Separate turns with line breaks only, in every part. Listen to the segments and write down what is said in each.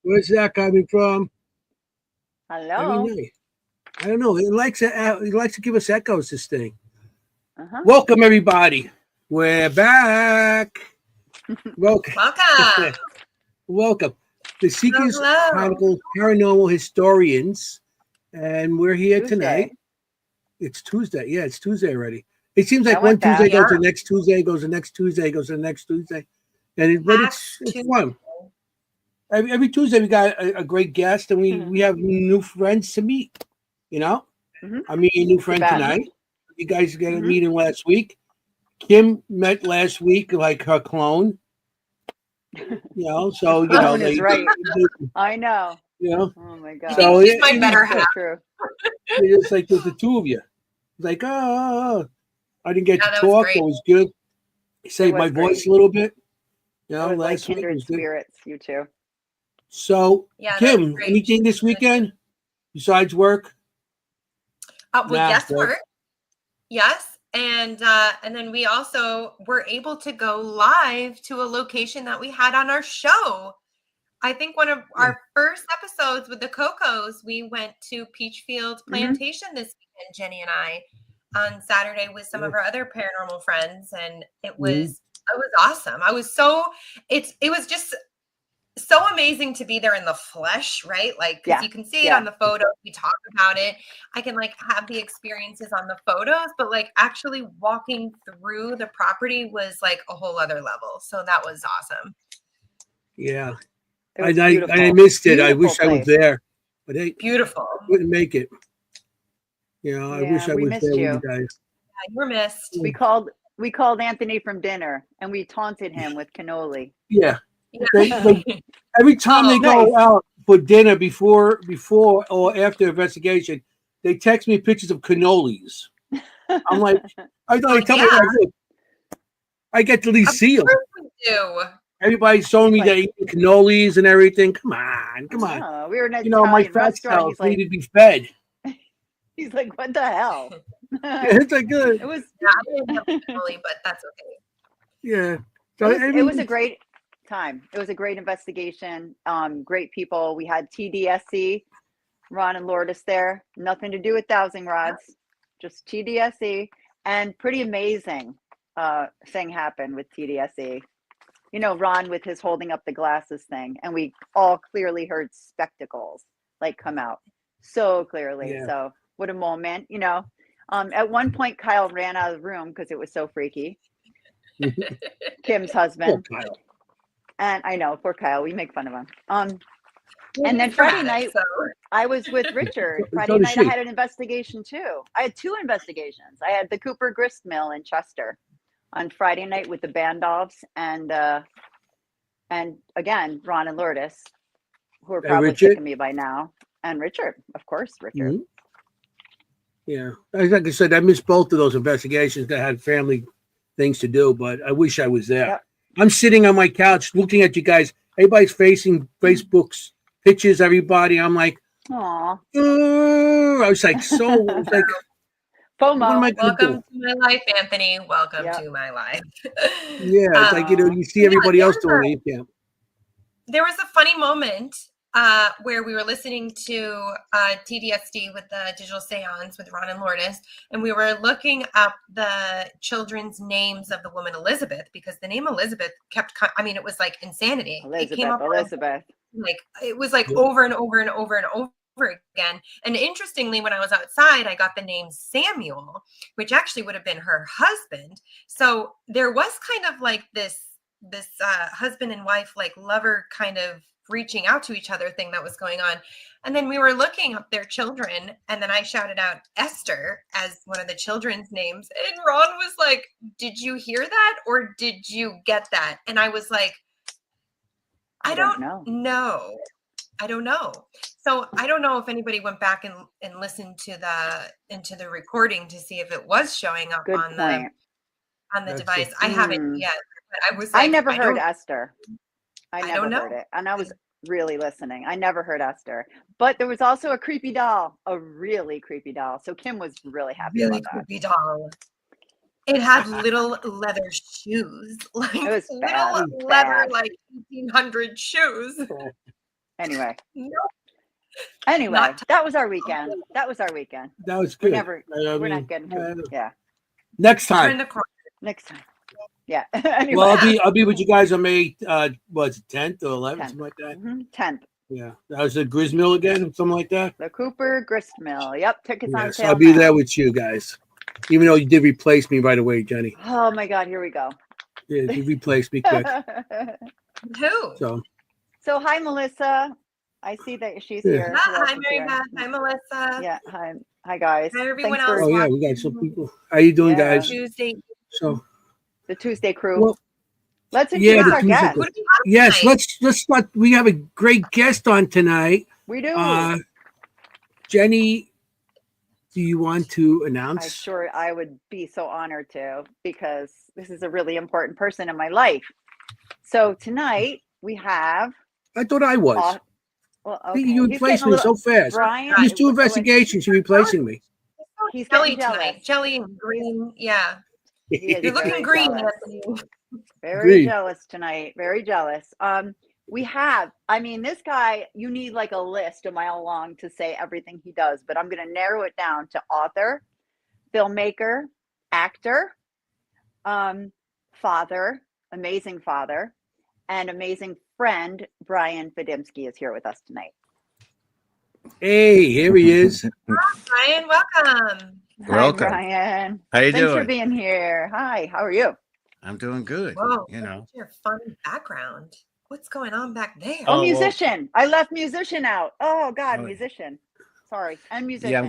Where's that coming from? Every
Hello.
night. I don't know. It likes to give us echoes. This thing.
Uh-huh.
Welcome everybody. We're back. Welcome.
Welcome.
Welcome. The
Hello,
Seekers
hello.
Chronicles Paranormal Historians, and we're here
Tuesday.
tonight. It's Tuesday. Yeah, it's Tuesday already. It seems
That
like one
went
Tuesday
fast.
goes to
Yeah.
the next Tuesday, goes to the next Tuesday, goes to the next Tuesday, but
Max
it's
Tuesday.
fun. Every Tuesday we got a great guest, and we have new friends to meet. You know,
Mm-hmm.
I'm meeting a new
You
friend
bet.
tonight. You guys got a
Mm-hmm.
meeting last week. Kim met last week, like her clone. So
This clone
they,
is right. I know.
you know,
Oh my
I
God.
think
so
she's my better
So
half.
true.
it's like with the two of you. It's like, I didn't get
Yeah,
to
that was
talk.
great.
It was good. Saved my
was great.
voice a little bit.
It was like
Last week
kindred
was good.
spirits, you two.
So,
Yeah, that was
Kim,
great.
anything this weekend besides work?
Well,
Nah,
guest
work.
work. Yes. And then we also were able to go live to a location that we had on our show. I think one of our first episodes with the Cocos, we went to Peachfield
Mm-hmm.
Plantation this weekend, Jenny and I, on Saturday with some of our other paranormal friends, and it was awesome. It was just so amazing to be there in the flesh, right? Like, because
Yeah.
you can see it
Yeah.
on the photos, we talk about it. I can like have the experiences on the photos, but like actually walking through the property was like a whole other level. So that was awesome.
Yeah.
It was
I
beautiful.
missed it. I
Beautiful
wish I was
place.
there, but I
Beautiful.
couldn't make it. I wish
Yeah,
I
we
was
missed
there with you
you.
guys.
Yeah, you were missed.
We called Anthony from dinner and we taunted him with cannoli.
Yeah.
Yeah.
Every time they go
Nice.
out for dinner before or after investigation, they text me pictures of cannolis. I'm like, I know they tell me
Yeah.
like, look, I get to at least
Of
see them.
course we do.
Everybody's showing me
Like-
they eat cannolis and everything. Come on.
Oh, we were in an
My
Italian
fat
restaurant.
cells
He's like,
need to be fed.
what the hell?
It's like good.
It was
Yeah, I didn't have cannoli, but that's okay.
Yeah. So
it was a great time. It was a great investigation. Great people. We had TDSC, Ron and Lourdes there. Nothing to do with dowsing rods, just TDSC, and pretty amazing thing happened with TDSC. Ron with his holding up the glasses thing, and we all clearly heard spectacles like come out so clearly.
Yeah.
So what a moment, At one point, Kyle ran out of the room because it was so freaky. Kim's husband.
Poor Kyle.
And I know, poor Kyle, we make fun of him. And
He's
then Friday
dramatic,
night,
so.
I was with Richard.
So
Friday
does
night, I
she.
had an investigation too. I had two investigations. I had the Cooper Grist Mill in Chester on Friday night with the Bandolphs and again, Ron and Lourdes, who are probably
Richard?
sick of me by now. And Richard, of course, Richard.
Mhm. Yeah. Like I said, I missed both of those investigations that had family things to do, but I wish I was there.
Yep.
I'm sitting on my couch looking at you guys. Everybody's facing Facebook's pictures, everybody. I'm like,
Aw.
I was like, what am
FOMO.
I going to do?
Welcome to my life, Anthony. Welcome
Yep.
to my life.
Yeah, it's like, you see everybody else doing it. You can't.
There was a funny moment where we were listening to TDSD with the digital seance with Ron and Lourdes, and we were looking up the children's names of the woman Elizabeth, because the name Elizabeth it was like insanity. It came up
Elizabeth.
like it was like over and over and over and over again. And interestingly, when I was outside, I got the name Samuel, which actually would have been her husband. So there was kind of like this husband and wife, like lover kind of reaching out to each other thing that was going on. And then we were looking up their children, and then I shouted out Esther as one of the children's names, and Ron was like, did you hear that, or did you get that? And I was like, I don't know. I don't know. So I don't know if anybody went back and listened to the recording to see if it was showing up on the device. I haven't yet. But I was like,
I never heard Esther. I never heard it. And I was really listening. I never heard Esther. But there was also a creepy doll, a really creepy doll. So Kim was really happy about that.
Creepy doll. It had little leather shoes, like
it was
little leather, like 1800 shoes.
Anyway,
No,
that was our weekend. That was our weekend.
That was
We're
good.
never,
I
we're not
mean,
getting to, yeah.
next
trying
time.
to cry.
Next time. Yeah. Anyway.
Well, I'll be with you guys on May what's it, 10th or 11th,
10th.
something like that.
10th.
Yeah, that was at Gristmill again, something like that.
The Cooper Grist Mill. Yep. Tickets on
Yes,
sale.
I'll be
now.
there with you guys. Even though you did replace me right away, Jenny.
Oh my God, here we go.
Yeah, you replaced me quick.
Who?
So
So hi, Melissa. I see that she's
Yeah.
here. Who else
Hi,
is
Mary
here?
Beth. Hi, Melissa.
Yeah. Hi, guys.
Hi, everyone
Thanks for
else.
oh yeah, we got some people. How you doing,
Yeah.
guys?
Tuesday.
So
the Tuesday crew.
well,
Let's
yeah,
introduce
the
our
Tuesday
guest.
crew.
What do we have
Yes,
tonight?
let's start. We have a great guest on tonight.
We do.
Jenny, do you want to announce?
I would be so honored to, because this is a really important person in my life. So tonight we have.
I thought I was.
Well,
See,
okay.
you
He's
replaced
getting a
me
little.
so fast.
Brian.
These two investigations, you're replacing me.
He's
Jelly
getting jealous.
tonight. Jelly and green. Yeah.
He is
You're looking
very
green,
jealous.
Anthony.
Very
Agreed.
jealous tonight. Very jealous. We have. I mean, this guy. You need like a list a mile long to say everything he does, but I'm going to narrow it down to author, filmmaker, actor, father, amazing father, and amazing friend. Brian Fadimski is here with us tonight.
Hey, here he is.
Brian, welcome.
Welcome.
Hi, Brian.
How you
Thanks for
doing?
being here. Hi. How are you?
I'm doing good.
Whoa.
You know.
Your fun background. What's going on back there?
Oh,
Oh, well-
musician. I left musician out. Oh God,
Oh,
musician. Sorry, and musician.
Yeah, I'm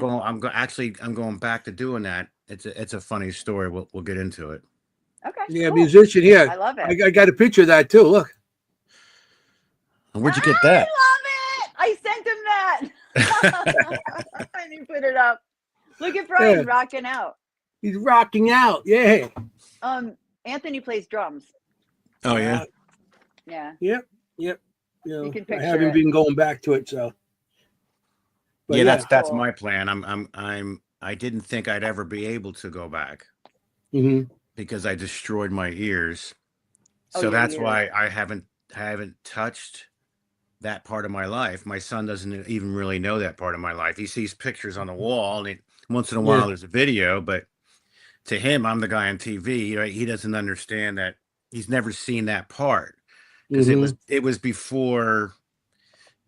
going back to doing that. It's a funny story. We'll get into it.
Okay.
Yeah,
cool.
musician here.
I love it.
I got a picture of that too. Look.
Where'd you get that?
I love it. I sent him that. And he put it up. Look at Brian
Yeah.
rocking out.
He's rocking out. Yeah.
Anthony plays drums.
Oh yeah.
Yeah.
Yep. You know,
You can
I
picture
haven't
it.
been going back to it, so. But
Yeah, that's
Cool.
my plan. I didn't think I'd ever be able to go back
Mhm.
because I destroyed my ears.
Oh,
So
your
that's
ears.
why I haven't touched that part of my life. My son doesn't even really know that part of my life. He sees pictures on the wall, and once in a while
Yeah.
there's a video, but to him, I'm the guy on TV. Right? He doesn't understand that. He's never seen that part because
Mhm.
it was before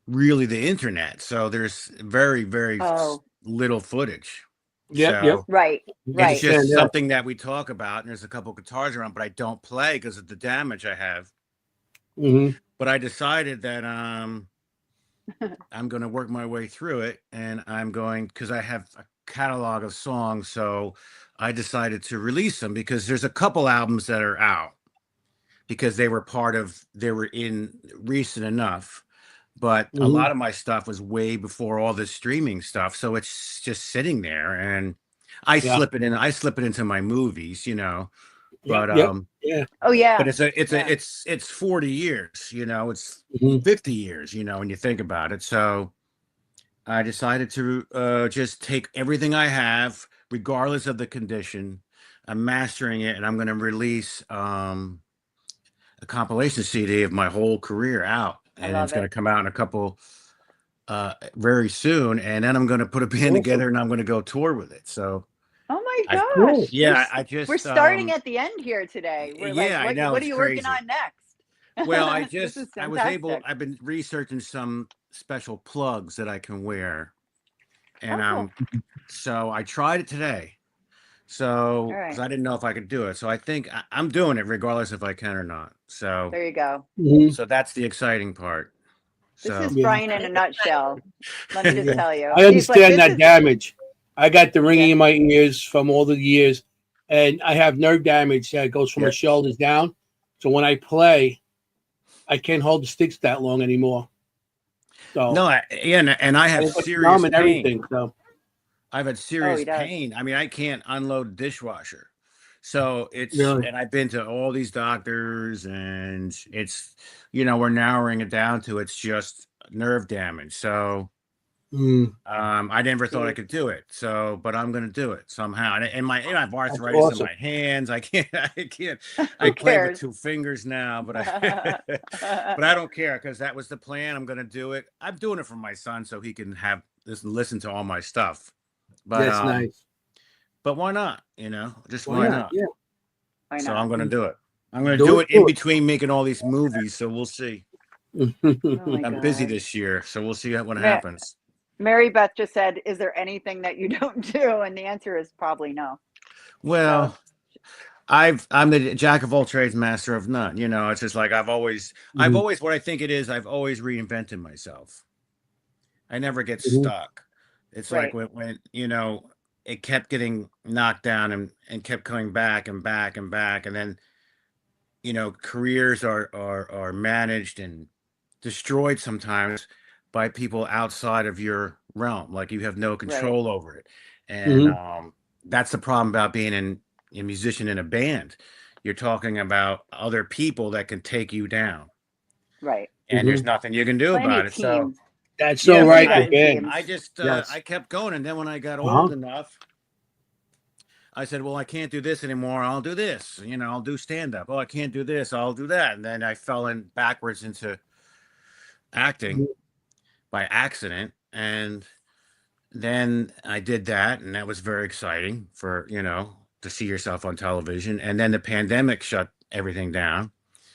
really the internet. So there's very, very
Oh.
little footage.
Yep.
So
Right.
it's
Right.
just
Understand that.
something that we talk about, and there's a couple guitars around, but I don't play because of the damage I have.
Mhm.
But I decided that I'm going to work my way through it, and I'm going because I have a catalog of songs. So I decided to release them because there's a couple albums that are out because they were in recent enough. But a
Mhm.
lot of my stuff was way before all this streaming stuff, so it's just sitting there, and I
Yeah.
slip it into my movies, you know. But
Yep. Yeah.
Oh yeah.
but
Yeah.
it's 40 years, you know, it's
Mhm.
50 years, you know, when you think about it. So I decided to just take everything I have, regardless of the condition. I'm mastering it, and I'm going to release a compilation CD of my whole career out, and
love
it's going
it.
to come out in a couple very soon, and then I'm going to put a band
Awesome.
together, and I'm going to go tour with it. So
Oh my
I-
gosh.
Cool.
yeah, I just
We're starting at the end here today. We're
yeah, I
like,
know,
what
it's
are you working
crazy.
on next?
Well,
This is
I was able.
fantastic.
I've been researching some special plugs that I can wear, and
Oh,
so I tried it today. So
All right.
because I didn't know if I could do it, so I think I'm doing it regardless if I can or not. So
there you go.
Mhm.
so that's the exciting part.
This
So
is
Yeah.
Brian in a nutshell. Let me just
Yeah.
tell you.
I understand that
this is,
damage. I got the ringing
Yeah.
in my ears from all the years, and I have nerve damage that goes from my
Yeah.
shoulders down. So when I play, I can't hold the sticks that long anymore. So
no, and I have
it's
serious
numb and
pain.
everything. So
I've had serious
he does.
pain. I mean, I can't unload dishwasher. So it's
Really?
and I've been to all these doctors, and it's we're narrowing it down to it's just nerve damage. So
Mm,
I never thought I
Jeez.
could do it. So, but I'm going to do it somehow. And I have
that's
arthritis in
awesome.
my hands. I can't, I
Who
play with
cares?
2 fingers now, but but I don't care because that was the plan. I'm going to do it. I'm doing it for my son so he can have listen to all my stuff.
That's nice.
But why not? Just
Why
why
not?
not?
Yeah.
Why
So
not?
I'm going to do it. I'm going to
Do
do
it.
it in
Do
between making all these movies. So we'll see.
Oh my
I'm busy
God.
this year, so we'll see what
Ma-
happens.
Mary Beth just said, "Is there anything that you don't do?" And the answer is probably no.
Well,
So
I'm the jack of all trades, master of none. It's just like I've
Mhm,
always what I think it is. I've always reinvented myself. I never get
mhm,
stuck. It's like
right,
when it kept getting knocked down and kept coming back and back and back, and then careers are managed and destroyed sometimes by people outside of your realm. Like you have no
right,
control over it, and
mhm,
that's the problem about being a musician in a band. You're talking about other people that can take you down,
right.
and there's
mhm.
nothing you can do
Plenty
about
of
it. So
teams.
That's
yeah,
so
You
but
see
right
that
with
in
bands.
I
teams.
just
Yes.
I kept going, and then when I got
Uh-huh.
old enough, I said, well, I can't do this anymore. I'll do this. I'll do stand up. Oh, I can't do this. I'll do that. And then I fell in backwards into acting
Mhm,
by accident. And then I did that. And that was very exciting to see yourself on television. And then the pandemic shut everything down.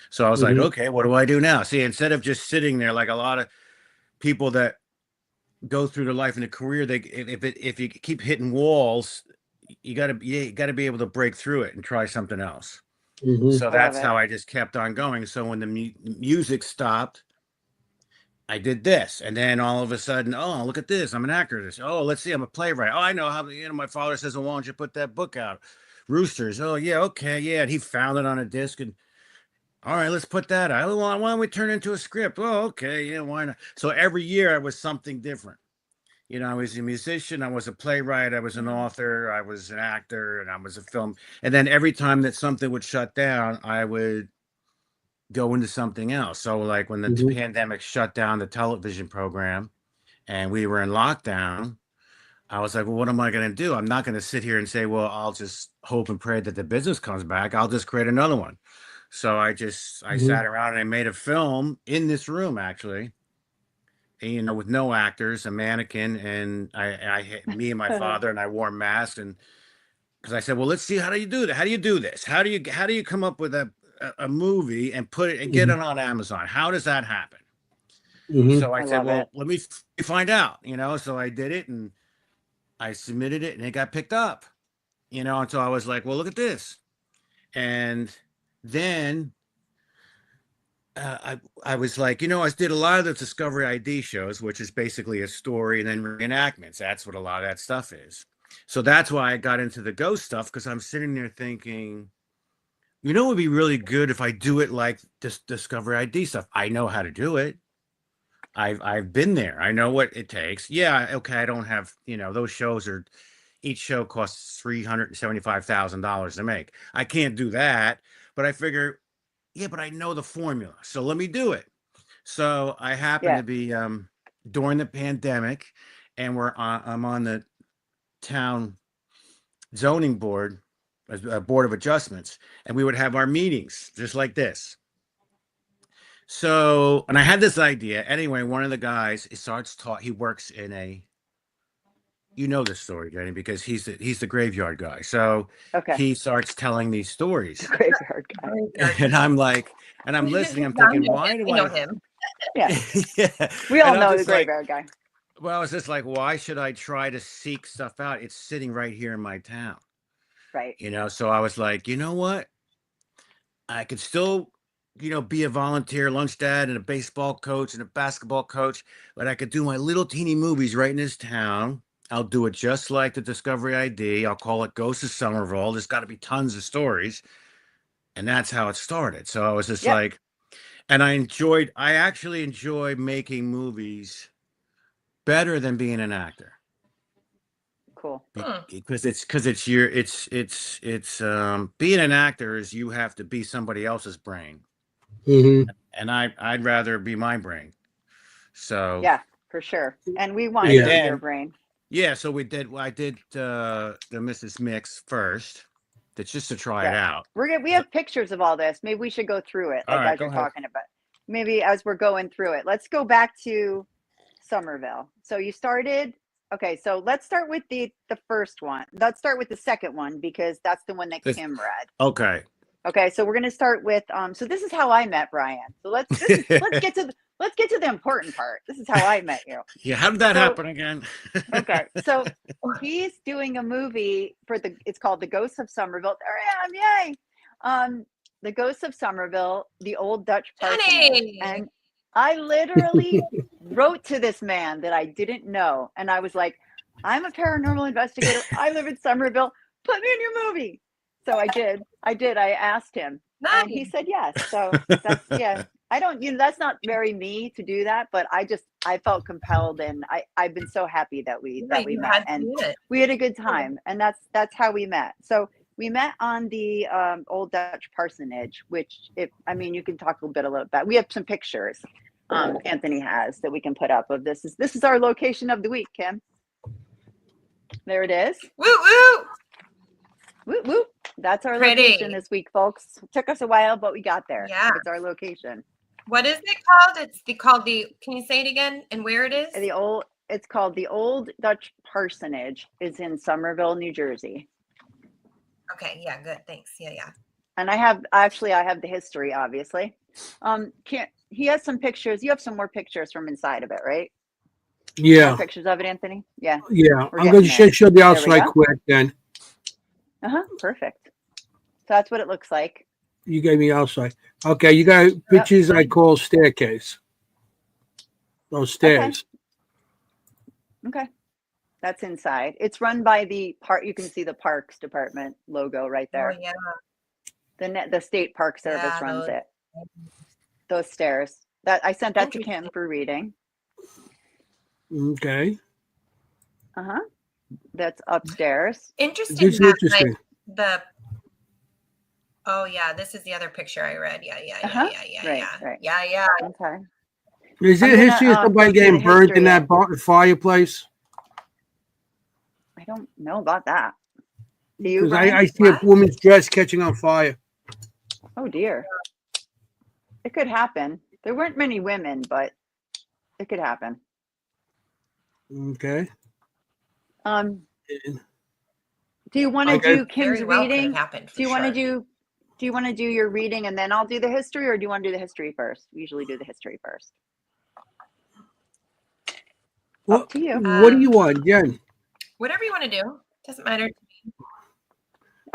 So I was like,
mhm,
okay, what do I do now? See, instead of just sitting there like a lot of people that go through their life and a career, if you keep hitting walls, you got to be able to break through it and try something else.
mhm,
So
I love
that's
it.
how I just kept on going. So when the music stopped, I did this, and then all of a sudden, oh, look at this! I'm an actor. This, oh, let's see, I'm a playwright. Oh, I know how. My father says, well, why don't you put that book out? Roosters. Oh, yeah, okay, yeah. And he found it on a disc, and all right, let's put that out. Oh, why don't we turn it into a script? Oh, okay, yeah, why not? So every year I was something different. I was a musician, I was a playwright, I was an author, I was an actor, and I was a film. And then every time that something would shut down, I would go into something else. So, like when the
mhm,
pandemic shut down the television program and we were in lockdown, I was like, well, what am I going to do? I'm not going to sit here and say, well, I'll just hope and pray that the business comes back. I'll just create another one. So I
mhm.
sat around and I made a film in this room, actually, with no actors, a mannequin, and me and my father, and I wore masks, and because I said, well, let's see, how do you do that? How do you do this? How do you come up with a movie and put it and get
Mhm,
it on Amazon? How does that happen?
mhm,
So I
I
said,
love it.
well, let me find out, So I did it and I submitted it and it got picked up, And so I was like, well, look at this. And then I was like, I did a lot of the Discovery ID shows, which is basically a story and then reenactments. That's what a lot of that stuff is. So that's why I got into the ghost stuff, because I'm sitting there thinking, it would be really good if I do it like this Discovery ID stuff. I know how to do it. I've been there. I know what it takes. Yeah, okay. I don't have, those shows are each show costs $375,000 to make. I can't do that, but I figure, yeah, but I know the formula. So let me do it. So I happen
Yeah,
to be during the pandemic, and I'm on the town zoning board, a board of adjustments, and we would have our meetings just like this. So, and I had this idea. Anyway, one of the guys, he works in this story, Jenny, because he's the graveyard guy. So
okay.
he starts telling these
The
stories.
graveyard guy.
And I'm like, and I'm listening, I'm thinking, why do
I know
I
him.
Yeah,
yeah.
we all
And I'm
know the
just like,
graveyard guy.
well, it's just like, why should I try to seek stuff out? It's sitting right here in my town,
Right.
So I was like, you know what? I could still, be a volunteer lunch dad and a baseball coach and a basketball coach, but I could do my little teeny movies right in this town. I'll do it just like the Discovery ID. I'll call it Ghosts of Somerville. There's got to be tons of stories. And that's how it started. So I was just
Yep.
like, and I actually enjoy making movies better than being an actor.
Cool.
Because it's being an actor is you have to be somebody else's brain,
mhm.
and I'd rather be my brain. So
Yeah. for sure. And we want
Yeah.
to pick your brain.
Yeah, so I did the Mrs. Mix first. That's just to try it
Yeah.
out.
We have pictures of all this. Maybe we should go through it,
All
like
right,
as
go
you're
ahead.
talking about. Maybe as we're going through it. Let's go back to Somerville. So you started. Okay, so let's start with the first one. Let's start with the second one because that's the one that
This-
Kim read.
Okay.
Okay, so we're gonna start with so this is how I met Brian. So let's get to the important part. This is how I met you.
Yeah, how did that
So-
happen again?
Okay, so he's doing a movie it's called The Ghosts of Somerville. There I am, yay! The Ghosts of Somerville, the old Dutch parsonage.
Jenny!
And I literally wrote to this man that I didn't know. And I was like, I'm a paranormal investigator. I live in Somerville. Put me in your movie. So I did. I asked him. And he
Nice.
said yes. So that's, yeah. I don't, that's not very me to do that, but I felt compelled, and I've been so happy that we
Yeah, you
met,
had to
and
do it.
we had a good time, and that's how we met. So we met on the old Dutch parsonage, which you can talk a little bit about. We have some pictures Anthony has that we can put up of this. This is our location of the week, Kim. There it is.
Woo woo!
Woo woo. That's our
Pretty.
location this week, folks. It took us a while, but we got there.
Yeah.
It's our location.
What is it called? It's called the. Can you say it again? And where it is?
It's called the Old Dutch Parsonage. It's in Somerville, New Jersey.
Okay. Yeah. Good. Thanks. Yeah.
And I have the history, obviously. He has some pictures. You have some more pictures from inside of it, right?
Yeah.
More pictures of it, Anthony? Yeah.
Yeah.
We're
I'm going
getting
to show the
There we
outside
go.
quick then.
Perfect. So that's what it looks like.
You gave me outside. Okay, you got pictures I call staircase. Those stairs.
Okay. That's inside. It's run by the park. You can see the Parks Department logo right there.
Oh, yeah.
The State Park Service
Yeah,
runs
those-
it. Those stairs. That I sent that to Kim
Interesting.
for reading.
Okay.
That's upstairs.
Interesting.
This is
That,
interesting.
like, the. Oh yeah, this is the other picture I read. Yeah.
Right.
Yeah.
Okay.
Is
I'm
there
gonna,
history of
go
somebody
through
getting
the
burnt in
history
that
of-
fireplace?
I don't know about that. Do you?
Because
Brian?
I see a
What?
woman's dress catching on fire.
Oh dear. It could happen. There weren't many women, but it could happen.
Okay.
Do you want to
Okay.
do Kim's
Very well could have
reading?
happened.
Do you want to do your reading and then I'll do the history, or do you want to do the history first? We usually do the history first. Up to you.
What do you want, Jen?
Whatever you want to do. Doesn't matter.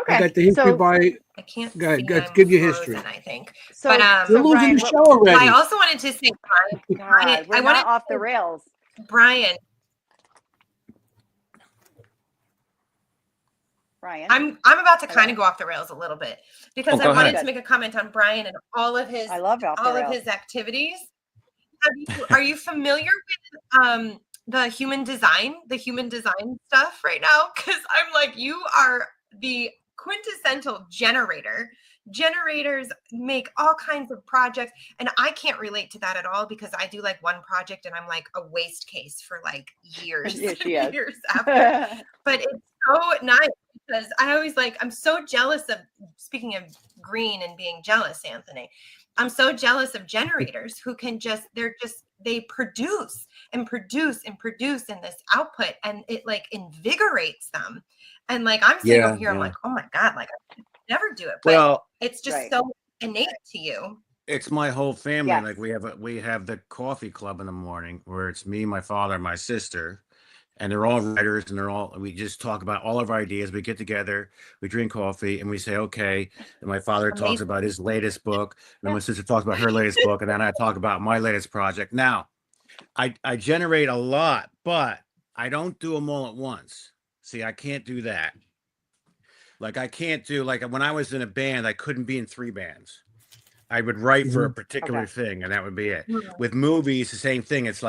Okay.
I got the history by.
I can't
Go ahead,
see.
let's
I'm
give you
frozen,
history.
I think.
So,
But,
You're losing
Brian,
the show already.
I also wanted to say,
God, we're
I
not
wanted
off the rails.
Brian.
Brian.
I'm about to kind
Hello.
of go off the rails a little bit because
Oh,
I
go
wanted
ahead.
to make a comment on Brian and all of his
I love off the rails.
activities. Are you familiar with the human design stuff right now? Because I'm like, you are the quintessential generator. Generators make all kinds of projects, and I can't relate to that at all because I do like one project and I'm like a waste case for like years,
Yeah, she is.
years after. But it's so nice because I always I'm so jealous of, speaking of green and being jealous, Anthony, I'm so jealous of generators who can they produce and produce and produce in this output, and it invigorates them. And I'm sitting over here, I'm like, oh my God, I could never do it. But
Well,
it's just
Right.
so innate to you.
it's my whole family.
Yes.
Like we have the coffee club in the morning where it's me, my father, and my sister, and they're all writers, and we just talk about all of our ideas. We get together, we drink coffee, and we say, okay. And my father talks
Amazing.
about his latest book, and my sister talks about her latest book, and then I talk about my latest project. Now, I generate a lot, but I don't do them all at once. See, I can't do that. I can't do when I was in a band, I couldn't be in 3 bands. I would write for a particular thing, and that would be it.
Mhm.
With movies, the same thing. It's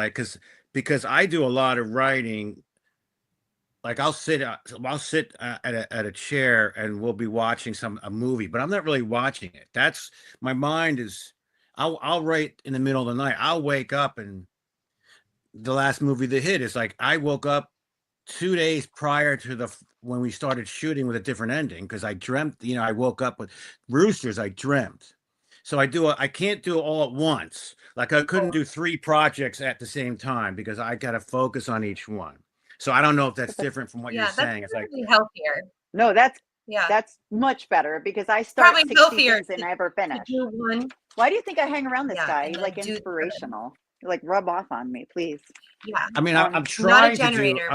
because I do a lot of writing. I'll sit at a chair and we'll be watching a movie, but I'm not really watching it. That's my mind is. I'll write in the middle of the night. I'll wake up and the last movie that hit. It's like I woke up 2 days prior to when we started shooting with a different ending because I dreamt. I woke up with Roosters. I dreamt. So I can't do it all at once. Like I couldn't do 3 projects at the same time because I got to focus on each one. So I don't know if that's different from what you're
Yeah, that's
saying. It's like,
probably healthier.
No, that's
Yeah,
much better because I start
probably
60
healthier
things and
to
never finish.
do one.
Why do you think I hang around this
Yeah,
guy?
and
He's
then
like
do the other.
inspirational. Like rub off on me, please.
Yeah,
I mean, I'm
Um,
not a
trying to do.
generator.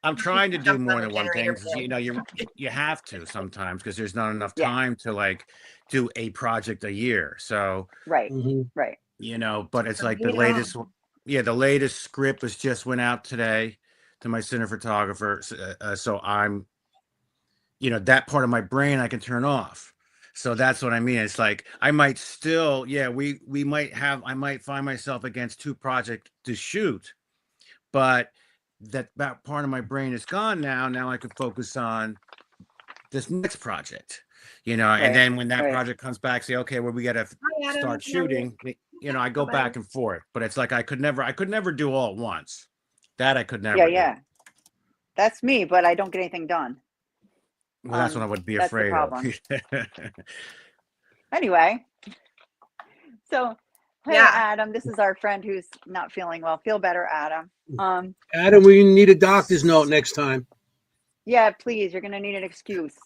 I'm trying to do
Jump
more
on a
than one
generator
thing because you have to sometimes because there's not enough
Yeah.
time to like do a project a year. So
right,
Mhm.
right.
but it's like the
Right on.
latest. Yeah, the latest script was just went out today to my cinematographer. So I'm, that part of my brain I can turn off. So that's what I mean. It's like I might still, I might find myself against 2 projects to shoot, but that part of my brain is gone now. Now I can focus on this next project, and
Right,
then when that
right.
project comes back, say, okay, well, we got to
Hi, Adam.
start shooting. I go
Bye-bye.
back and forth, but it's like I could never do all at once. That I could never
Yeah,
do.
yeah. That's me, but I don't get anything done.
Well, that's what I would be
That's the
afraid of.
problem. Anyway, so hey,
Yeah.
Adam, this is our friend who's not feeling well. Feel better, Adam.
Adam, we need a doctor's note next time.
Yeah, please. You're gonna need an excuse.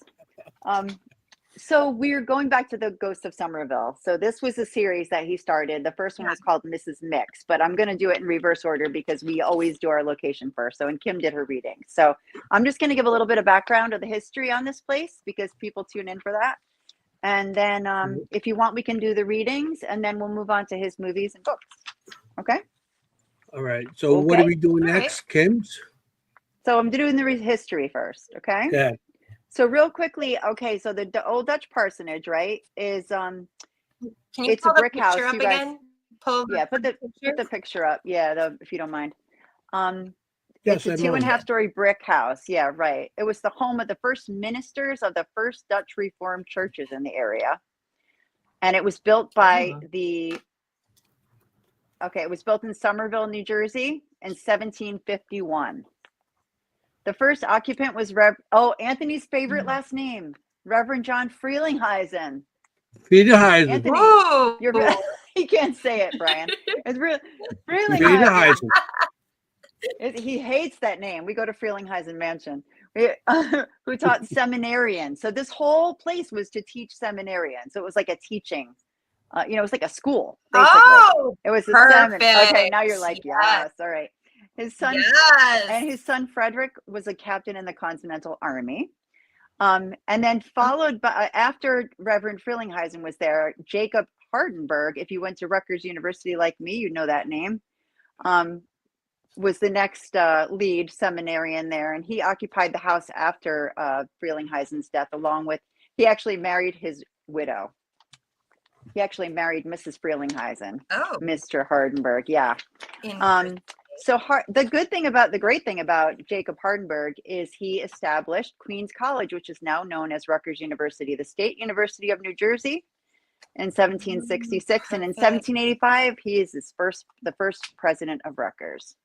So we're going back to the Ghost of Somerville. So this was a series that he started. The first one was called Mrs. Mix, but I'm going to do it in reverse order because we always do our location first. So, and Kim did her reading. So I'm just going to give a little bit of background of the history on this place because people tune in for that. And then if you want, we can do the readings and then we'll move on to his movies and books. Okay.
All right. So what are we doing
All right.
next, Kim's?
So I'm doing the history first. Okay.
Yeah.
So real quickly, okay, so the old Dutch parsonage, right, is
Can you
it's
pull
a
the
brick house.
picture up
You guys,
again? Pull
yeah, put the
picture.
picture up. Yeah, if you don't mind.
Yes,
It's a
I
2.5-story brick house. Yeah, right. It was the home of the first ministers of the first Dutch Reformed churches in the area, and it was built by it was built in Somerville, New Jersey, in 1751. The first occupant was Anthony's favorite last name, Reverend John Frelinghuysen.
Frelinghuysen.
Anthony,
Whoa!
he can't say it, Brian. It's real.
Frelinghuysen.
He hates that name. We go to Frelinghuysen Mansion, who taught seminarians. So this whole place was to teach seminarians. So it was like a teaching. It was like a school, basically.
Oh,
it was a
perfect.
Okay, now you're like, yes, all right. His son
Yes.
his son Frederick was a captain in the Continental Army. And then followed by after Reverend Frelinghuysen was there, Jacob Hardenberg, if you went to Rutgers University like me, you know that name, was the next lead seminarian there. And he occupied the house after Frelinghuysen's death, he actually married his widow. He actually married Mrs. Frelinghuysen, Mr. Hardenberg. Yeah. So the great thing about Jacob Hardenberg is he established Queens College, which is now known as Rutgers University, the State University of New Jersey, in 1766. And in 1785, he is the first president of Rutgers.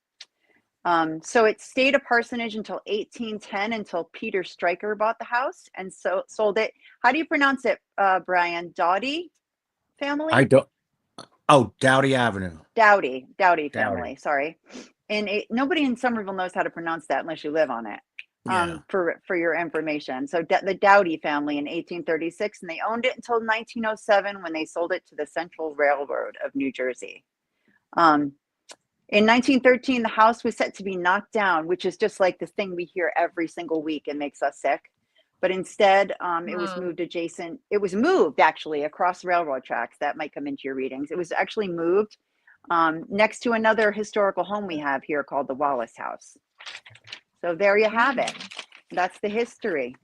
So it stayed a parsonage until 1810, until Peter Stryker bought the house and sold it. How do you pronounce it, Brian? Doughty family?
I don't. Oh, Doughty Avenue.
Doughty family. Sorry. And nobody in Somerville knows how to pronounce that unless you live on it. For your information. So the Doughty family in 1836, and they owned it until 1907 when they sold it to the Central Railroad of New Jersey. In 1913, the house was set to be knocked down, which is just like the thing we hear every single week and makes us sick. But instead, it was moved adjacent. It was moved actually across railroad tracks. That might come into your readings. It was actually moved next to another historical home we have here called the Wallace House. So there you have it. That's the history.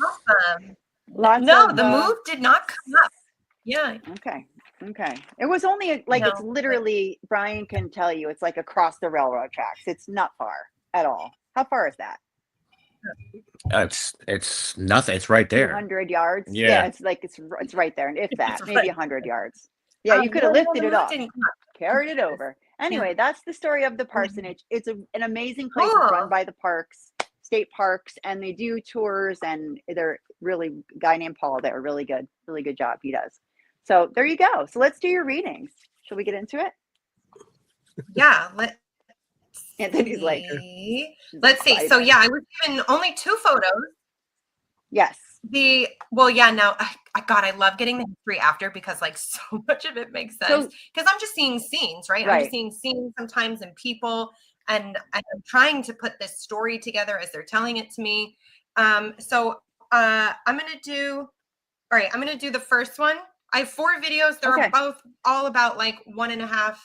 Awesome. The move did not come up. Yeah.
Okay. It was only it's literally, Brian can tell you, it's like across the railroad tracks. It's not far at all. How far is that?
It's nothing. It's right there.
200 yards.
Yeah.
It's right there, and if that, maybe 100 yards. Yeah, you could have lifted it up, carried it over. Anyway, that's the story of the parsonage. It's an amazing place. It's run by the state parks, and they do tours, and they're really, a guy named Paul there, really good job he does. So there you go. So let's do your readings. Shall we get into it?
Yeah,
Anthony's like,
let's see. So yeah, I was given only 2 photos.
yes.
Now God, I love getting the history after, because like so much of it makes sense, because I'm just seeing scenes, right? I'm just seeing scenes sometimes and people, and I'm trying to put this story together as they're telling it to me. I'm gonna do the first one. I have 4 videos. They're both all about like 1.5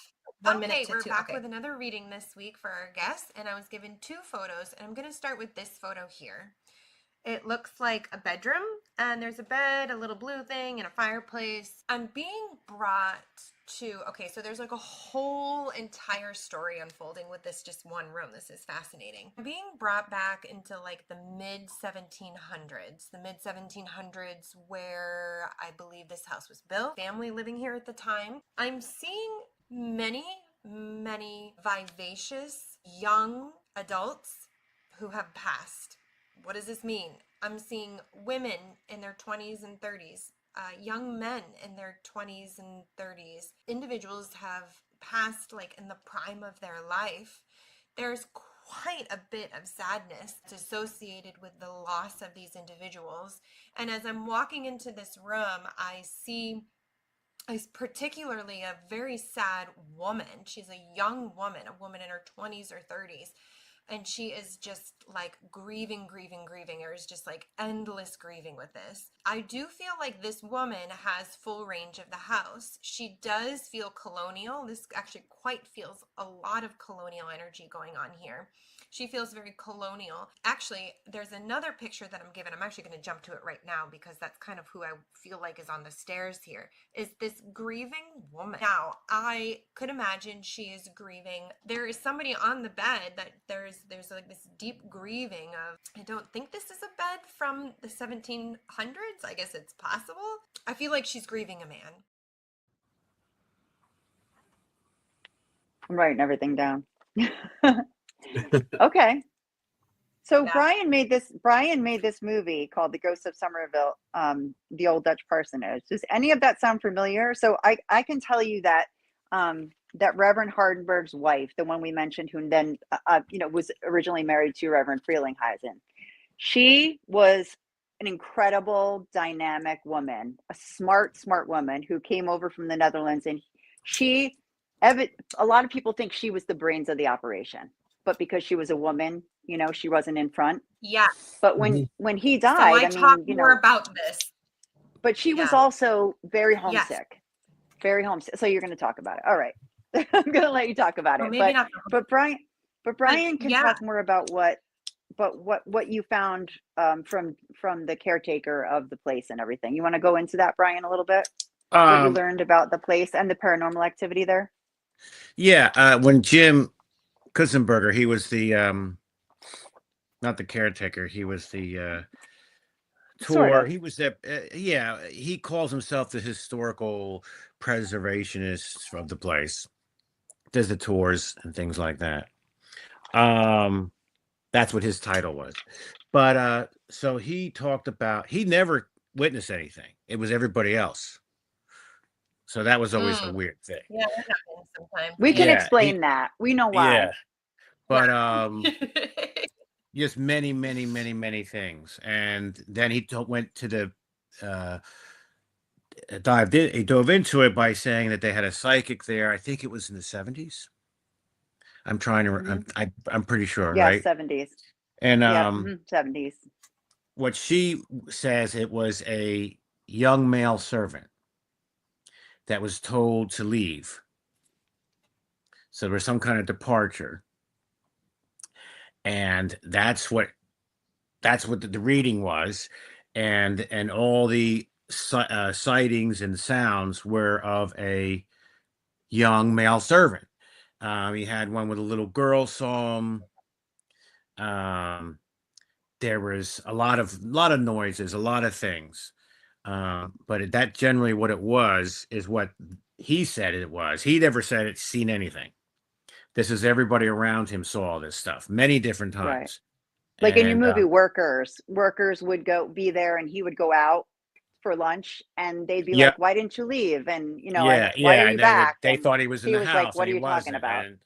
1 minute to 2. We're back with another reading this week for our guests, and I was given 2 photos, and I'm going to start with this photo here. It looks like a bedroom, and there's a bed, a little blue thing, and a fireplace. I'm being brought to, so there's like a whole entire story unfolding with this just one room. This is fascinating. I'm being brought back into like the mid 1700s, where I believe this house was built. Family living here at the time. I'm seeing many vivacious young adults who have passed. What does this mean? I'm seeing women in their 20s and 30s, young men in their 20s and 30s. Individuals have passed like in the prime of their life. There's quite a bit of sadness associated with the loss of these individuals. And as I'm walking into this room, I see particularly a very sad woman. She's a young woman, a woman in her 20s or 30s. And she is just like grieving. There's just like endless grieving with this. I do feel like this woman has full range of the house. She does feel colonial. This actually quite feels a lot of colonial energy going on here. She feels very colonial. Actually, there's another picture that I'm given. I'm actually going to jump to it right now, because that's kind of who I feel like is on the stairs here, is this grieving woman. Now, I could imagine she is grieving. There is somebody on the bed that there's like this deep grieving of, I don't think this is a bed from the 1700s. I guess it's possible. I feel like she's grieving a man.
I'm writing everything down. Okay. So yeah. Brian made this movie called The Ghost of Somerville, the Old Dutch Parsonage. Does any of that sound familiar? So I can tell you that that Reverend Hardenberg's wife, the one we mentioned, who then was originally married to Reverend Frelinghuysen, she was an incredible, dynamic woman, a smart woman who came over from the Netherlands, and a lot of people think she was the brains of the operation, but because she was a woman, she wasn't in front.
Yeah.
But when he died,
so I mean, more about this.
But she was also very homesick. Yes. Very homesick. So you're going to talk about it. All right. I'm going to let you talk about it.
Maybe not.
But Brian can talk more about what you found from the caretaker of the place and everything. You want to go into that, Brian, a little bit? What you learned about the place and the paranormal activity there?
Yeah. When Jim Kutzenberger, he was the not the caretaker, he was the tour. Sort of. He was the he calls himself the historical preservationist of the place. Does the tours and things like that. That's what his title was. But so he talked about, he never witnessed anything. It was everybody else. So that was always a weird thing.
Yeah, that happens sometimes.
We can explain that. We know why. Yeah.
But just many things. And then he went to the he dove into it by saying that they had a psychic there. I think it was in the 70s. I'm trying to I'm pretty sure, right?
70s.
And
70s.
What she says, it was a young male servant that was told to leave. So there was some kind of departure. And that's what the reading was. And all the sightings and sounds were of a young male servant. He had one with a little girl saw him. There was a lot of noises, a lot of things. But that generally what it was is what he said it was. He never said it's seen anything. This is everybody around him saw all this stuff many different
Right.
times.
Like in your
And,
movie Workers would be there and he would go out for lunch and they'd be
yeah,
like, why didn't you leave? And, you know,
yeah,
why are
yeah.
you
And
back?
they
And
thought he was in
he
the
was like,
house
what
and
are
he
you talking
wasn't.
about?
And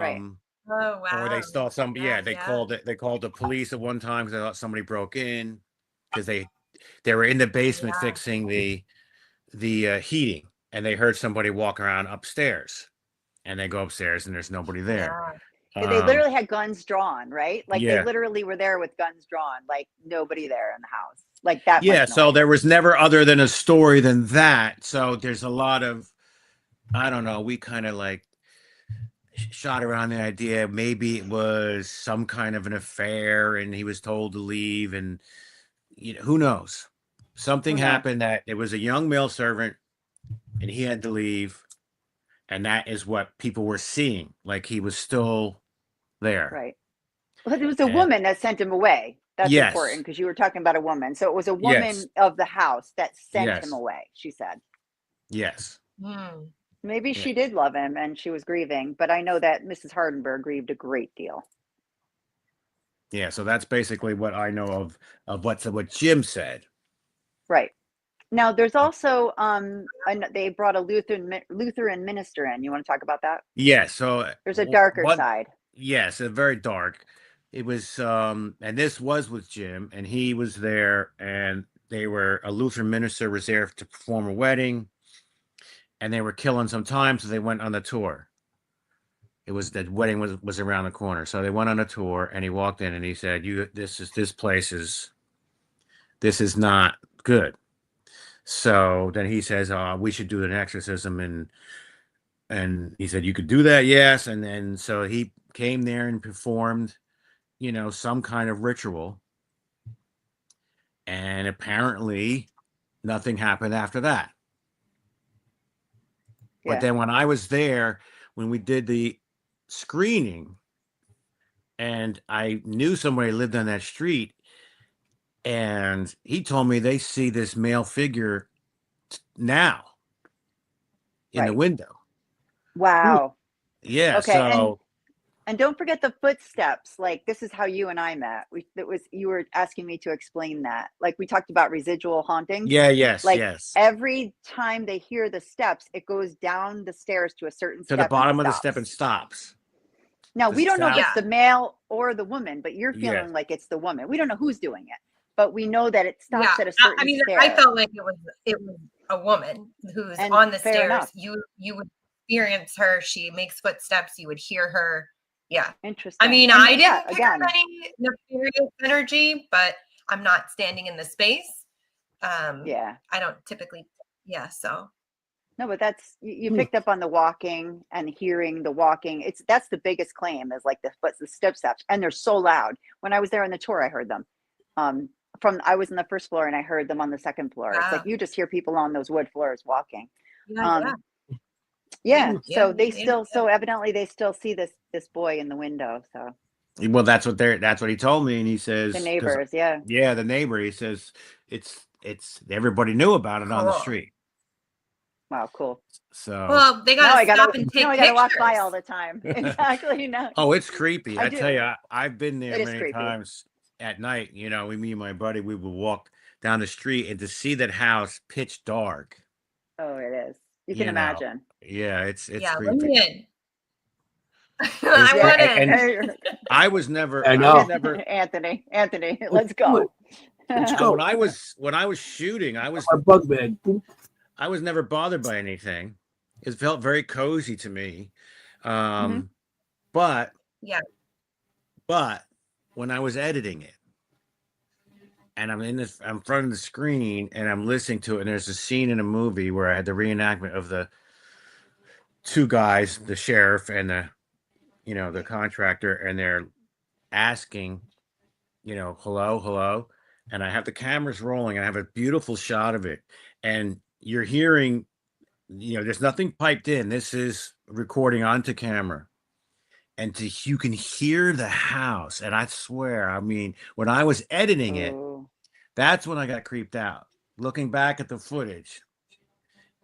Right.
Oh
or they
wow.
thought some, yeah, they
Yeah.
called it. They called the police at one time because they thought somebody broke in because they were in the basement
Yeah.
fixing the heating, and they heard somebody walk around upstairs, and they go upstairs and there's nobody there.
Yeah.
They literally had guns drawn, right? Like they
Yeah,
literally were there with guns drawn, like nobody there in the house, like that
yeah.
much
So
noise.
there was never other than a story than that. So there's a lot of, I don't know. We kind of like shot around the idea maybe it was some kind of an affair and he was told to leave, and who knows, something
Who knows?
happened that it was a young male servant and he had to leave, and that is what people were seeing, like he was still there.
Right. Well, it was a
And
woman that sent him away. That's important
yes,
because you were talking about a woman. So it was a
yes,
woman of the house that sent him
yes,
away, she said.
yes,
Hmm.
Maybe
yeah,
she did love him and she was grieving, but I know that Mrs. Hardenberg grieved a great deal.
yeah. So that's basically what I know of what Jim said.
Right. Now there's also they brought a Lutheran minister in. You want to talk about that?
Yes. So
There's a darker
one,
side.
yes, a very dark. It was, and this was with Jim, and he was there, and they were a Lutheran minister was there to perform a wedding, and they were killing some time, so they went on the tour. It was the wedding was around the corner, so they went on a tour, and he walked in, and he said, this place is not good." So then he says, "We should do an exorcism," and he said, "You could do that, yes." And then so he came there and performed, some kind of ritual, and apparently nothing happened after that. But
Yeah.
then when I was there, when we did the screening, and I knew somebody lived on that street, and he told me they see this male figure now in the
Right.
window.
Wow.
Yeah,
Okay.
so
And don't forget the footsteps. Like this is how you and I met. You were asking me to explain that. Like we talked about residual hauntings.
yeah, yes,
Like
yes.
every time they hear the steps, it goes down the stairs to a certain
To the
step and
bottom of the step and
stops.
stops.
Now
The
we don't know if
sound,
it's the male or the woman, but you're
yeah,
feeling like it's the woman. We don't know who's doing it, but we know that it stops
Yeah.
at a
I
certain
mean,
stair.
I felt like it was a woman who's
And
on the
fair
stairs.
enough.
You would experience her. She makes footsteps. You would hear her. Yeah.
Interesting.
I mean,
And
I
yeah,
didn't pick up
again,
any nefarious energy, but I'm not standing in the space.
yeah.
I don't typically, yeah. So
No, but that's you
Hmm.
picked up on the walking and hearing the walking. That's the biggest claim is like the steps, and they're so loud. When I was there on the tour, I heard them. I was in the first floor and I heard them on the second floor. It's like
wow.
you just hear people on those wood floors walking.
Yeah,
Um,
yeah,
yeah.
yeah,
So they
yeah,
still,
yeah.
so evidently they still see this boy in the window. So
well, that's what he told me, and he says,
the
because
neighbors, yeah.
yeah, the neighbor, he says it's everybody knew about it on the
Cool.
street.
Wow, cool.
So
Well, they
Now
got
I
to stop
gotta
and
now
take
I gotta walk by
pictures.
all the time. Exactly. No,
oh, it's creepy.
I
I tell
do.
you, I've been there
It is
many
creepy.
times at night. Me and my buddy, we would walk down the street, and to see that house pitch dark,
Oh, it is. You can
you know,
imagine.
yeah, it's
Yeah, let
creepy.
me in.
There's,
I
Yeah.
want in.
and I was never,
I
I
know.
was never,
Anthony,
Let's
let's
do it.
go.
Let's
when
go.
I was shooting,
My bug bag.
I was never bothered by anything. It felt very cozy to me.
Mhm.
But
Yeah.
but when I was editing it, and I'm in front of the screen, and I'm listening to it, and there's a scene in a movie where I had the reenactment of the two guys, the sheriff and the contractor, and they're asking, hello, hello, and I have the cameras rolling, and I have a beautiful shot of it, and you're hearing, there's nothing piped in. This is recording onto camera. And you can hear the house. And I swear, I mean, when I was editing it,
Oh,
that's when I got creeped out. Looking back at the footage,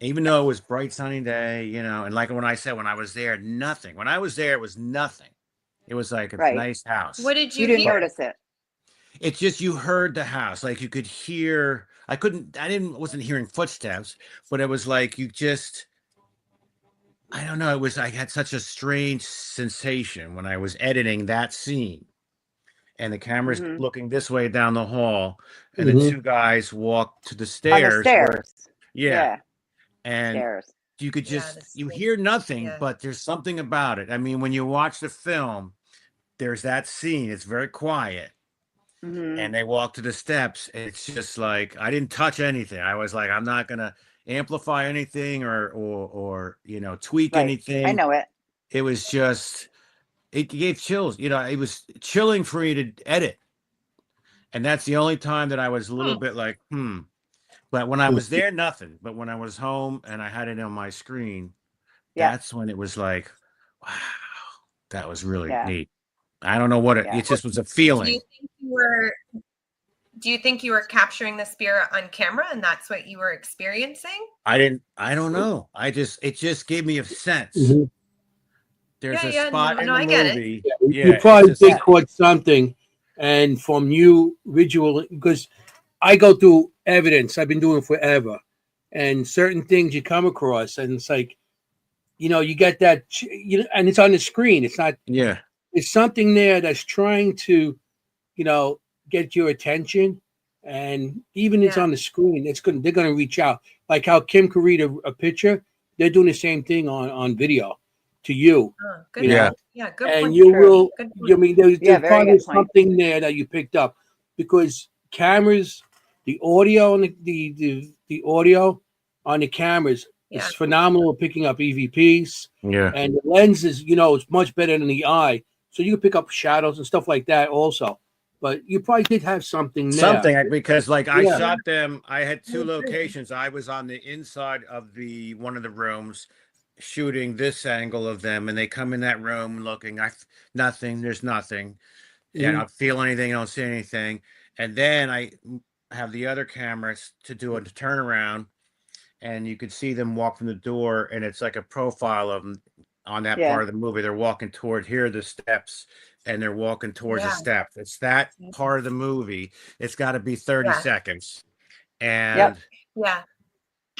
even though it was bright sunny day, you know, and like when I said, when I was there, nothing. When I was there, it was nothing. It was like a
Right.
nice house.
What did
You
you
didn't
hear?
notice it.
It's just you heard the house, like you could hear. Wasn't hearing footsteps, but it was like you just. I don't know. I had such a strange sensation when I was editing that scene, and the camera's
Mhm.
looking this way down the hall, and the
Mhm.
two guys walk to the
On the
stairs where,
stairs.
yeah,
Yeah.
and
Stairs.
you could
Yeah,
just
the
you
stairs.
hear nothing,
Yeah.
but there's something about it. I mean, when you watch the film, there's that scene. It's very quiet,
Mhm.
and they walk to the steps. It's just like I didn't touch anything. I was like, I'm not gonna amplify anything or you know tweak
Right. I
anything.
know it.
It was just it gave chills. You know, it was chilling for me to edit, and that's the only time that I was a little bit like, hmm. But when I was there, nothing. But when I was home and I had it on my screen,
Yeah.
that's when it was like, wow, that was really
Yeah.
neat. I don't know what
Yeah.
it just was a
Do
feeling.
you think you were? Do you think you were capturing the spirit on camera, and that's what you were experiencing?
I don't know. It just gave me a sense.
Mhm.
There's
Yeah,
a
yeah,
spot in
no,
the
I get it.
movie.
You
Yeah, it's
probably
just,
did caught something, and from you visual, because I go through evidence. I've been doing it forever, and certain things you come across, and it's like, you know, you get that, you know, and it's on the screen. It's not.
yeah,
It's something there that's trying to, you know, get your attention, and even it's
Yeah.
on the screen. It's good. They're going to reach out, like how Kim could read a picture. They're doing the same thing on video to you.
Oh, good
You know,
point. Yeah, good
and
point.
you
True.
will.
Good point.
I mean, there's
Yeah, very
probably
good point.
something there that you picked up, because cameras, the audio and the audio on the cameras
Yeah.
is phenomenal at picking up EVPs,
yeah.
and the lens is, you know, it's much better than the eye, so you can pick up shadows and stuff like that also. But you probably did have something there.
Something because like I
Yeah.
shot them. I had
I
two
agree.
locations. I was on the inside of the one of the rooms shooting this angle of them, and they come in that room looking. Nothing. There's nothing. Yeah, I
Mhm.
don't feel anything. I don't see anything. And then I have the other cameras to do a turnaround, and you could see them walk from the door, and it's like a profile of them on that
Yeah.
part of the movie. They're walking toward here, the steps, and they're walking towards the
Yeah.
steps. It's that part of the movie. It's got to be 30
Yeah.
seconds, and
Yeah.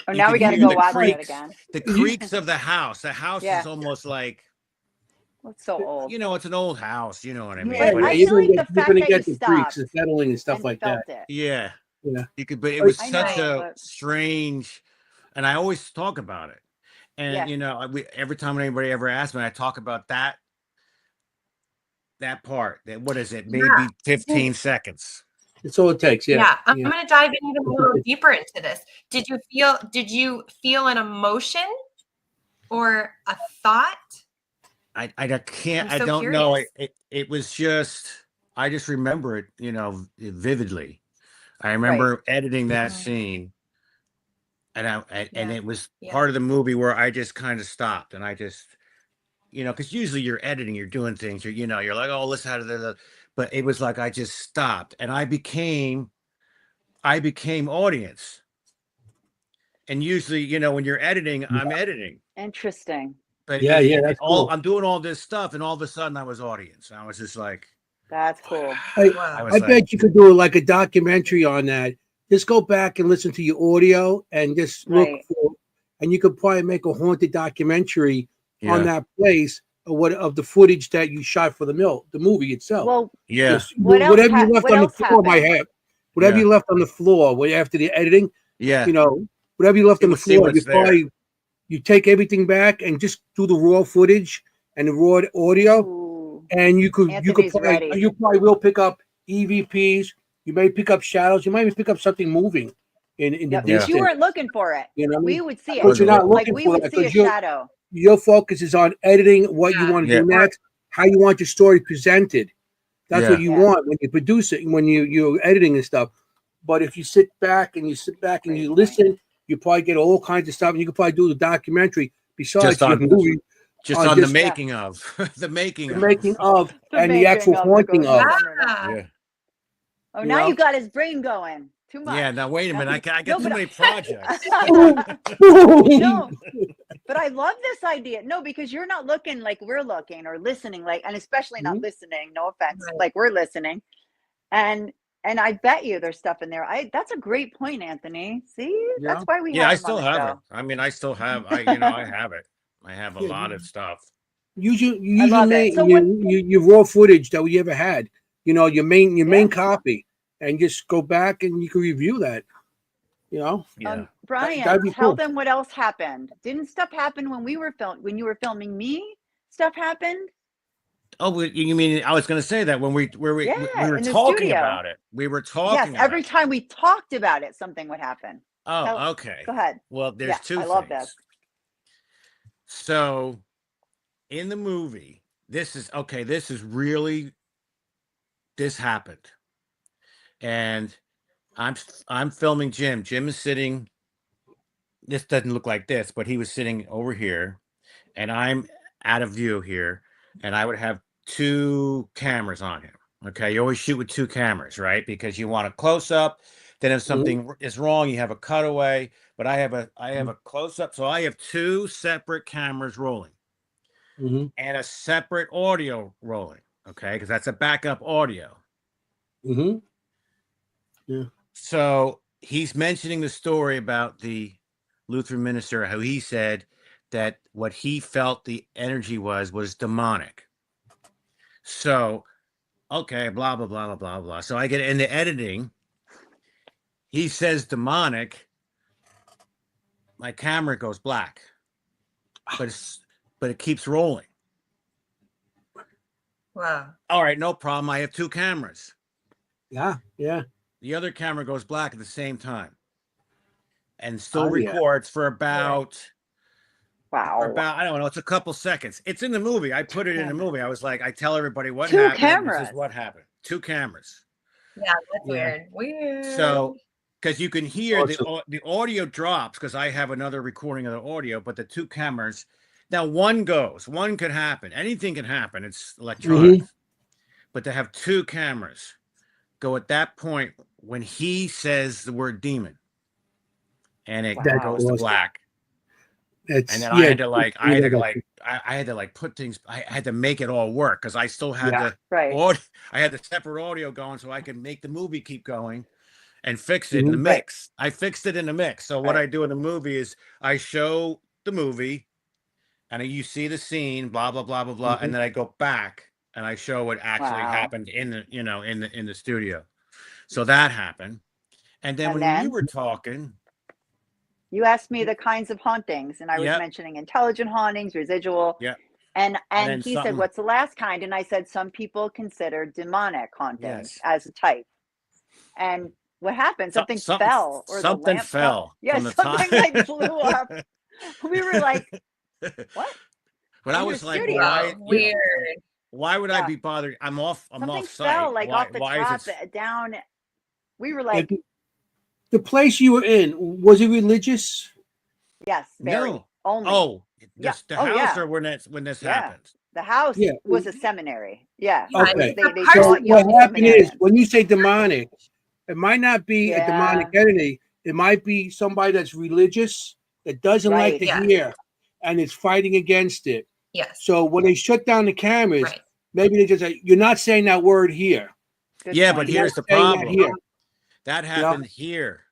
Oh,
you
now
can
we got to
hear
go
the
watch it
creaks,
again.
the creaks of the house. The house
Yeah.
is almost like,
It's so old.
you know, it's an old house. You know what I mean?
But
But
I
it's,
feel like the
you're
fact
gonna
that
get
you
the creaks,
stopped
the settling and stuff
and
like
felt
that.
it.
yeah,
Yeah.
you could. But it was
I
such
know,
a
but
strange, and I always talk about it. And
yeah.
you know, every time anybody ever asks me, I talk about that part. That what is it? Maybe 15 seconds.
It's all it takes. Yeah.
Yeah. I'm
Yeah.
going to dive in even a little deeper into this. Did you feel an emotion or a thought?
I can't.
I'm
I
so
don't know.
curious.
It was just. I just remember it. You know, vividly. I
Right.
remember editing that
Mhm.
scene, and and
Yeah.
it was
Yeah.
part of the movie where I just kind of stopped, and I just, you know, because usually you're editing, you're doing things, you know, you're like, oh, listen how to the, but it was like I just stopped, and I became audience. And usually, you know, when you're editing, I'm editing,
Interesting.
but
Yeah. Yeah. That's cool.
I'm doing all this stuff, and all of a sudden I was audience, and I was just like,
That's cool.
I
Wow.
was
I
like,
bet you could do like a documentary on that. Just go back and listen to your audio and just look
Right.
for, and you could probably make a haunted documentary on
yeah,
that place of the footage that you shot for the movie itself.
Well,
yeah,
Just
what else
whatever you left
what
on the
else
floor might
happened?
have, whatever
Yeah.
you left on the floor after the editing,
yeah.
you know, whatever you left on the
See
floor,
what's there.
you take everything back and just do the raw footage and the raw audio,
Ooh,
and you could
Anthony's
probably
ready.
you probably will pick up EVPs. You may pick up shadows. You might even pick up something moving in the
Yep. But
distance.
you weren't looking for it.
You know what I
We
mean?
would see
But
it.
you're not
Like
looking
we
for
would
that
see a
because
shadow.
your focus is on editing what you
Yeah.
want to
Yeah.
do next, how you want your story presented. That's
Yeah.
what you
Yeah.
want when you produce it and when you're editing and stuff. But if you sit back and you
Great
you
point.
listen, you probably get all kinds of stuff, and you could probably do the documentary besides
Just
your
on
movie
just
on
on the
just
making of the making
the
of.
making of
The
and the
making
actual
of the
haunting
Ghost
of.
Summer Night.
Yeah.
Yeah.
Oh,
You
now
know?
you got his brain going. too much.
Yeah. Now wait a minute. I
No,
got too
but
many projects.
No, but I love this idea. No, because you're not looking like we're looking or listening like, and especially not
Mhm.
listening. No offense,
Right.
like we're listening, and I bet you there's stuff in there. That's a great point, Anthony. See, that's
Yeah.
why we
Yeah,
have
I
him on
still
the
have it.
show.
I mean, I still have. I have it. I have a
Yeah.
lot of stuff.
Use your
love it.
main
So what?
your raw footage that we ever had. Your main
Yeah.
copy, and just go back and you can review that.
Yeah.
Brian,
that'd be
tell
cool.
them what else happened. Didn't stuff happen when we were when you were filming me? Stuff happened.
Oh, you mean I was going to say that when we
Yeah,
were
in the
talking
studio.
about it. We were
Yes,
talking about
every
it.
time we talked about it, something would happen.
Oh, okay.
Go ahead.
Well, there's
Yeah,
two
I love
things.
this.
So, in the movie, this is really this happened. And I'm filming Jim. Jim is sitting, this doesn't look like this, but he was sitting over here, and I'm out of view here, and I would have two cameras on him. Okay, you always shoot with two cameras, right? Because you want a close up. Then if something is wrong, you have a cutaway. But I have a close up, so I have two separate cameras rolling
Mm-hmm.
and a separate audio rolling. Okay, because that's a backup audio.
Mm-hmm. Yeah.
So he's mentioning the story about the Lutheran minister, how he said that what he felt the energy was demonic. So, okay, blah, blah, blah, blah, blah, blah. So I get in the editing, he says demonic, my camera goes black, but it keeps rolling.
Wow.
All right, no problem. I have two cameras.
Yeah. Yeah.
The other camera goes black at the same time and still
Oh, yeah.
records for about
Wow.
I don't know, it's a couple seconds. It's in the movie. I put it in the movie. I was like, I tell everybody what
Two
happened.
cameras.
This is what happened. Two cameras.
Yeah, that's
Yeah.
weird.
So, because you can hear
Awesome.
the audio drops because I have another recording of the audio, but the two cameras, now one goes, one could happen. Anything can happen. It's electronics. But to have two cameras go at that point when he says the word demon and it
Wow.
goes to black.
It's,
And then
yeah,
I had to put things, I had to make it all work because I still had
Right.
I had the separate audio going so I could make the movie keep going and fix it in the
Mhm.
mix. I fixed it in the mix. So what
Right.
I do in the movie is I show the movie and you see the scene, blah, blah, blah, blah, blah. And then I go back and I show what actually
Wow.
happened in the, in the studio. So that happened. And then
And
when we
then?
were talking,
You asked me the kinds of hauntings, and I was
Yep.
mentioning intelligent hauntings, residual.
Yeah.
And
then
he said,
something-
"What's the last kind?" And I said, "Some people consider demonic hauntings
Yes.
as a type." And what happened? Something
something-
fell, or the
something
lamp
fell
Yeah,
from the
something
top.
like blew up. We were like, "What?"
But I
In
was
the
like,
studio.
why?
Weird.
Why would I
Yeah.
be bothered? I'm off
Something
site.
fell like
why,
off the
why
top
is it?
down. We were like,
the place you were in, was it religious?
"Yes, very
No.
only."
Oh,
Yeah.
the
Oh,
house
yeah.
or when this
Yeah.
happens.
The house
Yeah.
was a seminary. Yeah.
Yeah,
Okay.
They
So
taught
what
young
happened is
seminarians.
when you say demonic, it might not be a
Yeah.
demonic entity. It might be somebody that's religious that doesn't like
Right.
to
Yeah.
hear and is fighting against it.
Yes.
So when they shut down the cameras,
Right.
maybe they just say, "You're not saying that word here."
Good
Yeah,
point.
but
You're
here's the
not saying that
problem.
here.
That happened here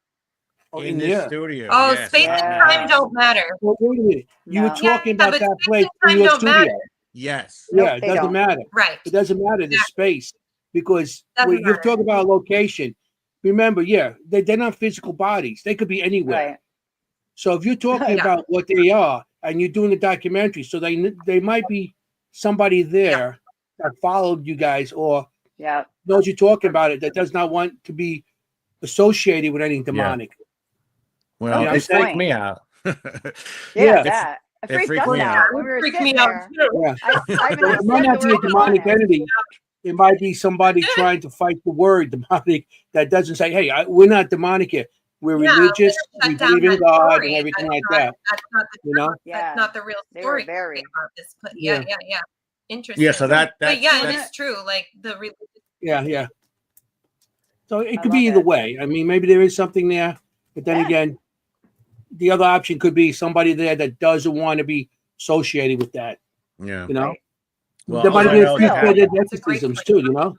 Oh,
in
in
this
there.
studio.
Oh,
Yes,
space
not in
and
the
time
house.
don't matter.
Well, wait a minute. You were
No.
talking
Yeah,
about
but
that
space
place
and
in
time
your
don't
studio.
matter.
Yes.
Nope,
Yeah, it
they
doesn't
don't.
matter.
Right.
It doesn't matter the space because
Doesn't
when you're
matter.
talking about a location, remember, they're not physical bodies. They could be anywhere.
Right.
So if you're talking
Yeah.
about what they are and you're doing a documentary, so they might be somebody there that followed you guys or
Yeah.
knows you're talking about it that does not want to be associated with anything demonic.
Well,
Yeah,
it
I'm
freaked
saying-
me out.
Yeah.
Yeah.
That. It freaked
freaked
us
me
out
out.
when we were
Freak
sitting
me out
there.
too.
Yeah.
Ivan and I
It might
said
not
the
be a
word
demonic
demonic.
entity. It might be somebody trying to fight the word demonic that doesn't say, "Hey, we're not demonic here. We're
Yeah,
religious.
shut
We
down
believe in
that
God
story.
and everything
That's
like
not-
that."
That's not the
You know?
truth.
Yeah.
That's not the real
They were
story
very.
about this. But yeah. Interesting.
Yeah, so
but yeah, it
that's-
is true. Like the religious
Yeah. So it
I
could be
love
either
it.
way. I mean, maybe there is something there, but then
Yeah.
again, the other option could be somebody there that doesn't want to be associated with that.
Yeah.
You know,
Right.
Well,
there
all
might
I
have been
know
a
is
few
it
real.
further
happened.
It's a great
exorcisms
place.
too. You know,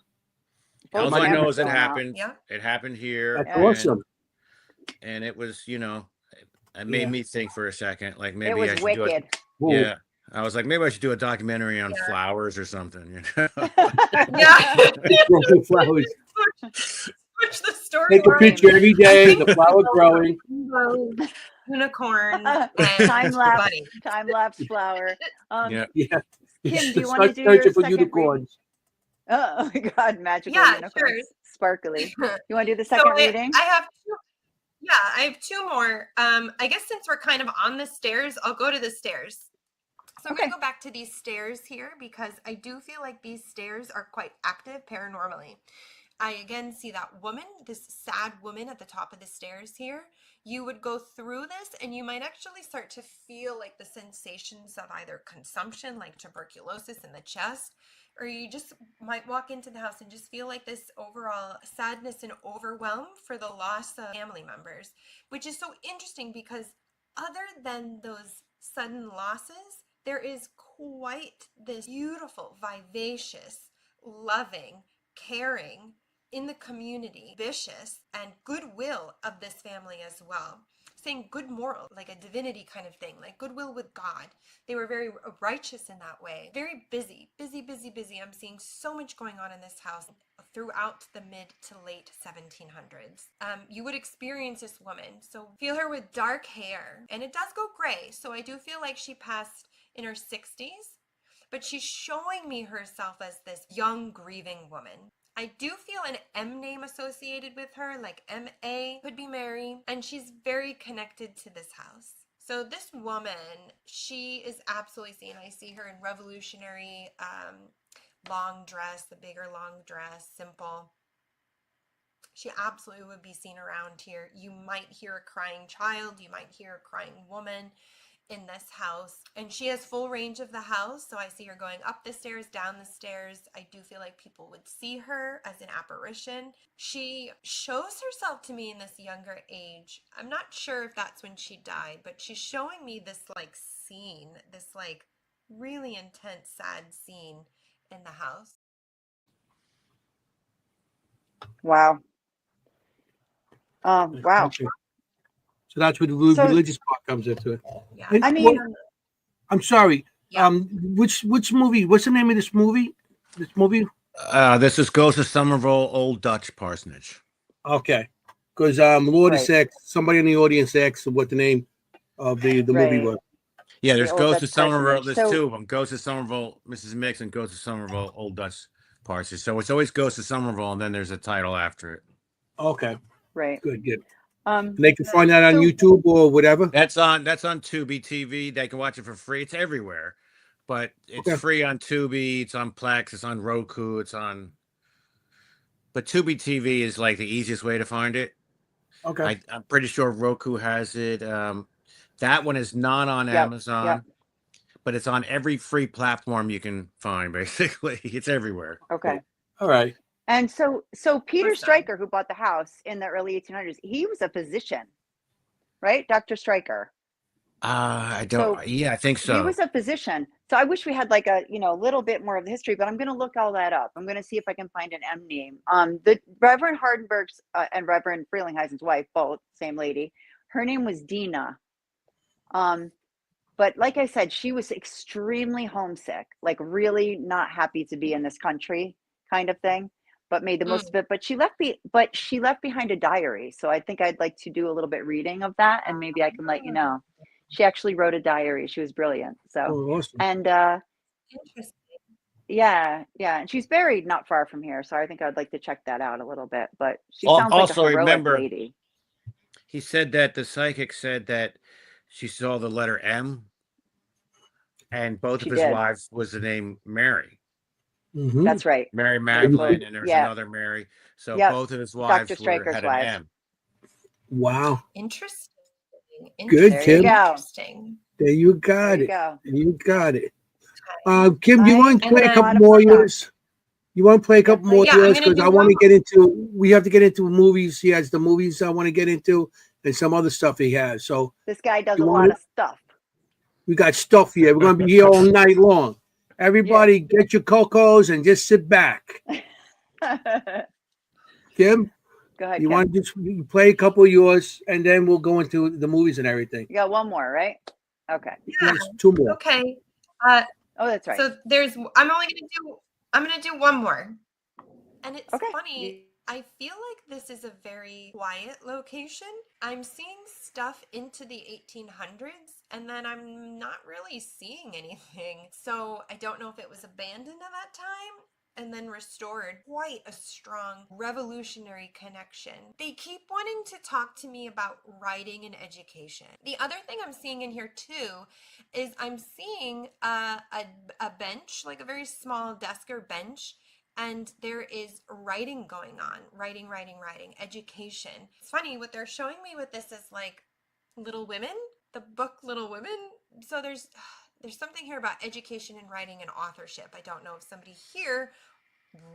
Both
All I know
cameras
is it
going out.
happened.
Yeah.
It happened here,
that's
Yeah.
awesome.
and it was, it made
Yeah.
me think for a second, like
It
maybe
was
I should do it.
wicked.
Ooh.
Yeah, I was like, maybe I should do a documentary on
Yeah.
flowers or something.
Yeah.
Growing flowers.
Switch the story.
Take a picture every day.
think
The
we
flower
will
growing.
Rainbows, unicorns, and
Time lapse.
bunny.
Time lapse flower.
Yeah.
Yeah.
Kim, do you want to
Start
do your
searching for
second reading?
unicorns.
Oh my God, magical
Yeah,
unicorns, sparkly.
sure.
You want to do the
So
second reading?
I have two. Yeah, I have two more. I guess since we're kind of on the stairs, I'll go to the stairs. So I'm
Okay.
going to go back to these stairs here because I do feel like these stairs are quite active paranormally. I again see that woman, this sad woman at the top of the stairs here. You would go through this and you might actually start to feel like the sensations of either consumption, like tuberculosis in the chest, or you just might walk into the house and just feel like this overall sadness and overwhelm for the loss of family members, which is so interesting because other than those sudden losses, there is quite this beautiful, vivacious, loving, caring in the community, vicious and goodwill of this family as well. Saying good moral, like a divinity kind of thing, like goodwill with God. They were very righteous in that way. Very busy. I'm seeing so much going on in this house throughout the mid to late 1700s. You would experience this woman. So feel her with dark hair, and it does go gray. So I do feel like she passed in her 60s, but she's showing me herself as this young, grieving woman. I do feel an M name associated with her, like M.A. could be Mary, and she's very connected to this house. So this woman, she is absolutely seen. I see her in revolutionary long dress, the bigger long dress, simple. She absolutely would be seen around here. You might hear a crying child, you might hear a crying woman in this house, and she has full range of the house. So I see her going up the stairs, down the stairs. I do feel like people would see her as an apparition. She shows herself to me in this younger age. I'm not sure if that's when she died, but she's showing me this like scene, this like really intense, sad scene in the house.
Wow. Wow.
Okay. So that's where the
So-
religious part comes into it.
Yeah.
And
I mean-
I'm sorry.
Yeah.
Which movie? What's the name of this movie? This movie?
This is Ghost of Somerville, Old Dutch Parsonage.
Okay. Because Lourdes
Right.
asked, somebody in the audience asked what the name of the movie
Right.
was.
Yeah, there's
Old
Ghost
Dutch
of Somerville.
Parsonage.
There's
So-
two of them. Ghost of Somerville, Mrs. Mix, and Ghost of Somerville, Old Dutch Parsonage. So it's always Ghost of Somerville, and then there's a title after it.
Okay.
Right.
Good. And
So-
they can find that on YouTube or whatever.
That's on Tubi TV. They can watch it for free. It's everywhere, but it's
Okay.
free on Tubi. It's on Plex. It's on Roku. But Tubi TV is like the easiest way to find it.
Okay.
I'm pretty sure Roku has it. That one is not on
Yep,
Amazon, but it's on every free platform you can find. Basically, it's everywhere.
Okay.
All right.
And so Peter
Awesome.
Stryker, who bought the house in the early 1800s, he was a physician, right? Dr. Stryker.
I don't.
So,
Yeah, I think so.
He was a physician. So I wish we had like a, little bit more of the history, but I'm going to look all that up. I'm going to see if I can find an M name. The Reverend Hardenberg's and Reverend Frelinghuysen's wife, both same lady, her name was Dina. But like I said, she was extremely homesick, like really not happy to be in this country kind of thing, but made the most of it. But she left behind a diary. So I think I'd like to do a little bit reading of that, and maybe I can let you know. She actually wrote a diary. She was brilliant. So,
Awesome.
and
Interesting.
yeah, and she's buried not far from here. So I think I'd like to check that out a little bit. But she
Al-
sounds like
also
a heroic
remember-
lady.
He said that the psychic said that she saw the letter M, and both
She
of his
did.
wives was the name Mary.
Mhm.
That's right.
Mary Magdalene, and there was
Yeah.
another Mary. So
Yep.
both of his wives
Stryker's
had an
wives.
M.
Wow.
Interesting.
Good,
There
Kim.
you go.
Interesting.
There you
There
got
you
it.
go.
You got it. Kim, do you
Right.
want to
And
play a
then-
couple more of yours? You want to play a couple more
Yeah, I'm
yours
gonna
because
do
I want
one
to get into. We have to get into movies. He has the movies I want to get into and some other stuff he has. So
This guy does
you
a
want
lot
to?
of stuff.
We got stuff here. We're going to be here all night long. Everybody, get your cocos and just sit back.
Go
Kim,
ahead,
you
Kim.
want to just you play a couple of yours, and then we'll go into the movies and everything.
You got one more, right? Okay.
Yeah.
Yes, two more.
Okay.
Oh, that's right.
So I'm gonna do one more. And it's
Okay.
funny, I feel like this is a very quiet location. I'm seeing stuff into the 1800s, and then I'm not really seeing anything. So I don't know if it was abandoned at that time and then restored. Quite a strong revolutionary connection. They keep wanting to talk to me about writing and education. The other thing I'm seeing in here too is I'm seeing a bench, like a very small desk or bench, and there is writing going on. Writing, education. It's funny, what they're showing me with this is like Little Women, the book Little Women. So there's something here about education and writing and authorship. I don't know if somebody here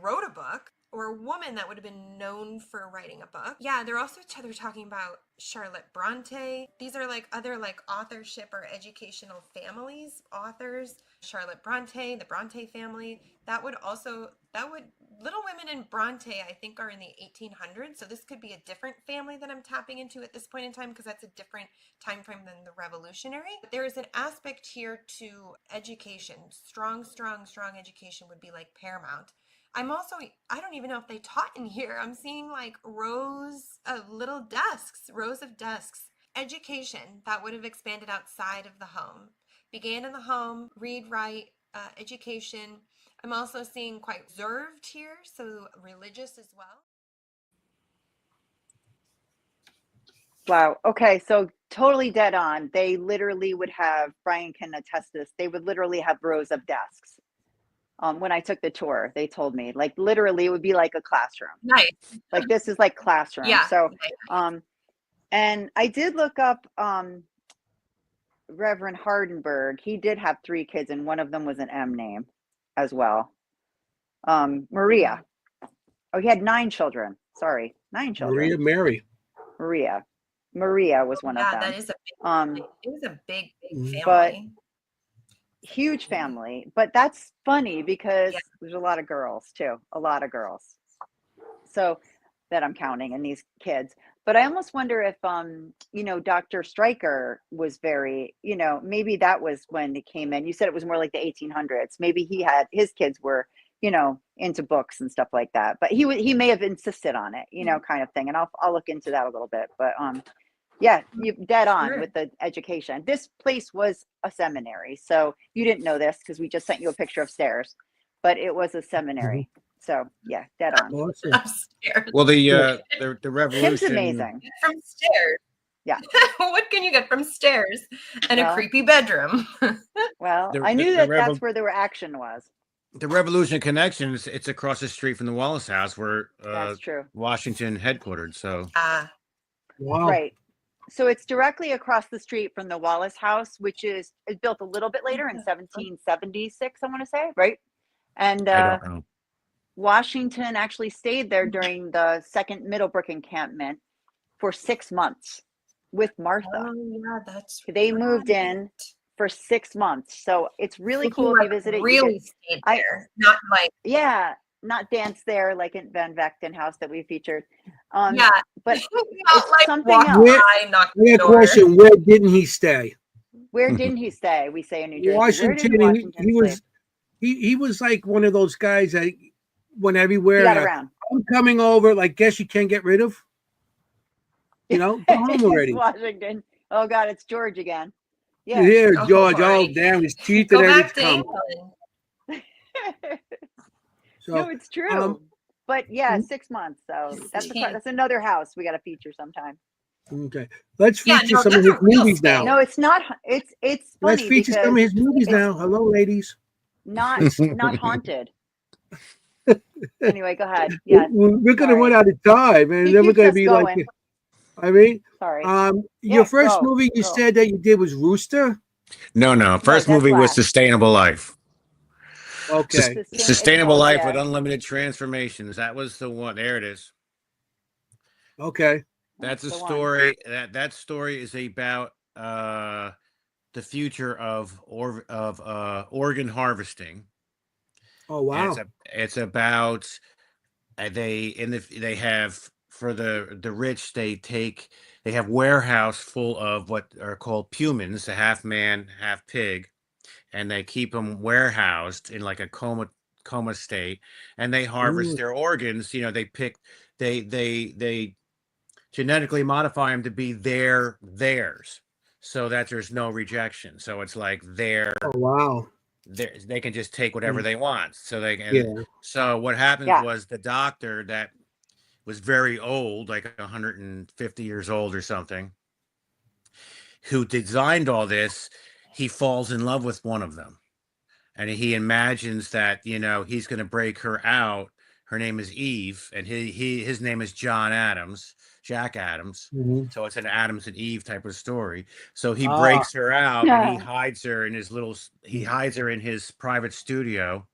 wrote a book or a woman that would have been known for writing a book. Yeah, they're talking about Charlotte Bronte. These are like other like authorship or educational families, authors. Charlotte Bronte, the Bronte family. Little Women and Bronte, I think, are in the 1800s. So this could be a different family that I'm tapping into at this point in time because that's a different time frame than the Revolutionary. But there is an aspect here to education. Strong education would be like paramount. I don't even know if they taught in here. I'm seeing like rows of desks. Education that would have expanded outside of the home. Began in the home, read, write, education. I'm also seeing quite reserved here, so religious as well.
Wow. Okay. So totally dead on. They literally would have, Brian can attest to this, they would literally have rows of desks. When I took the tour, they told me like literally it would be like a classroom.
Nice.
Like this is like classroom.
Yeah.
So, and I did look up Reverend Hardenberg. He did have 3 kids, and one of them was an M name as well. Maria. Oh, he had 9 children. Sorry, 9 children. Maria was one of them.
That is a big family. It was a big family.
But huge family. But that's funny because there's a lot of girls too. A lot of girls. So that I'm counting in these kids. But I almost wonder if Dr. Stryker was very, maybe that was when it came in. You said it was more like the 1800s. Maybe his kids were, into books and stuff like that. But he may have insisted on it, kind of thing. And I'll look into that a little bit. But yeah, you're dead on with the education. This place was a seminary. So you didn't know this because we just sent you a picture of stairs, but it was a seminary. Mm-hmm. So yeah, dead on.
Awesome.
Upstairs.
Well, the revolution.
Kim's amazing.
From stairs.
Yeah.
What can you get from stairs and a creepy bedroom?
Well, I knew that's where the action was.
The Revolution Connection, it's across the street from the Wallace House where
that's true.
Washington headquartered. So
wow.
Right. So it's directly across the street from the Wallace House, which is built a little bit later in 1776, I want to say, right? And
I don't know.
Washington actually stayed there during the Second Middlebrook encampment for 6 months with Martha.
Oh, yeah, that's
They moved in for 6 months. So it's really cool if you visit it.
Really stayed there, not like
not dance there like in Van Vechten House that we featured.
But
it's
like
something else.
Yeah, question: where didn't he stay?
Where didn't he stay? We say in New Jersey.
Washington. He was like one of those guys that went everywhere.
Got around.
I'm coming over. Like, guess you can't get rid of. Go home already.
Washington. Oh God, it's George again. Yeah.
Here, George. Oh, damn, his teeth and everything. So,
no, it's true. But yeah, 6 months. So that's another house we got to feature sometime.
Okay, let's feature some of his movies now.
No, it's not. It's funny.
Let's feature some of his movies now. Hello, ladies.
Not haunted. Anyway, go ahead. Yeah,
we're gonna run out of time, and then we're gonna be
going.
like, I mean,
sorry.
Your first movie you said that you did was Rooster.
No. First movie was Sustainable Life.
Okay.
Sustainable life
yeah.
with unlimited transformations. That was the one. There it is.
Okay.
That's a
the one.
story. That story is about the future of organ harvesting.
Oh
And
wow.
it's about they have for the rich, they have warehouse full of what are called pumans, a half man half pig, and they keep them warehoused in like a coma state, and they harvest
Mm.
their organs. They genetically modify them to be theirs, so that there's no rejection. So it's like
Oh wow.
they can just take whatever
Mm.
they want. So they can.
Yeah.
So what happens
Yeah.
was the doctor that was very old, like 150 years old or something, who designed all this, he falls in love with one of them. And he imagines that, he's going to break her out. Her name is Eve, and his name is Jack Adams.
Hmm.
So it's an Adams and Eve type of story. So he
Ah.
breaks her out and he hides her in his private studio,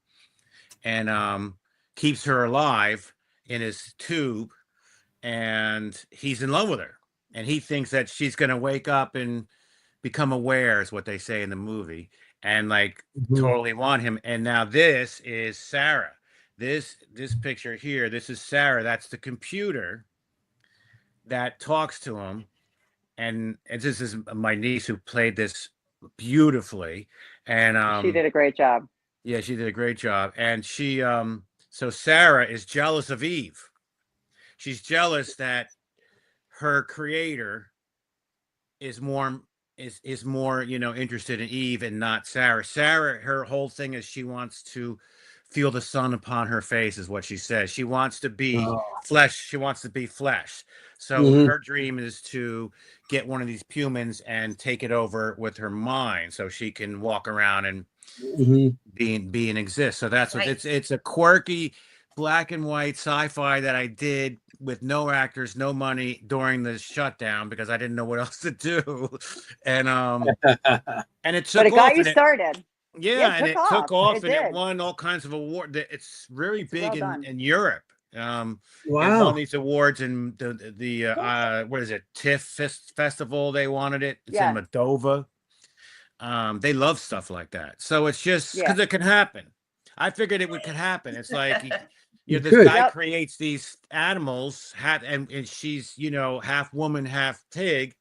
and keeps her alive in his tube, and he's in love with her, and he thinks that she's going to wake up and become aware, is what they say in the movie, and like
Mhm.
totally want him. And now this is Sarah. This picture here, this is Sarah. That's the computer that talks to him. And this is my niece who played this beautifully. And
She did a great job.
yeah, she did a great job. And so Sarah is jealous of Eve. She's jealous that her creator is more interested in Eve and not Sarah. Sarah, her whole thing is she wants to feel the sun upon her face, is what she says. She wants to be
Oh.
flesh. She wants to be flesh. So
Mhm.
her dream is to get one of these pumans and take it over with her mind, so she can walk around and
Mhm.
be and exist. So that's what
Nice.
it's a quirky black and white sci-fi that I did with no actors, no money during the shutdown because I didn't know what else to do. And it took
But it got
off,
you
and
started.
yeah, and it took off,
It
and it
did.
won all kinds of awards. It's really
It's
big
well done.
in Europe. It won
Wow.
these awards in the what is it, TIFF festival. They wanted it. It's
Yeah.
in Moldova. They love stuff like that. So it's just
Yeah.
because it can happen. I figured could happen. It's like
You
this
could.
guy
Yep.
creates these animals, and she's half woman, half pig,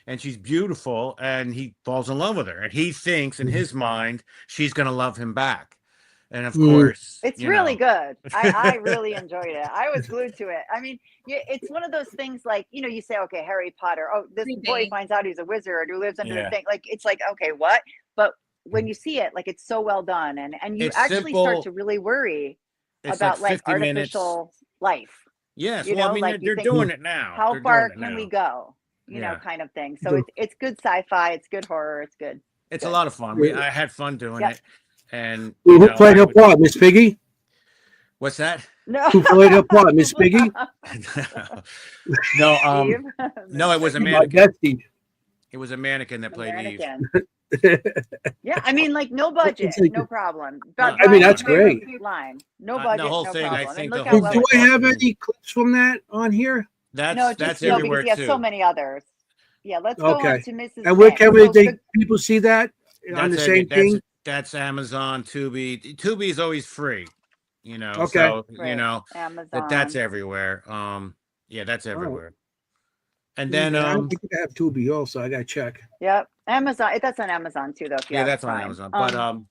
and she's beautiful, and he falls in love with her, and he thinks in his mind she's gonna love him back, and of course,
It's really good. I really enjoyed it. I was glued to it. I mean, it's one of those things like, you say, okay, Harry Potter. Oh, this boy finds out he's a wizard who lives under the thing. Like, it's like, okay, what? But when you see it, like, it's so well done. And you
It's
actually
simple.
start to really worry
It's
about
like 50
artificial life.
Yes. Well, I mean,
like
they're
you
doing
think,
it now.
how
They're
far
doing it
can
now.
we go? Kind of thing. So it's good sci-fi. It's good horror. It's good.
It's
good.
a lot of fun. I had fun doing it. And
who played her part, Miss Piggy?
What's that?
No.
Who played her part, Miss Piggy?
No,
Eve?
no, it was a
My
mannequin.
bestie.
It was a mannequin that played Eve.
Yeah, I mean, like, no budget, no problem. But
I mean, that's great.
Line, no budget,
the whole
no
thing,
problem.
I think
and look
the
how
whole
well
Do
it
I
did.
have any clips from that on here?
No,
That's
no,
everywhere
because you have
too.
so many others. Yeah, let's go on to Mrs.
And where
Mix.
can people see that on the
That's
same thing?
That's Amazon, Tubi. Tubi is always free,
Okay.
So
Right. Amazon.
that's everywhere. Yeah, that's everywhere. And then
I don't think I have Tubi also. I gotta check.
Yep, Amazon. That's on Amazon too, though.
yeah, that's on Amazon. But and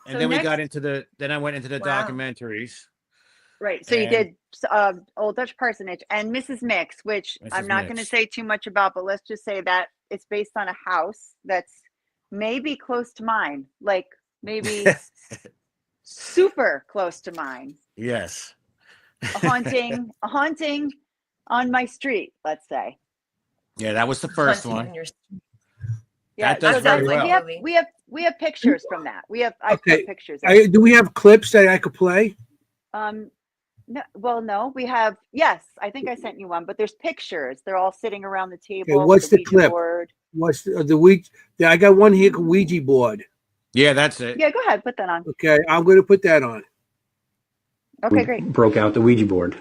so
then we
next-
got into then I went into the
Wow.
documentaries.
Right. So you did Old Dutch Parsonage and Mrs. Mix, which I'm not going to say too much about, but let's just say that it's based on a house that's maybe close to mine, like maybe super close to mine.
Yes.
A haunting on my street, let's say.
Yeah, that was the first one.
Yeah,
that does very well.
We have pictures from that. I put pictures.
Do we have clips that I could play?
No, we have. Yes, I think I sent you one, but there's pictures. They're all sitting around the table.
Okay, what's the
Ouija
clip?
board.
What's the Ouija? I got one here, Ouija board.
Yeah, that's it.
Yeah, go ahead. Put that on.
Okay, I'm going to put that on.
Okay, great.
Broke out the Ouija board.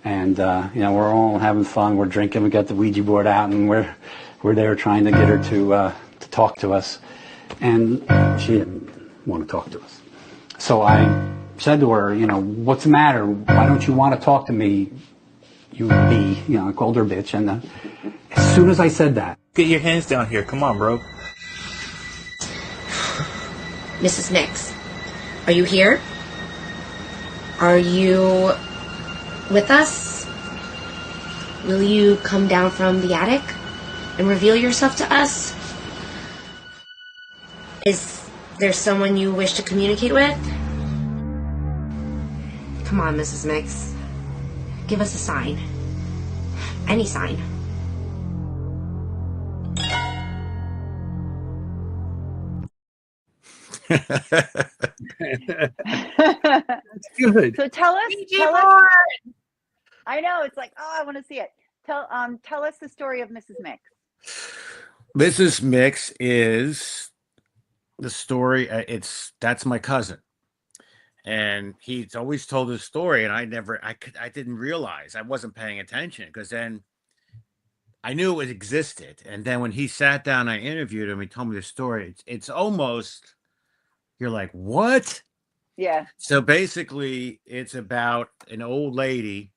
And, we're all having fun. We're drinking. We got the Ouija board out, and we're there trying to get her to talk to us. And she didn't want to talk to us. So I said to her, what's the matter? Why don't you want to talk to me? You B, I called her bitch. And as soon as I said that,
get your hands down here. Come on, bro.
Mrs. Nix, are you here? Are you with us? Will you come down from the attic and reveal yourself to us? Is there someone you wish to communicate with? Come on, Mrs. Nix. Give us a sign. Any sign.
That's good.
So tell us.
Ouija board.
I know it's like, oh, I want to see it. Tell us the story of Mrs. Mix.
Mrs. Mix is the story. That's my cousin, and he's always told his story, and I didn't realize, I wasn't paying attention, because then I knew it existed, and then when he sat down, I interviewed him. He told me the story. It's almost, you're like, what?
Yeah.
So basically, it's about an old lady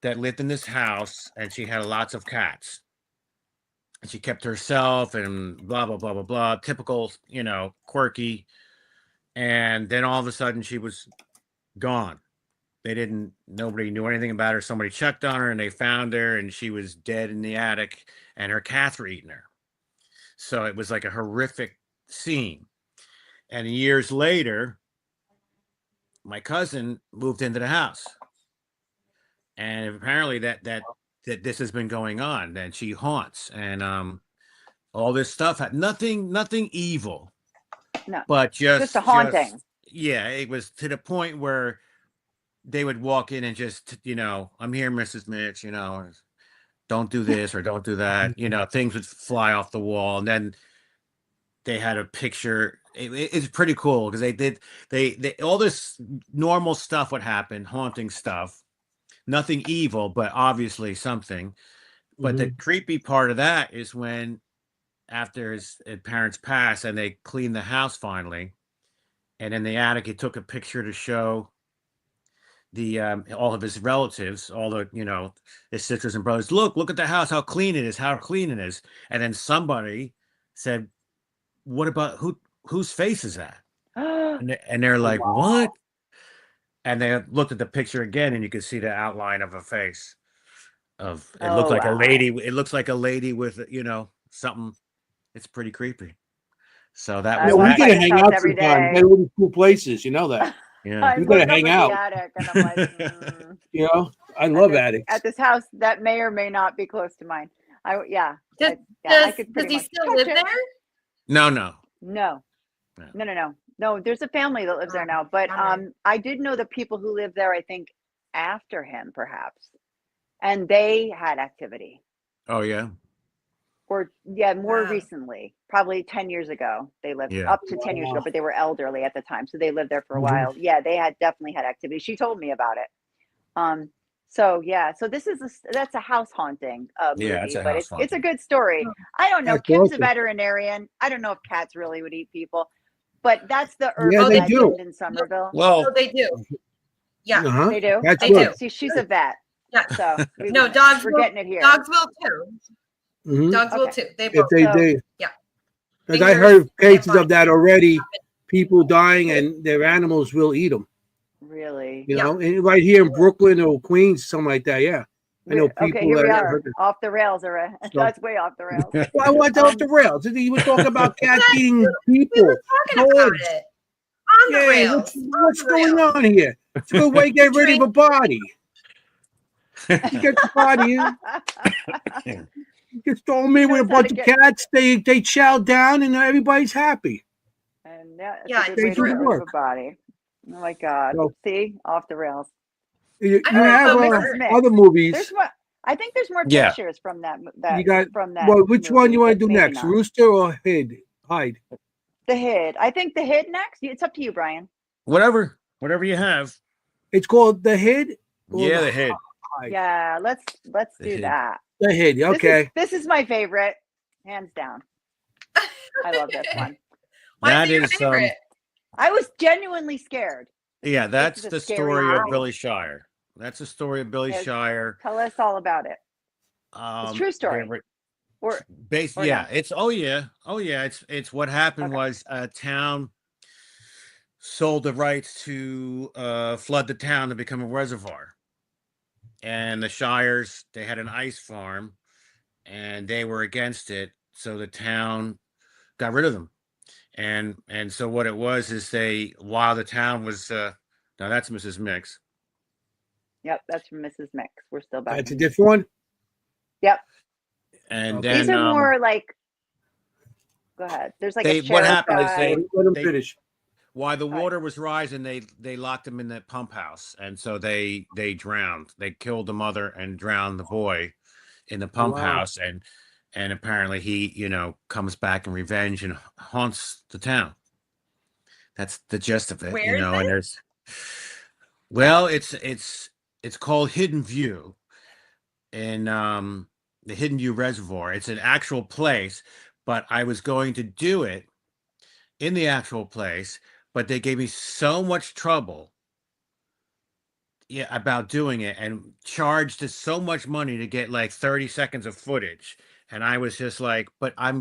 that lived in this house, and she had lots of cats. And she kept herself and blah, blah, blah, blah, blah. Typical, quirky. And then all of a sudden she was gone. Nobody knew anything about her. Somebody checked on her and they found her, and she was dead in the attic, and her cats were eating her. So it was like a horrific scene. And years later, my cousin moved into the house. And apparently that this has been going on, and she haunts, and all this stuff had nothing evil,
No,
but
just a haunting.
It was to the point where they would walk in and just, I'm here, Mrs. Mitch, don't do this or don't do that. Things would fly off the wall, and then they had a picture. It's pretty cool, because they all this normal stuff would happen, haunting stuff. Nothing evil, but obviously something. But the creepy part of that is when, after his parents passed and they cleaned the house finally, and in the attic, he took a picture to show the all of his relatives, all the his sisters and brothers. Look at the house, how clean it is. And then somebody said, "What about whose face is that?" and they're like,
Wow.
"What?" And they looked at the picture again, and you could see the outline of a face. It looked like a lady. It looks like a lady with something. It's pretty creepy. So that was
We
walk
gotta
by this
hang
house
out
every
sometime.
day.
Go to cool places, you know that.
yeah.
We gotta hang
look
out.
over the attic and I'm like,
I love attics.
at this house that may or may not be close to mine. I
Does
could
does
pretty
he
much
still
touch
live
it.
there?
No.
No, there's a family that lives there now, but
bummer.
I did know the people who lived there, I think, after him perhaps, and they had activity.
Oh yeah.
Or more
Wow.
recently, probably 10 years ago. They lived
Yeah.
up to 10 years ago, but they were elderly at the time, so they lived there for a
Mhm.
while. Yeah, they had definitely had activity. She told me about it. So this is that's a house haunting movie,
Yeah, it's a
but
house
it's a
haunting.
good story. I don't know.
That's
Kim's a
awesome.
veterinarian. I don't know if cats really would eat people, but that's the
Yeah,
urban
they
legend
do.
in Somerville.
Well,
Oh, they do. Yeah.
Uh-huh.
They do.
That's
They
good.
do.
See, she's a vet,
Yeah.
so
No, dogs
we're
will,
getting it here.
dogs will too.
Mhm.
Dogs will
Okay.
too. They
If
both.
they
So-
do.
Yeah.
Because I
Fingers
heard cases
and
of that already. People dying and their animals will eat them.
Really?
And right here in Brooklyn or Queens, something like that. Yeah. I know
Okay,
people
here we
that
are
heard it.
off the rails already. That's way off the rails.
Well, I want off the rails. You were talking about cats eating
We
people.
were talking about
dogs.
it. On the
Yeah,
rails.
what's going on here? It's a good way to get rid of a body. You get the body in. You just throw me with a
Knows how to
bunch of
get-
cats. They chow down and everybody's happy.
And that's
Yeah,
a good
they
way to
do
get
the
rid
work.
of a body. Oh my God.
So-
See? Off the rails.
You
I
have
don't know,
Mrs. Mix.
other movies.
There's more. I think there's more
Yeah.
pictures from that.
You got-
from that.
Well, which one
movie,
you want to
but
do
maybe
next?
not.
Rooster or Hide?
The Hid. I think The Hid next. It's up to you, Brian.
Whatever you have.
It's called The Hid. Or
Yeah, the Hid.
Hide?
Yeah, let's
The
do
Hid.
that.
The Hid. Okay.
This is my favorite, hands down. I love this one.
Why is
That
it your
is
favorite?
I was genuinely scared.
yeah, that's
is a
the
scary
story of
movie.
Billy Shire. That's the story of Billy
Yes.
Shire.
Tell us all about it. It's a true
They
story.
were
Or
yeah,
no?
it's it's what happened
Okay.
was a town sold the rights to flood the town to become a reservoir. And the Shires, they had an ice farm and they were against it, so the town got rid of them. And so what it was is they, while the town was now that's Mrs. Mix.
Yep, that's from Mrs. Mix. We're still back.
That's a different one.
Yep.
And
Okay.
These
then
are more like. Go ahead. There's like
they
a
what
sheriff
happened is
guy.
Let him
they
finish.
while the
All right.
water was rising, they locked him in that pump house, and so they drowned. They killed the mother and drowned the boy in the pump
Wow.
house, and apparently he, comes back in revenge and haunts the town. That's the gist of it,
Where is
and there's well, it's called Hidden View in the Hidden View Reservoir. It's an actual place, but I was going to do it in the actual place, but they gave me so much trouble about doing it and charged us so much money to get like 30 seconds of footage. And I was just like, but I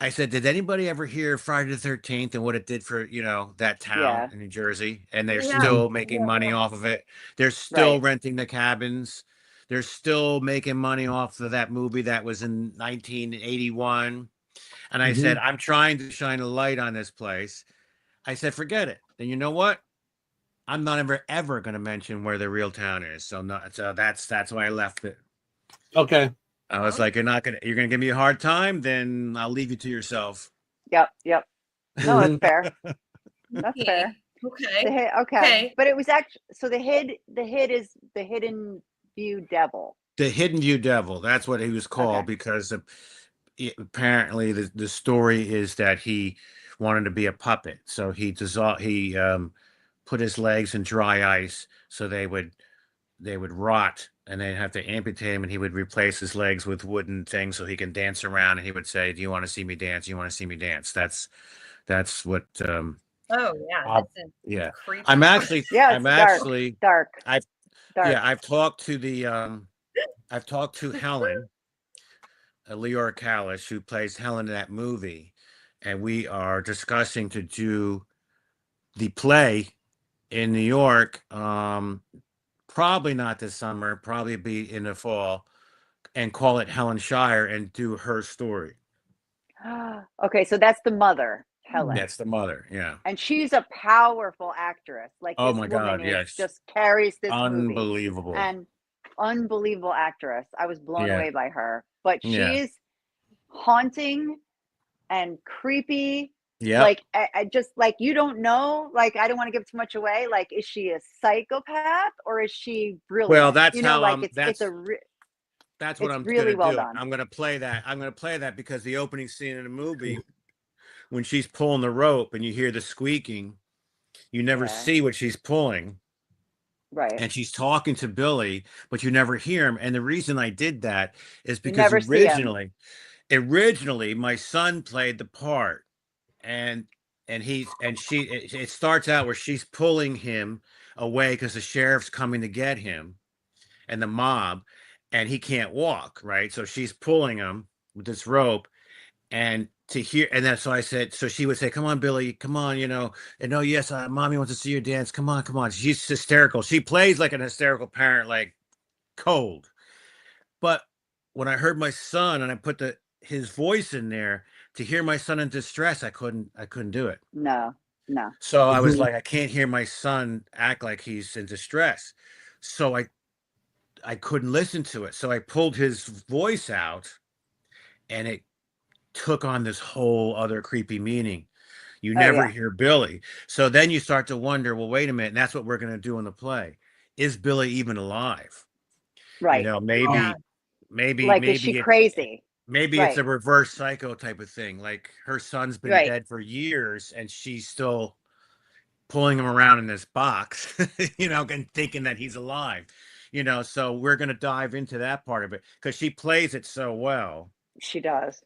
said, did anybody ever hear Friday the 13th and what it did for, that town
Yeah.
in New Jersey? And they're
Yeah.
still making money off of it. They're still
Right.
renting the cabins. They're still making money off of that movie that was in 1981. And I said, I'm trying to shine a light on this place. I said, forget it. Then you know what? I'm not ever going to mention where the real town is. So that's why I left it.
Okay.
I was like, you're going to give me a hard time, then I'll leave you to yourself.
Yep. No, that's fair. That's fair.
Okay.
The Hid, okay. But it was actually the Hid is the Hidden View Devil.
The Hidden View Devil. That's what he was called because apparently the story is that he wanted to be a puppet. So he put his legs in dry ice so they would rot, and they'd have to amputate him, and he would replace his legs with wooden things so he can dance around, and he would say, do you want to see me dance? Do you want to see me dance? That's what
Oh yeah. This is
yeah.
creepy.
I'm actually
dark.
I've talked to Helen, Leora Callis, who plays Helen in that movie, and we are discussing to do the play in New York. Probably not this summer, probably be in the fall, and call it Helen Shire and do her story.
Okay, so that's the mother, Helen.
That's the mother, yeah.
And she's a powerful actress. Like
Oh
this
my God,
woman
yes.
just carries this
Unbelievable.
movie. And unbelievable actress. I was blown away by her. But she is haunting and creepy.
Yeah.
Like I just like, you don't know. Like, I don't want to give too much away. Like, is she a psychopath or is she brilliant?
Well, that's how
like
that's what I'm
really
gonna
well
do.
done.
I'm gonna play that because the opening scene in the movie, when she's pulling the rope and you hear the squeaking, you never see what she's pulling.
Right.
And she's talking to Billy, but you never hear him. And the reason I did that is because
never see him.
originally my son played the part. And it starts out where she's pulling him away because the sheriff's coming to get him and the mob, and he can't walk, right? So she's pulling him with this rope, and so I said, so she would say, come on, Billy, come on, and oh yes, mommy wants to see you dance. Come on. She's hysterical. She plays like an hysterical parent, like cold. But when I heard my son and I put his voice in there, to hear my son in distress, I couldn't do it.
No.
So I was like, I can't hear my son act like he's in distress. So I couldn't listen to it. So I pulled his voice out, and it took on this whole other creepy meaning. You never hear Billy. So then you start to wonder, well, wait a minute. And that's what we're going to do in the play. Is Billy even alive?
Right.
Maybe
like, is she crazy?
maybe it's
Right.
a reverse psycho type of thing. Like her son's been
Right.
dead for years and she's still pulling him around in this box, and thinking that he's alive, so we're going to dive into that part of it because she plays it so well.
She does.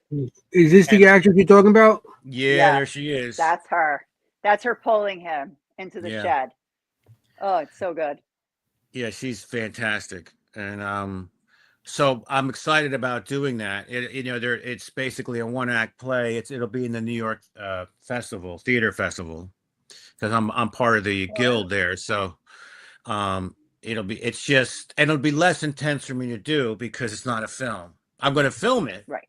Is this the
And
actress you're talking about?
yeah, there
Yes,
she is.
that's her. That's her pulling him into the
Yeah.
shed. Oh, it's so good.
Yeah, she's fantastic. And so I'm excited about doing that. It's basically a one-act play. It'll be in the New York theater festival, because I'm part of the guild there. So it'll be less intense for me to do because it's not a film. I'm going to film it,
Right.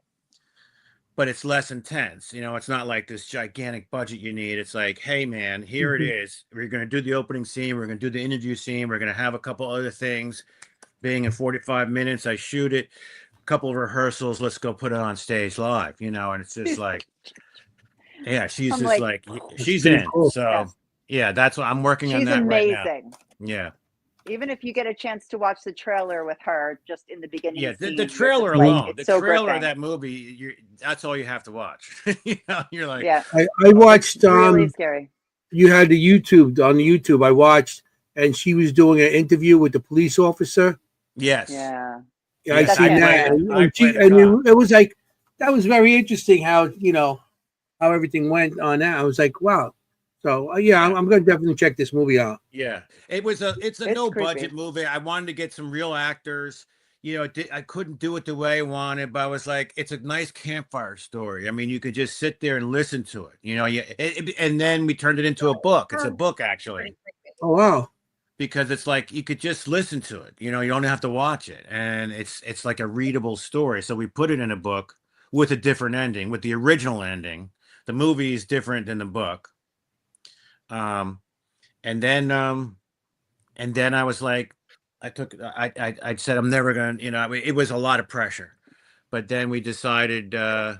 but it's less intense. It's not like this gigantic budget you need. It's like, hey man, here it is. We're going to do the opening scene. We're going to do the interview scene. We're going to have a couple other things. Being in 45 minutes, I shoot it, a couple of rehearsals. Let's go put it on stage live, and it's just like, yeah, she's
I'm
just
like,
she's
pretty
in.
cool.
So yeah, that's what I'm working on
she's
that right now.
amazing.
Yeah.
Even if you get a chance to watch the trailer with her just in the beginning
Yeah,
scene,
the
you're just
trailer
like,
alone,
it's
the
so
trailer
gripping.
of that movie, that's all you have to watch. You're like,
Yeah,
I watched.
really scary.
You had the YouTube on the YouTube. I watched, and she was doing an interview with the police officer.
yes,
Yeah.
Yeah, I
yes,
That's
seen
him.
that,
I
and
played
she,
a
and
cop.
it was like that was very interesting how how everything went on that. I was like, wow. So yeah,
Yeah,
I'm gonna definitely check this movie out.
yeah. It's a
It's
no
creepy.
budget movie. I wanted to get some real actors. I couldn't do it the way I wanted, but I was like, it's a nice campfire story. I mean, you could just sit there and listen to it. And then we turned it into a book. It's a book actually,
Oh wow.
because it's like you could just listen to it. You don't have to watch it, and it's like a readable story. So we put it in a book with a different ending, with the original ending. The movie is different than the book. Um, and then I was like, I said I'm never gonna, it was a lot of pressure, but then we decided to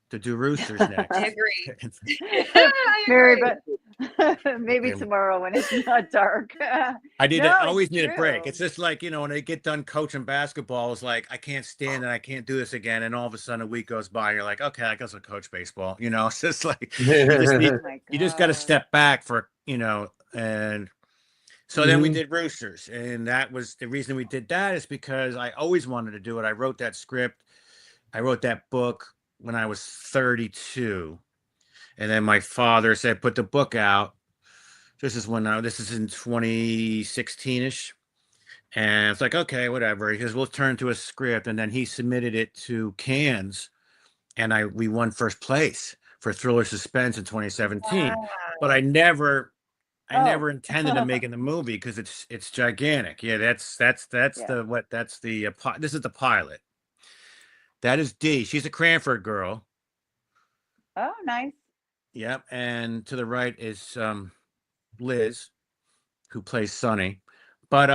do Roosters
I
next.
agree. I
Mary,
agree.
but maybe
And
tomorrow when it's not dark.
I
No,
always
it's
need a break.
true.
It's just like, when they get done coaching basketball, it's like, I can't stand it. I can't do this again. And all of a sudden a week goes by. You're like, okay, I guess I'll coach baseball. It's just like,
Oh my
you just got to
God.
step back and so then we
Mhm.
did Roosters. And that was the reason we did that, is because I always wanted to do it. I wrote that script. I wrote that book when I was 32. And then my father said, put the book out. This is in 2016ish. And it's like, okay, whatever. He goes, we'll turn to a script. And then he submitted it to Cannes. And we won first place for thriller suspense in 2017.
Wow.
But I never
Oh.
intended to make in the movie because it's gigantic. Yeah, that's
Yeah.
this is the pilot. That is Dee. She's a Cranford girl.
Oh, nice.
Yep. And to the right is Liz, who plays Sunny. But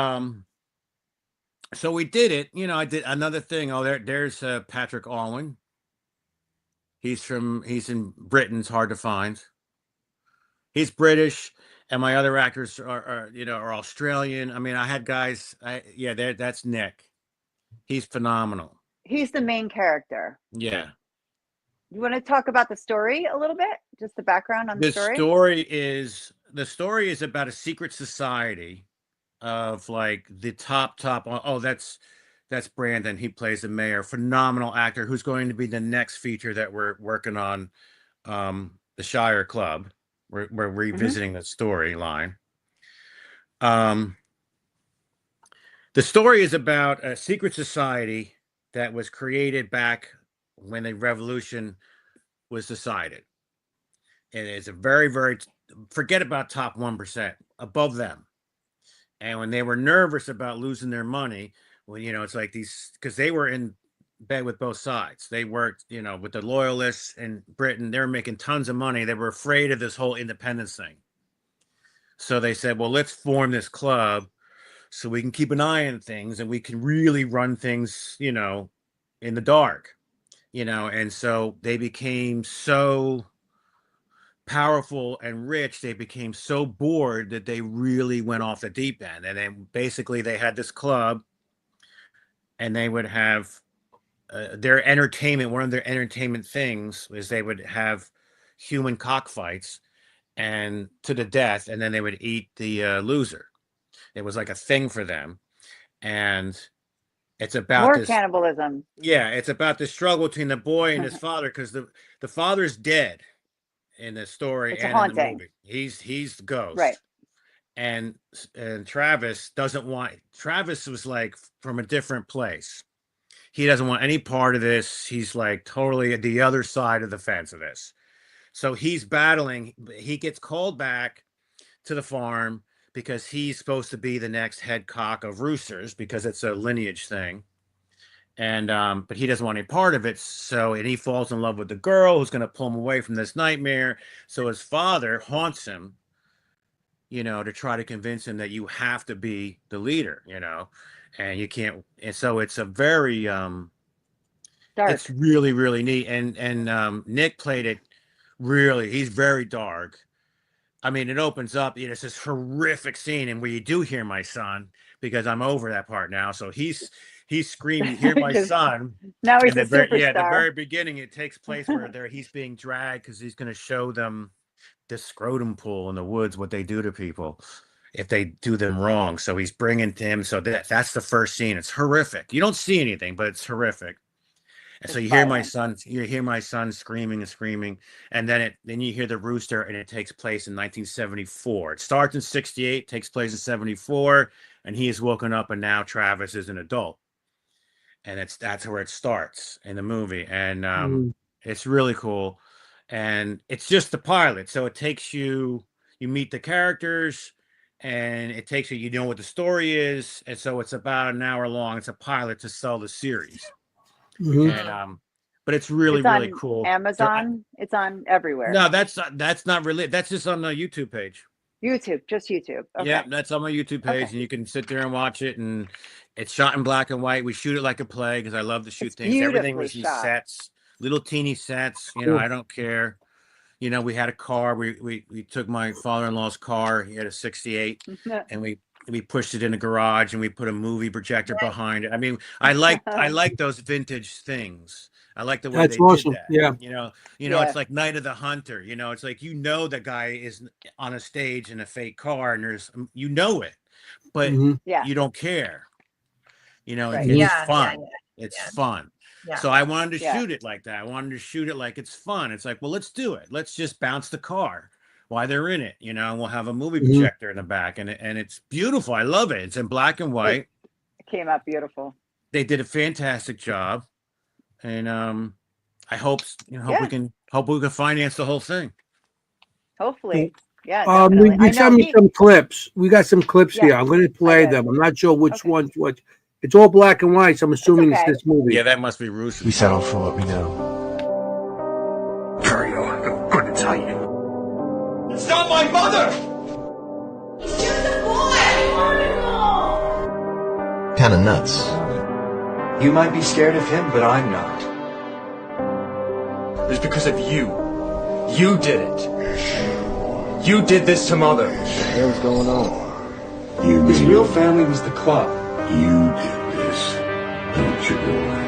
so we did it. I did another thing. Oh, there's Patrick Alwyn. He's in Britain. It's hard to find. He's British, and my other actors are Australian. I mean, I had guys. That's Nick. He's phenomenal.
He's the main character.
Yeah.
You want to talk about the story a little bit? Just the background on the
The
story?
story is about a secret society of like the top. Oh, that's Brandon. He plays the mayor. Phenomenal actor who's going to be the next feature that we're working on. The Shire Club. We're revisiting the storyline. The story is about a secret society that was created back when the revolution was decided. And it's a very, very, forget about top 1%, above them. And when they were nervous about losing their money, well, it's like because they were in bed with both sides. They worked, with the loyalists in Britain. They were making tons of money. They were afraid of this whole independence thing. So they said, well, let's form this club so we can keep an eye on things and we can really run things, in the dark, and so they became so powerful and rich. They became so bored that they really went off the deep end. And then basically they had this club and they would have their entertainment, one of their entertainment things is they would have human cockfights and to the death, and then they would eat the loser. It was like a thing for them. And it's about
More
this,
cannibalism.
yeah, it's about the struggle between the boy and his father, because the father's dead in the story
It's a
and in the
haunting.
movie. He's the ghost.
Right.
And Travis doesn't want, Travis was like from a different place. He doesn't want any part of this. He's like totally at the other side of the fence of this. So he's battling. He gets called back to the farm because he's supposed to be the next head cock of roosters, because it's a lineage thing. And but he doesn't want any part of it. So, and he falls in love with the girl who's going to pull him away from this nightmare. So his father haunts him, you know, to try to convince him that you have to be the leader, you know, and you can't. And so it's a very
Dark.
it's really, really neat. And Nick played it really, he's very dark. I mean, it opens up, you know, it's this horrific scene, and where you do hear my son, because I'm over that part now. So he's screaming, "Hear my
'Cause
son!"
Now he's
And
a superstar.
the very beginning, it takes place where he's being dragged because he's going to show them this scrotum pool in the woods, what they do to people if they do them wrong. So he's bringing to him. So that's the first scene. It's horrific. You don't see anything, but it's horrific. And so
It's
you hear
violent.
you hear my son screaming and screaming, and then you hear the rooster, and it takes place in 1974. It starts in 68, takes place in 74, and he is woken up, and now Travis is an adult, and that's where it starts in the movie, and it's really cool, and it's just the pilot, so it takes you meet the characters, and it takes you know what the story is, and so it's about an hour long. It's a pilot to sell the series. And but it's really
It's on
really cool.
Amazon. It's on everywhere.
No, that's not really, that's just on the YouTube page.
YouTube, just YouTube. Okay.
Yeah, that's on my YouTube page,
Okay.
and you can sit there and watch it. And it's shot in black and white. We shoot it like a play because I love to shoot
It's
things. Everything was
beautifully
in
shot.
sets, little teeny sets. You know, I don't care. You know, we had a car. We took my father-in-law's car. He had a 68, and we pushed it in a garage, and we put a movie projector behind it. I mean, I like those vintage things. I like the way
That's
they
awesome.
did that.
Yeah.
You know,
Yeah.
it's like Night of the Hunter. You know, it's like, the guy is on a stage in a fake car, and there's it, but
Yeah.
you don't care. You know,
Right.
it's
Yeah,
fun.
yeah,
It's
yeah.
fun.
Yeah.
So I wanted to
Yeah.
shoot it like that. I wanted to shoot it like it's fun. It's like, well, let's do it. Let's just bounce the car while they're in it, you know, and we'll have a movie projector in the back, and it's beautiful. I love it. It's in black and white.
It came out beautiful.
They did a fantastic job, and I hope we can finance the whole thing.
Hopefully. Yeah,
You
definitely. I know
sent me some clips. We got some clips
Yeah,
here. I'm going to play
did.
them. I'm not sure which
Okay.
one's what. It's all black and white, so I'm assuming it's
okay.
this movie.
Yeah, that must be Russo.
We settled for what we know.
Curio, I'm going to tell you. It's not my mother!
He's just a boy!
Kinda nuts.
You might be scared of him, but I'm not. It's because of you. You did it. You did this to Mother. What the hell's going on? His real family was the club.
You did this, don't you, boy?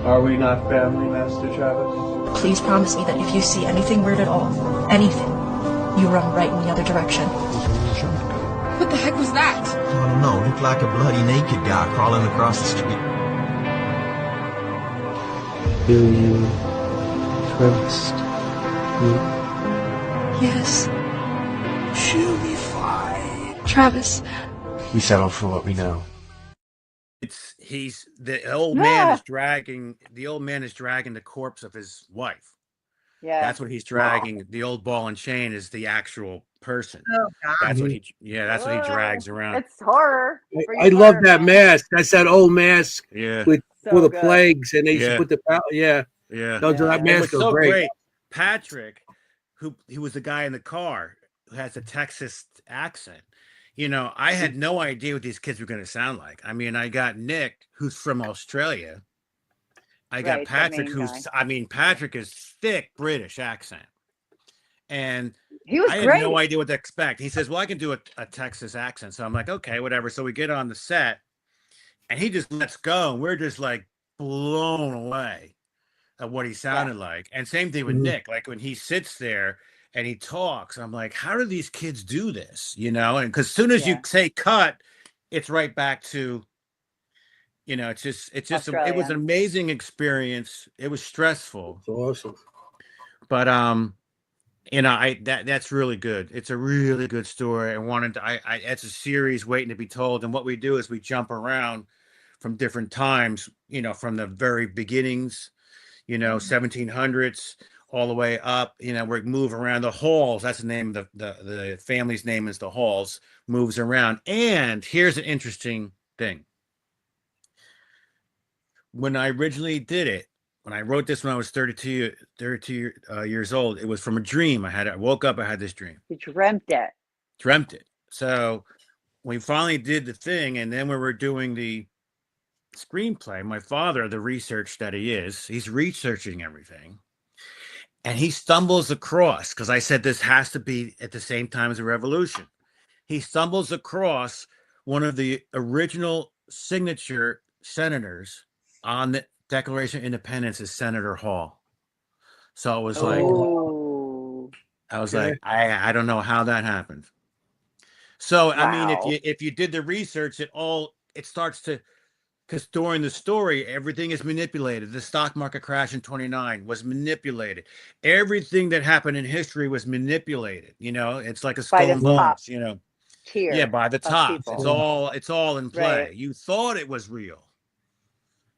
Are we not family, Master Travis?
Please promise me that if you see anything weird at all, anything, you run right in the other direction.
What the heck was that?
I don't know. Looked like a bloody naked guy crawling across the street.
Will you trust me?
Yes,
She'll be fine.
Travis.
We settled for what we know.
The old man is dragging the corpse of his wife.
Yeah.
That's what he's dragging. The old ball and chain is the actual person.
Oh, God.
That's what he drags around.
It's horror.
I love that mask. That's that old mask
Yeah.
with
So
the
good.
plagues, and they used to
Yeah.
put the
Yeah.
that
It
mask
was
was
so
great.
great. Patrick, he was the guy in the car who has a Texas accent. You know, I had no idea what these kids were going to sound like. I mean, I got Nick, who's from Australia. I got
Right, the
Patrick,
main guy.
Patrick is thick British accent. And
He was
I
great.
had no idea what to expect. He says, well, I can do a Texas accent. So I'm like, okay, whatever. So we get on the set, and he just lets go, and we're just like blown away at what he sounded like. And same thing with Nick, like when he sits there and he talks, I'm like, how do these kids do this? And because as soon as you say cut, it's right back to, it's just it was an amazing experience. It was stressful.
It's awesome.
But that's really good. It's a really good story. It's a series waiting to be told. And what we do is we jump around from different times, from the very beginnings, 1700s all the way up. We move around the halls. That's the name of the family's name is the Halls. Moves around. And here's an interesting thing. When I originally did it, when I wrote this when I was 32 years old, it was from a dream. I woke up, I had this dream.
You dreamt it.
So we finally did the thing, and then we were doing the screenplay. My father, the research that he's researching everything. And he stumbles across, because I said this has to be at the same time as the revolution. He stumbles across one of the original signature senators on the Declaration of Independence is Senator Hall. So it was like, I don't know how that happened. So, I mean, if you did the research, it starts to, because during the story, everything is manipulated. The stock market crash in 29 was manipulated. Everything that happened in history was manipulated. It's like a skull and bones,
Tier
by the top. It's all in play.
Right.
You thought it was real,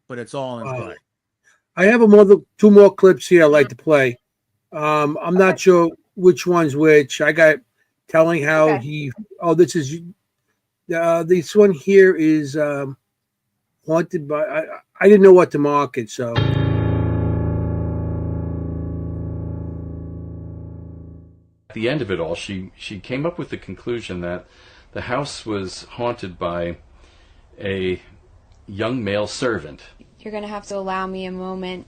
but it's all in play.
I have two more clips here I'd like to play. I'm not sure which one's which. I got telling how this one here is haunted by, I didn't know what to mark it, so.
At the end of it all, she came up with the conclusion that the house was haunted by a young male servant.
You're going to have to allow me a moment.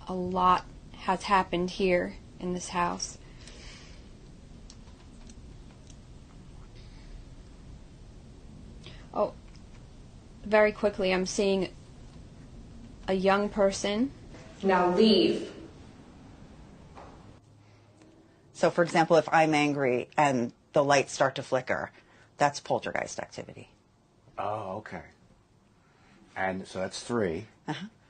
A lot has happened here in this house. Oh, very quickly, I'm seeing a young person. Now leave.
So, for example, if I'm angry and the lights start to flicker, that's poltergeist activity.
Oh, okay. And so that's 3.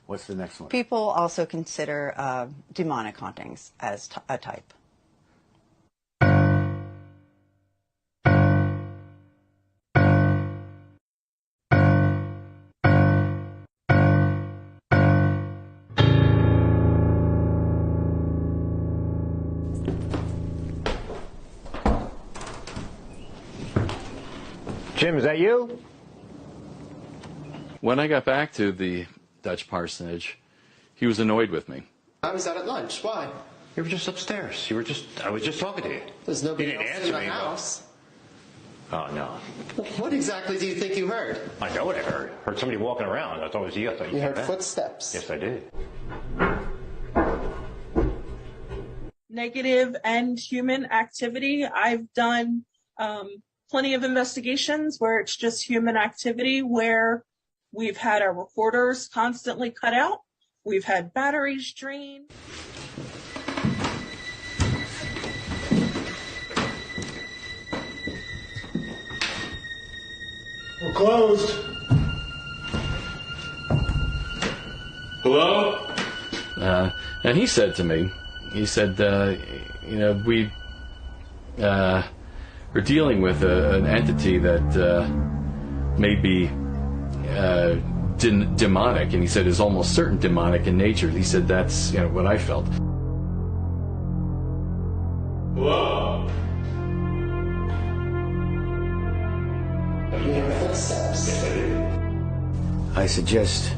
What's the next one?
People also consider demonic hauntings as a type.
Jim, is that you?
When I got back to the Dutch parsonage, he was annoyed with me.
I was out at lunch. Why? You were just upstairs. I was just talking to you. There's nobody else in the house. Oh, no. What exactly do you think you heard? I know what I heard. Heard somebody walking around. I thought it was you. I thought you heard footsteps. Yes, I did.
Negative and human activity. I've done plenty of investigations where it's just human activity, where we've had our recorders constantly cut out. We've had batteries drained.
We're closed.
Hello? And he said to me, we're dealing with an entity that may be demonic, and he said is almost certain demonic in nature. He said that's what I felt.
Hello? You hear footsteps. Yes, I did.
I suggest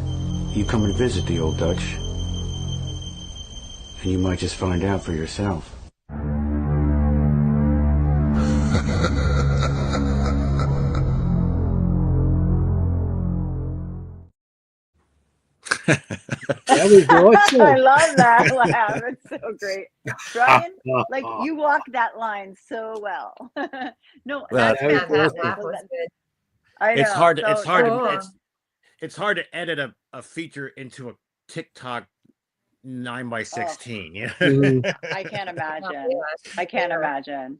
you come and visit the old Dutch, and you might just find out for yourself.
That was awesome.
I love that laugh. It's so great. Brian, like you walk that line so well. No,
That's fantastic.
I know.
It's hard.
So,
It's hard.
cool.
it's hard to edit a feature into a TikTok 9x16. Yeah.
I can't imagine. I can't imagine.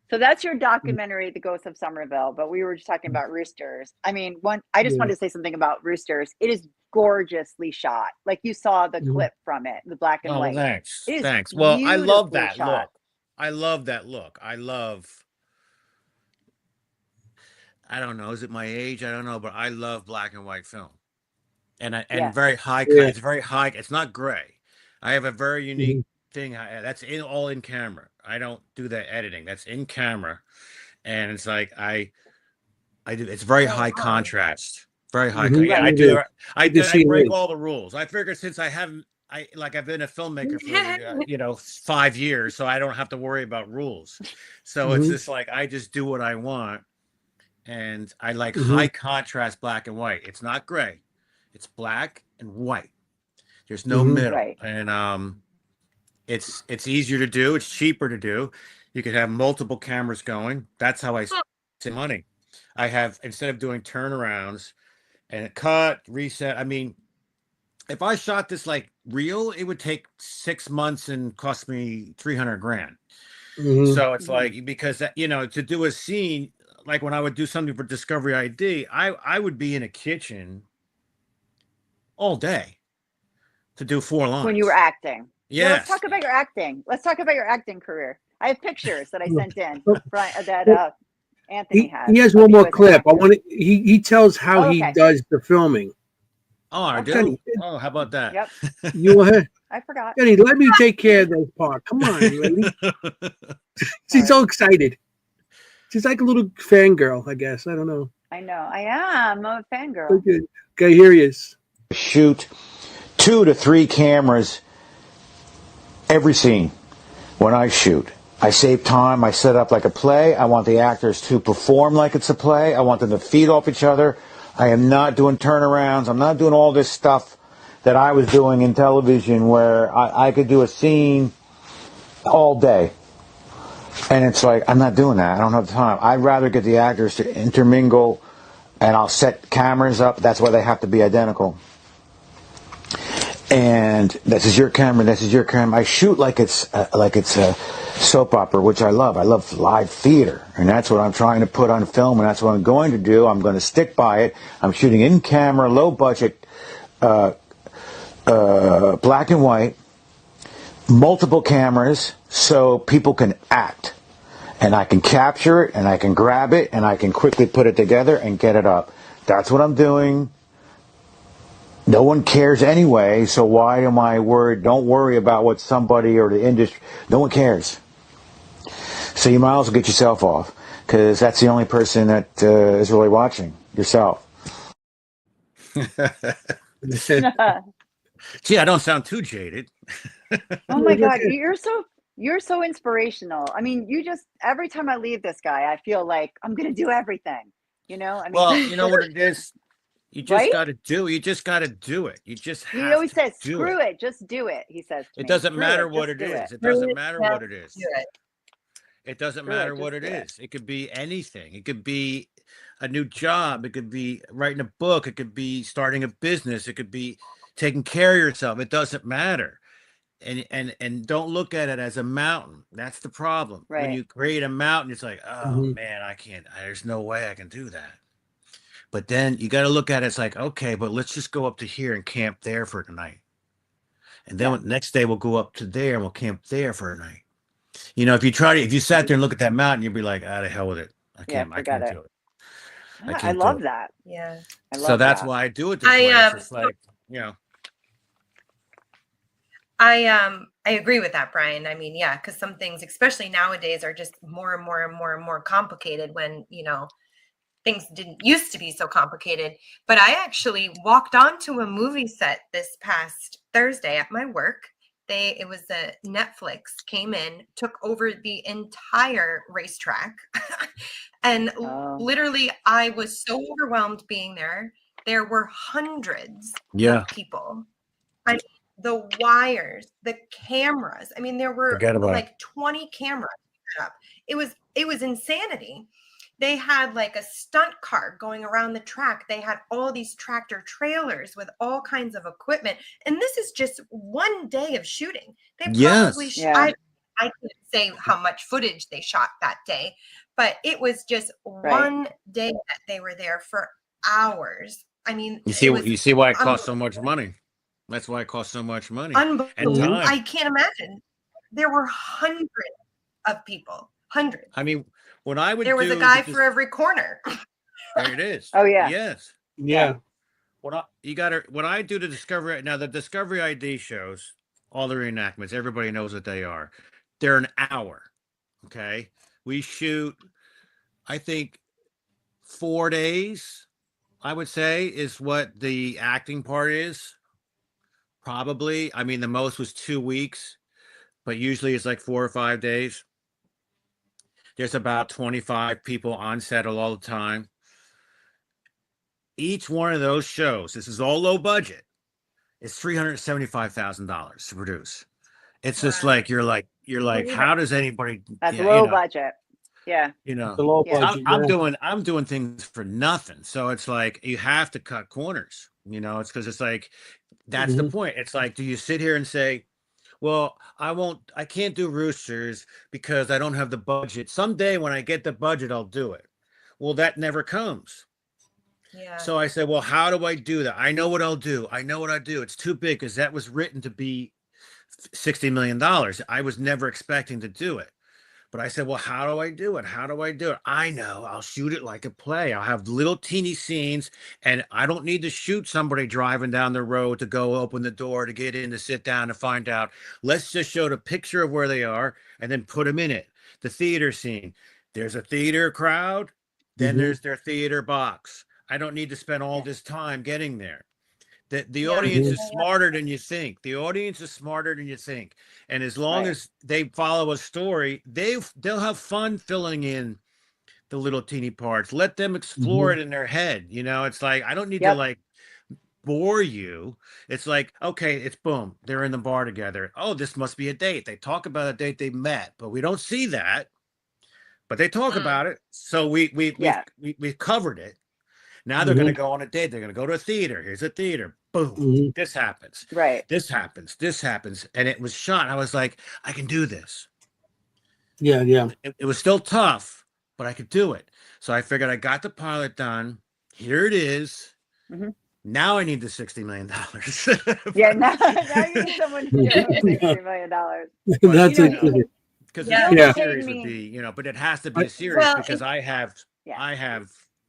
So that's your documentary, The Ghosts of Somerville. But we were just talking about roosters. I mean, I just wanted to say something about roosters. It is gorgeously shot. Like you saw the clip from it, the black and white.
Thanks.
It is
Thanks. Well, I love
beautifully
that
shot.
look. I love that look. I don't know. Is it my age? I don't know, but I love black and white film. And very high. It's very high. It's not gray. I have a very unique thing. That's all in camera. I don't do that editing. That's in camera, and it's like I do. It's very high contrast. Very high. Yeah, I do. I break all the rules. I figure since I've been a filmmaker for 5 years, so I don't have to worry about rules. So it's just like I just do what I want, and I like high contrast black and white. It's not gray. It's black and white. There's no middle, and it's easier to do. It's cheaper to do. You could have multiple cameras going. That's how I save money. I have, instead of doing turnarounds and cut, reset. I mean, if I shot this like real, it would take 6 months and cost me $300,000. So it's like, because to do a scene, like when I would do something for Discovery ID, I would be in a kitchen all day to do 4 lines.
When you were acting.
Yes.
Yeah, let's talk about your acting. Let's talk about your acting career. I have pictures that I sent in that Anthony has.
He has one more clip. He tells how he does the filming.
Oh, I do? Oh, how about that?
Yep.
You want her?
I forgot.
Jenny, let me take care of this part. Come on, lady. She's so excited. She's like a little fangirl, I guess. I don't know.
I know. I am. I'm a fangirl.
Okay, here he is.
Shoot 2 to 3 cameras every scene when I shoot. I save time. I set up like a play. I want the actors to perform like it's a play. I want them to feed off each other. I am not doing turnarounds. I'm not doing all this stuff that I was doing in television where I could do a scene all day. And it's like, I'm not doing that. I don't have the time. I'd rather get the actors to intermingle, and I'll set cameras up. That's why they have to be identical. And this is your camera, this is your camera. I shoot like it's a soap opera, which I love. I love live theater, and that's what I'm trying to put on film, and that's what I'm going to do. I'm going to stick by it. I'm shooting in camera, low budget, black and white, multiple cameras, so people can act, and I can capture it, and I can grab it, and I can quickly put it together and get it up. That's what I'm doing. No one cares anyway, so why am I worried? Don't worry about what somebody or the industry, no one cares. So you might as well get yourself off, because that's the only person that is really watching, yourself.
Gee, I don't sound too jaded.
Oh my God, you're so inspirational. I mean, every time I leave this guy, I feel like I'm going to do everything, I mean,
well, you know what it is? You just got to do it. You just got to do it. You just have
He always says,
do
screw it. Just do it. He says to
it
me,
doesn't
"Screw
matter
it,
what
just
it
do
is.
it."
It doesn't matter what it is.
Do it.
It doesn't
Screw it,
matter
just
what it
do it.
is. It could be anything. It could be a new job. It could be writing a book. It could be starting a business. It could be taking care of yourself. It doesn't matter. And don't look at it as a mountain. That's the problem.
Right.
When you create a mountain, it's like, oh man, I can't. There's no way I can do that. But then you got to look at it. It's like, okay, but let's just go up to here and camp there for the night. And then next day we'll go up to there and we'll camp there for a night. If you sat there and look at that mountain, you'd be like, ah, the hell with it. I can't do it.
I love that.
Yeah.
So that's why I do it this way. It's just like,
I agree with that, Brian. I mean, yeah, because some things, especially nowadays, are just more and more and more and more complicated when, things didn't used to be so complicated. But I actually walked onto a movie set this past Thursday at my work. It was a Netflix came in, took over the entire racetrack. And literally, I was so overwhelmed being there. There were hundreds of people. I mean, the wires, the cameras. I mean, there were like 20 cameras up. It was insanity. They had like a stunt car going around the track. They had all these tractor trailers with all kinds of equipment. And this is just one day of shooting. They probably,
Yes.
I can't say how much footage they shot that day, but it was just one day that they were there for hours. I mean,
You see why it costs so much money. That's why it costs so much money and
unbelievable.
time.
I can't imagine. There were hundreds of people. Hundreds.
I mean, when I would
there was a guy for every corner.
There it is.
Oh yeah.
Yes.
Yeah.
When I do the Discovery, now the Discovery ID shows, all the reenactments, everybody knows what they are. They're an hour. Okay. We shoot, I think 4 days, I would say, is what the acting part is. Probably. I mean, the most was 2 weeks, but usually it's like 4 or 5 days. There's about 25 people on set all the time. Each one of those shows, this is all low budget, is $375,000 to produce. It's just like you're like, how does anybody?
That's low budget. Yeah.
You know,
The low budget.
I'm doing things for nothing. So it's like you have to cut corners. You know, it's because it's like that's the point. It's like, do you sit here and say, well, I can't do Roosters because I don't have the budget. Someday when I get the budget, I'll do it. Well, that never comes.
Yeah.
So I said, well, how do I do that? I know what I'll do. I know what I do. It's too big because that was written to be $60 million. I was never expecting to do it. But I said, well, how do I do it? How do I do it? I know. I'll shoot it like a play. I'll have little teeny scenes, and I don't need to shoot somebody driving down the road to go open the door to get in to sit down to find out. Let's just show the picture of where they are and then put them in it. The theater scene. There's a theater crowd. Then there's their theater box. I don't need to spend all this time getting there. The audience is smarter than you think. The audience is smarter than you think. And as long as they follow a story, they'll have fun filling in the little teeny parts. Let them explore it in their head. You know, it's like, I don't need to like bore you. It's like, okay, it's boom. They're in the bar together. Oh, this must be a date. They talk about a date they met, but we don't see that. But they talk about it. So we covered it. Now they're going to go on a date. They're going to go to a theater. Here's a theater. Boom. This happens.
Right.
This happens. This happens. And it was shot. I was like, I can do this.
Yeah. Yeah.
It was still tough, but I could do it. So I figured I got the pilot done. Here it is. Now I need the $60 million.
Yeah. Now you need someone to give $60 million.
That's it.
Because the series would be, you know, but it has to be a series because I have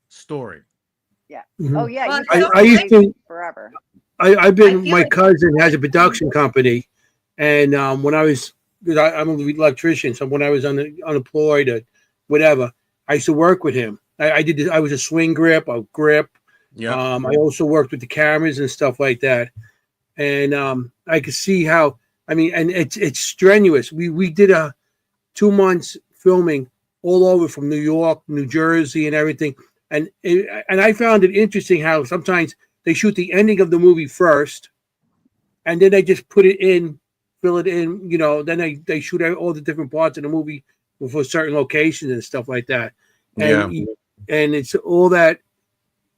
story.
Yeah.
Mhm.
Oh yeah.
Well, I used to
forever.
I've been. My cousin has a production company, and when I was, because I'm an electrician, so when I was unemployed or whatever, I used to work with him. I did. I was a swing grip, a grip.
Yeah.
I also worked with the cameras and stuff like that, and I could see how. I mean, and it's strenuous. We did a 2 months filming all over from New York, New Jersey, and everything. And I found it interesting how sometimes they shoot the ending of the movie first, and then they just put it in, fill it in. You know, then they shoot all the different parts of the movie for certain locations and stuff like that. And and it's all that,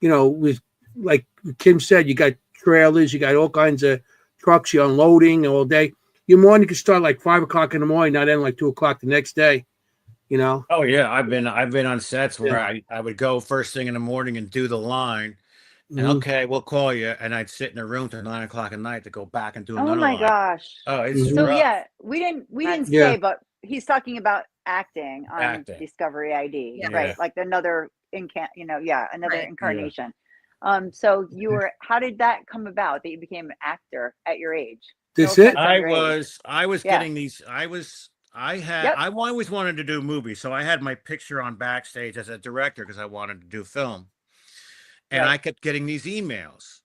you know, with like Kim said, you got trailers, you got all kinds of trucks, you're unloading all day. Your morning can start like 5 o'clock in the morning, not end like 2 o'clock the next day. You know?
Oh yeah, I've been on sets where I would go first thing in the morning and do the line, and okay, we'll call you, and I'd sit in a room till 9 o'clock at night to go back and do another line.
Oh my gosh.
Oh, it's
so
rough.
yeah, we didn't say, but he's talking about acting on Discovery ID, right? Like another another incarnation. So how did that come about that you became an actor at your age?
I was getting these. I always wanted to do movies, so I had my picture on Backstage as a director because I wanted to do film. And I kept getting these emails,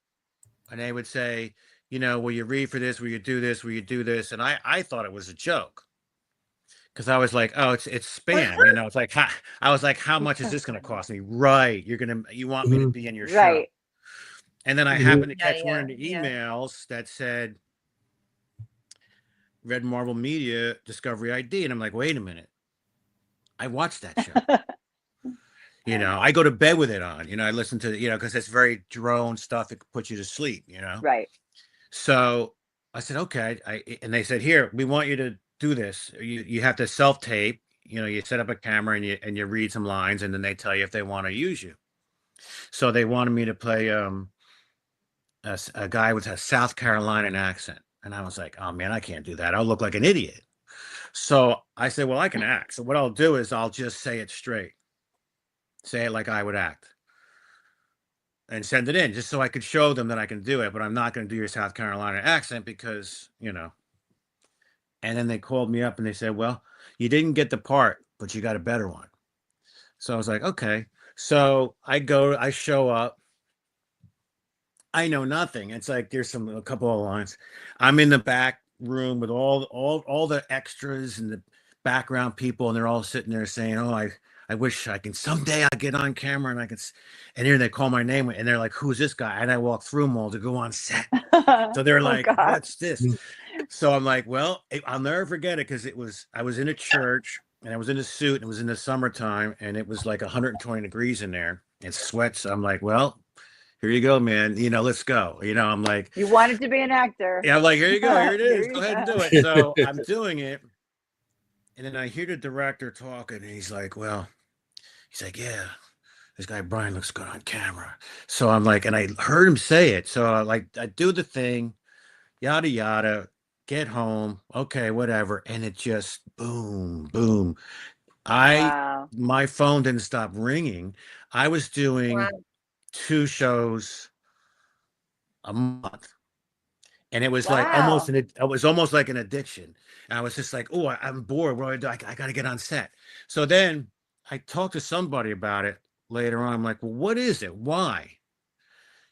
and they would say, you know, will you read for this? Will you do this? Will you do this? And I thought it was a joke because I was like, oh, it's spam. You know, it's like, I was like, how much is this going to cost me? Right. You want me to be in your show. And then I happened to catch one of the emails that said, Red Marble Media Discovery ID, and I'm like, wait a minute, I watched that show. You know, I go to bed with it on. I listen to because it's very drone stuff that puts you to sleep.
Right.
So I said, okay. And they said, here, we want you to do this. You have to self tape. You set up a camera and you read some lines, and then they tell you if they want to use you. So they wanted me to play a guy with a South Carolina accent, and I was like, oh man, I can't do that. I'll look like an idiot. So I said, well, I can act. So what I'll do is I'll just say it straight, say it like I would act, and send it in just so I could show them that I can do it. But I'm not going to do your South Carolina accent because. And then they called me up and they said, well, you didn't get the part, but you got a better one. So I was like, okay. So I show up. I know nothing. It's like there's a couple of lines. I'm in the back room with all the extras and the background people, and they're all sitting there saying, oh, I wish I can someday I get on camera and I can. And here they call my name and they're like, who's this guy? And I walk through them all to go on set. So they're like,
God.
what's this? So I'm like, well, I'll never forget it because I was in a church and I was in a suit and it was in the summertime and it was like 120 degrees in there and sweats. I'm like, well, here you go, man. Let's go. I'm like,
You wanted to be an actor.
yeah, I'm like, here you go. Here it is.
Here
Go
you
ahead and
go.
do it. So I'm doing it. And then I hear the director talking and he's like, yeah, this guy Brian looks good on camera. So I'm like, and I heard him say it. So I do the thing, yada, yada, get home. Okay, whatever. And it just boom, boom.
Wow.
My phone didn't stop ringing. I was doing 2 shows a month. And it was like
Wow.
it was almost like an addiction. And I was just like, oh, I'm bored. What do I do? I got to get on set. So then I talked to somebody about it later on. I'm like, well, what is it? Why?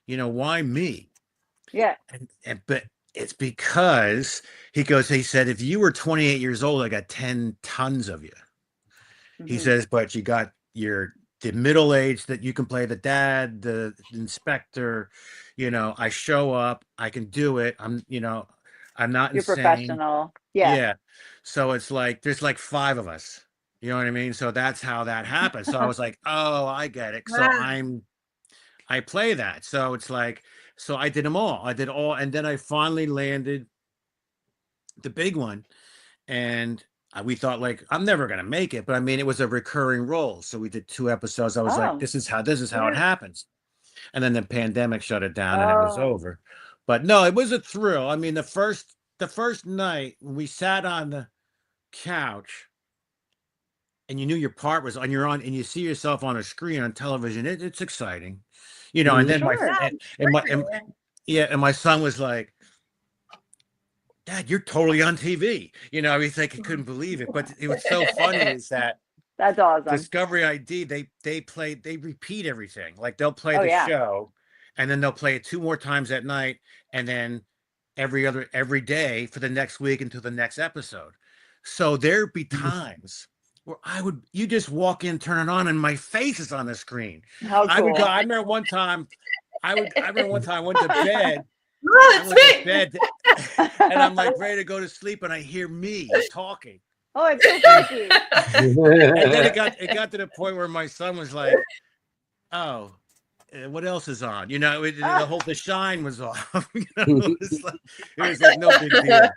Why me?
Yeah.
But it's because he said, if you were 28 years old, I got 10 tons of you. He says, but you got the middle age that you can play the dad, the inspector. I show up, I can do it. I'm not
You're
insane.
professional. Yeah.
So it's like there's like 5 of us. You know what I mean? So that's how that happened. So I was like, oh, I get it. So I play that. So it's like, so I did them all. And then I finally landed the big one. And we thought like, I'm never going to make it, but I mean, it was a recurring role. So we did 2 episodes. I was like, this is how it happens. And then the pandemic shut it down and it was over. But no, it was a thrill. I mean, the first night we sat on the couch and you knew your part was on and you see yourself on a screen on television. It's exciting, and then my son was like, Dad, you're totally on TV. He's like, he couldn't believe it. But it was so funny is that
that's awesome.
Discovery ID, they repeat everything. Like they'll play the show and then they'll play it 2 more times at night and then every day for the next week until the next episode. So there'd be times where you just walk in, turn it on, and my face is on the screen.
How cool.
I remember one time I went to bed. And I'm like ready to go to sleep, and I hear me talking.
Oh, it's so funky.
And then it got to the point where my son was like, "Oh, what else is on?" The shine was off. It was like no big deal.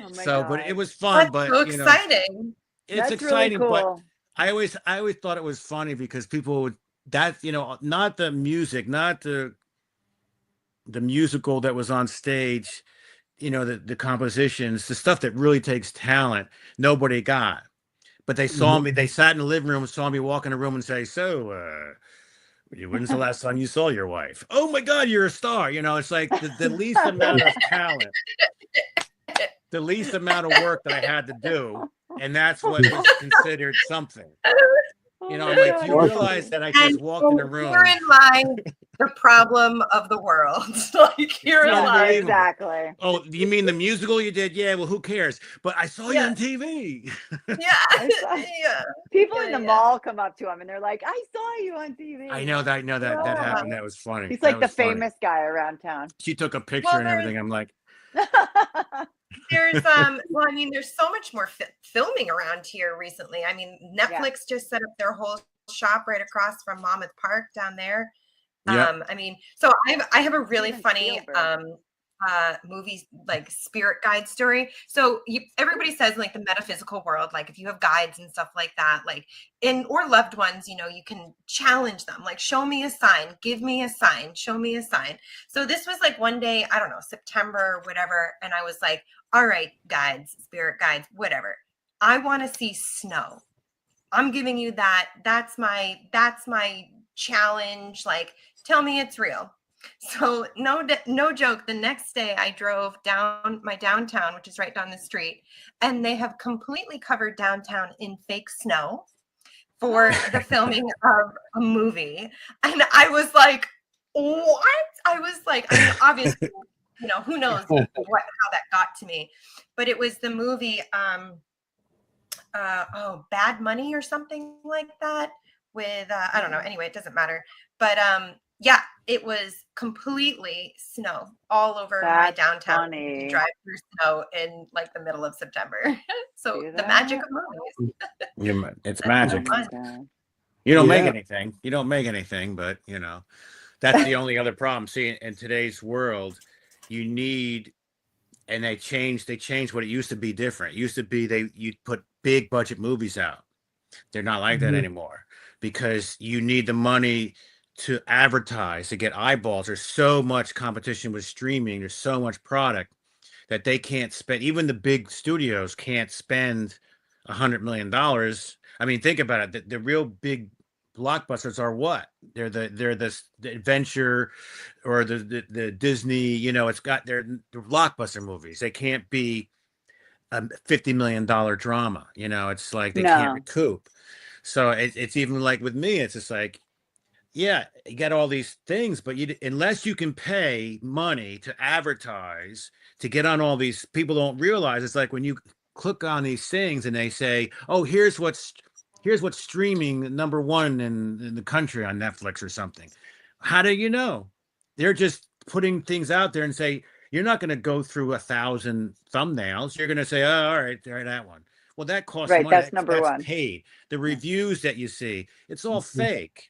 Oh
God. But it was fun.
That's
but
so exciting.
It's exciting. Really cool. But I always thought it was funny because people would not the music, not the musical that was on stage, the compositions, the stuff that really takes talent, nobody got. But they saw me, they sat in the living room and saw me walk in the room and say, so, when's the last time you saw your wife? Oh my God, you're a star. It's like the least amount of talent, the least amount of work that I had to do. And that's what was considered something. I'm like, you realize that I just walked in the room.
Herein lies the problem of the world. Like, herein lies.
Exactly.
Oh, you mean the musical you did? Yeah, well, who cares? But I saw you on TV.
Yeah.
People in the mall come up to him and they're like, I saw you on TV.
I know that happened. That was funny.
He's like the famous guy around town.
She took a picture and everything. I'm like,
there's there's so much more filming around here recently. I mean, Netflix just set up their whole shop right across from Monmouth Park down there.
Yep.
I mean, so I have a really
Steven
funny
Spielberg.
movie like spirit guide story. So everybody says like the metaphysical world, like if you have guides and stuff like that, like or loved ones, you know, you can challenge them, like show me a sign, give me a sign, show me a sign. So this was like one day, I don't know, September or whatever, and I was like, all right, guides, spirit guides, whatever, I want to see snow. I'm giving you that. That's my challenge. Like, tell me it's real. So no joke. The next day I drove down my downtown, which is right down the street, and they have completely covered downtown in fake snow for the filming of a movie. And I was like, what? I was like, I mean, obviously, you know, who knows how that got to me, but it was the movie, Bad Money or something like that with, I don't know. Anyway, it doesn't matter. But yeah, it was completely snow all over my
That's
downtown.
funny.
You drive through snow in like the middle of September. So the magic of movies.
It's
That's
magic.
so fun.
You don't make
Yeah.
anything. You don't make anything, but you know, that's the only other problem. See, in today's world, you need, and they changed what it used to be different. It used to be you'd put big budget movies out. They're not like that
Mhm.
anymore because you need the money to advertise, to get eyeballs. There's so much competition with streaming. There's so much product that they can't spend. Even the big studios can't spend $100 million. I mean, think about it. The real big blockbusters are what? They're the adventure or the Disney. You know, they're blockbuster movies. They can't be a $50 million drama. You know, it's like they can't
No.
recoup. So it's even like with me, it's just like, yeah, you got all these things, but unless you can pay money to advertise, to get on all these, people don't realize it's like when you click on these things and they say, oh, here's what's streaming number one in the country on Netflix or something. How do you know? They're just putting things out there and say, you're not going to go through 1,000 thumbnails. You're going to say, oh, all right, that one. Well, that costs
Right.
money.
That's number
That's
one.
paid. The reviews that you see, it's all fake.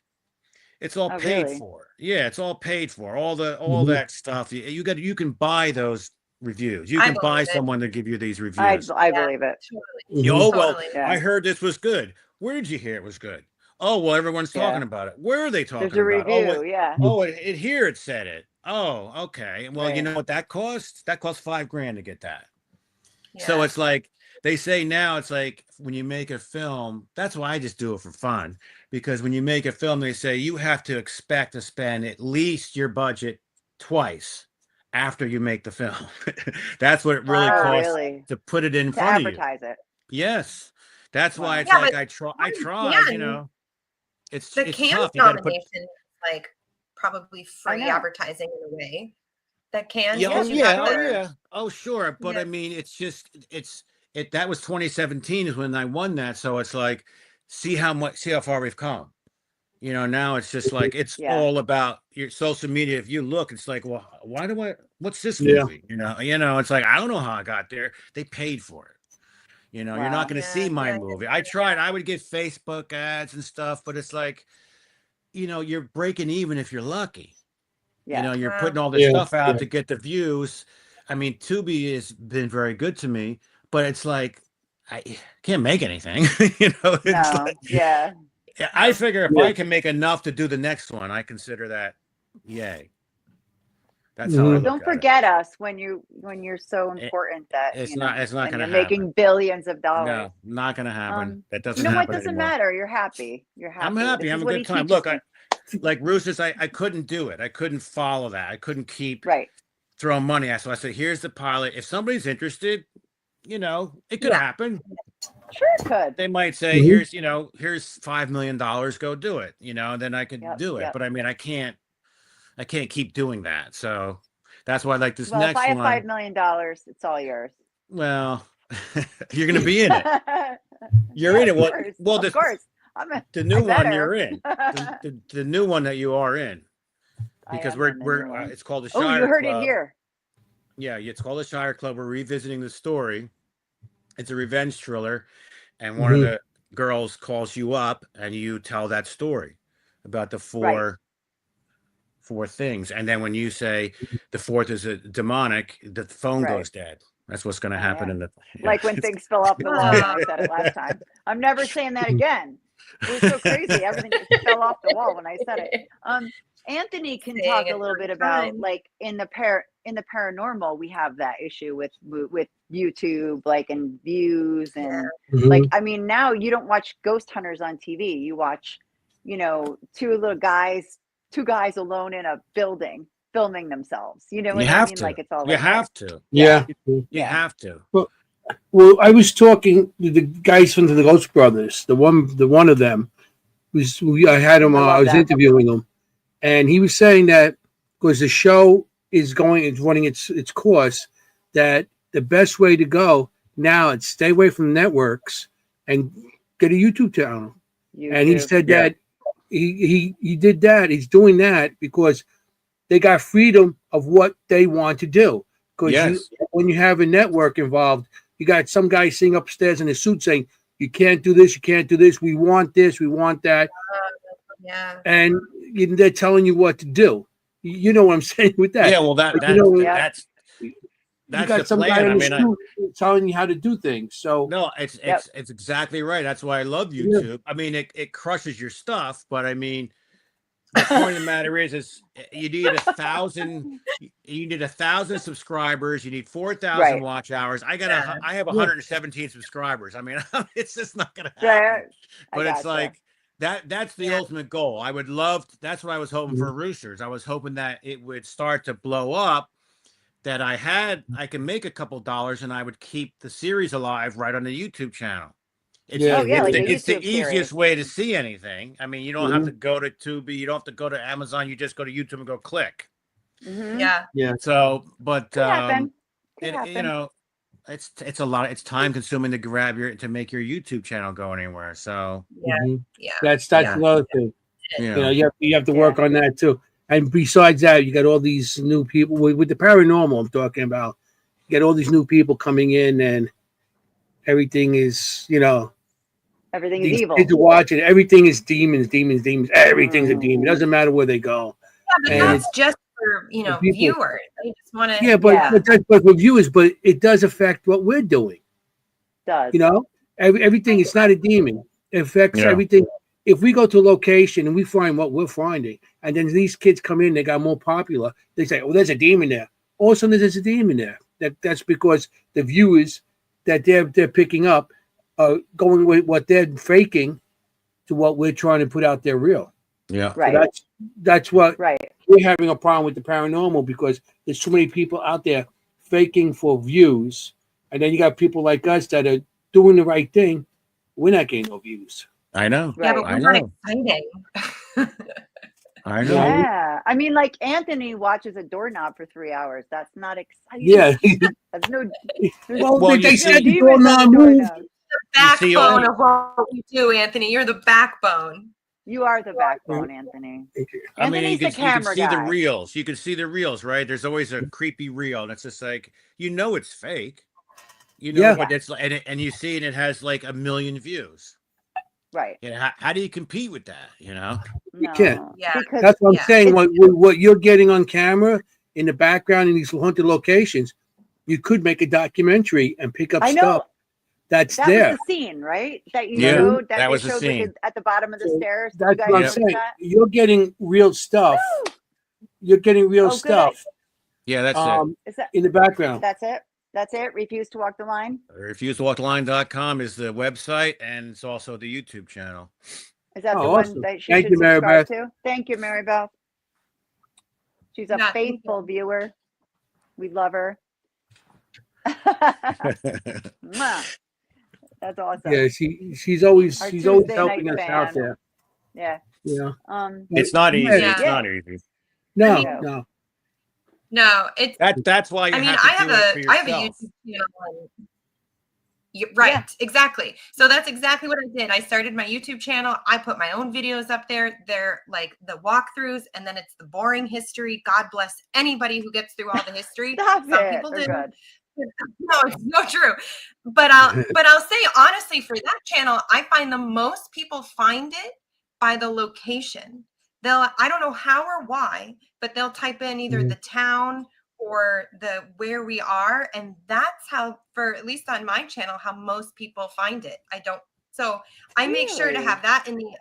It's all
Oh,
paid
really?
for. Yeah, it's all paid for. All
Mhm.
that stuff. You can buy those reviews. You
I
can buy
believe it.
someone to give you these
I
reviews.
believe it.
Totally.
Oh, well,
Totally.
Yeah.
I heard this was good. Where did you hear it was good? Oh, well, everyone's talking
Yeah.
about it. Where are they talking
There's a
about? Oh,
review. Yeah.
here it said it. Oh, okay. Well, you
Right.
know what that costs? That costs $5,000 to get that. So
Yeah.
it's like they say now, it's like when you make a film, that's why I just do it for fun. Because when you make a film, they say you have to expect to spend at least your budget twice after you make the film. That's what it really
Oh,
costs
really?
to put it in
To
front of you.
advertise it.
Yes. That's why
Wow.
it's
Yeah,
like
but
I tried, you know. It's
the
it's
Cannes
tough. You got to put
nomination is like probably
I
free
know.
advertising in a way. The Cannes,
Yeah,
because you have to.
yeah. Oh, sure. But
Yeah.
I mean, that was 2017 is when I won that. So it's like, see how far we've come. You know, now it's just like it's
Yeah.
all about your social media. If you look, it's like, well, what's this
Yeah.
movie? You know, it's like I don't know how I got there. They paid for it. You know, you're not
Wow.
going to
Yeah,
see my
yeah,
movie. I tried. I would get Facebook ads and stuff, but it's like, you know, you're breaking even if you're lucky. You
Yeah.
know, you're
Wow.
putting all this
Yeah.
stuff out
Yeah.
to get the views. I mean, Tubi has been very good to me, but it's like I can't make anything. You know, it's
No.
like
Yeah.
I figure if
Yeah.
I can make enough to do the next one, I consider that yay. That's how I
Mhm.
look
Don't
at it.
forget us when you're so
It-
important that
It's not
and
going
you're
to
making
happen.
billions of dollars.
No, not going to happen. That doesn't
You know what?
happen
Doesn't
anymore.
matter. You're happy. You're happy.
I'm happy.
This
I'm
is
a
what
good
he
time.
teaches
Look,
me.
like Roosters, I couldn't do it. I couldn't follow that. I couldn't keep
Right.
throwing money at. So I said, here's the pilot. If somebody's interested, you know, it could
Yeah.
happen.
Sure it could.
They might say,
Mhm.
here's $5 million, go do it, you know, and then I could
Yep.
do it.
Yep.
But I mean, I can't keep doing that. So that's why I like this
Well, if
next
I have
one.
$5 million, it's all yours.
Well, you're going to be in it. You're
Yeah,
in it.
of course.
Well,
Of course.
the new
I
one
better.
you're in. The new one that you are in. Because
I am in the new one.
it's called the
Oh,
Shire
you heard
Club.
it here.
Yeah, it's called the Shire Club. We're revisiting the story. It's a revenge thriller, and one of
Mhm.
the girls calls you up and you tell that story about the
Right.
four things, and then when you say the fourth is a demonic, the phone
Right.
goes dead. That's what's going to
Oh,
happen
yeah.
in the
Like when things fell off the wall when I said it last time. I'm never saying that again. It was so crazy. Everything just fell off the wall when I said it. Anthony can
Saying
talk a
it
little
3
bit about
times.
like in the paranormal, we have that issue with YouTube, like, and views, and like, I mean, now you don't watch ghost hunters on TV. You watch, two guys alone in a building filming themselves. You know
you
what I
have
mean?
to.
Like, it's all
You
like that.
have to.
Yeah.
You
Yeah.
have to.
Well, I was talking to the guys from the Ghost Brothers. The one of them I had him.
I
I
love
was
them.
interviewing him, and he was saying that because the show is running its course, that the best way to go now is stay away from networks and get a YouTube channel. And he
YouTube.
said that he did that. He's doing that because they got freedom of what they want to do. Because
Yes.
when you have a network involved, you got some guy sitting upstairs in a suit saying, "You can't do this. You can't do this. We want this. We want that."
Yeah.
And they're telling you what to do. You know what I'm saying with that?
Yeah, well,
But
Yeah.
you
that's
got
the
some guy
plan.
in
I
the
mean,
suit telling you how to do things. So
no, it's
Yep.
it's exactly right. That's why I love
Yeah.
YouTube. I mean, it crushes your stuff, but I mean, the point of the matter is you need 1,000. You need 1,000 subscribers. You need 4,000
Right.
watch hours. I have
Yeah.
117 subscribers. I mean, it's just not going to happen.
Right. I
But it's
gotcha.
like that's the ultimate goal. I would love. That's what I was hoping
Mm-hmm.
for Roosters. I was hoping that it would start to blow up. That I can make a couple dollars and I would keep the series alive right on the YouTube channel. It's
Yeah.
Oh yeah, like a
it's the
YouTube
easiest
series.
way to see anything. I mean, you don't have
Mhm.
to go to Tubi, you don't have to go to Amazon. You just go to YouTube and go click.
Mm-hmm.
Yeah.
Yeah.
So, but
Could happen. Could
it
happen.
it's a lot. It's time consuming to make your YouTube channel go anywhere. So
Yeah.
Mhm.
Yeah.
That's
Yeah.
another thing.
you
You know,
know,
you have to
Yeah.
work on that too. And besides that, you got all these new people with the paranormal. I'm talking about. You got all these new people coming in, and everything is,
Everything is
these
evil.
kids are watching. Everything is demons, demons, demons. Everything's a demon. It doesn't matter where they go.
Yeah, but
And
that's just for,
the people,
viewers. They just want to.
yeah, but
Yeah.
but for viewers, but it does affect what we're doing.
Does.
You know, everything. It's not a demon. It affects
Yeah.
everything. If we go to a location and we find what we're finding, and then these kids come in, they got more popular. They say, "Oh, there's a demon there." All of a sudden, there's a demon there. That's because the viewers that they're picking up are going with what they're faking to what we're trying to put out there real.
yeah.
Right.
So that's what
Right.
we're having a problem with the paranormal, because there's too many people out there faking for views, and then you got people like us that are doing the right thing. We're not getting no views.
I know.
Yeah, but
Right.
I
we're not
know.
exciting.
I know.
Yeah. I mean, like, Anthony watches a doorknob for 3 hours. That's not exciting.
Yeah.
There's no.
Well,
Well,
they
you
said the
demons on
doorknob
the
moved.
doorknob.
The
see
backbone
all-
of what we do, Anthony. You're the backbone.
You are the backbone, Anthony.
I mean,
Anthony's
you
the
can
camera
see the
guy.
reels. You can see the reels, right? There's always a creepy reel, and it's just like it's fake,
Yeah.
but it's and you see it has like 1 million views.
Right.
How do you compete with that? You know?
You
No.
can't.
Yeah.
Because
That's what I'm saying.
it's-
What you're getting on camera in the background in these haunted locations, you could make a documentary and pick up
I know.
stuff that's
That
there.
was the scene, right? That you
Yeah,
showed.
that
That
was
they
the
showed
scene.
with at the bottom of the
So
stairs. You
that's
guys
what I'm
noticed
saying.
that?
You're getting real stuff. You're getting real
Oh, good.
stuff
Yeah, that's it.
Is that?
in the background.
That's it. That's it. Refuse to walk the line.
RefuseToWalkTheLine.com is the website, and it's also the YouTube channel.
Is that
Oh,
the
awesome.
one that she
Thank
should
you, Mary
subscribe
Beth.
to? Thank you, Mary Beth. She's a
Yeah, thank you.
faithful viewer. We love her. Mwah. That's awesome.
Yeah, she's always
Our
helping
Tuesday night
us out
fan.
there.
Yeah.
You know,
It's not easy.
Yeah.
It's not easy.
No,
I mean-
no.
No, it's.
That's why you
I mean,
have to
I have
do it for
I have a
yourself.
YouTube channel. Right, exactly. So that's exactly what I did. I started my YouTube channel. I put my own videos up there. They're like the walkthroughs, and then it's the boring history. God bless anybody who gets through all the history.
Stop
Some
it.
people
They're
do.
good.
No, it's so true. But I'll say honestly, for that channel, I find the most people find it by the location. I don't know how or why, but they'll type in either the town or the where we are, and that's how, for at least on my channel, how most people find it. I make sure to
Really?
have that in the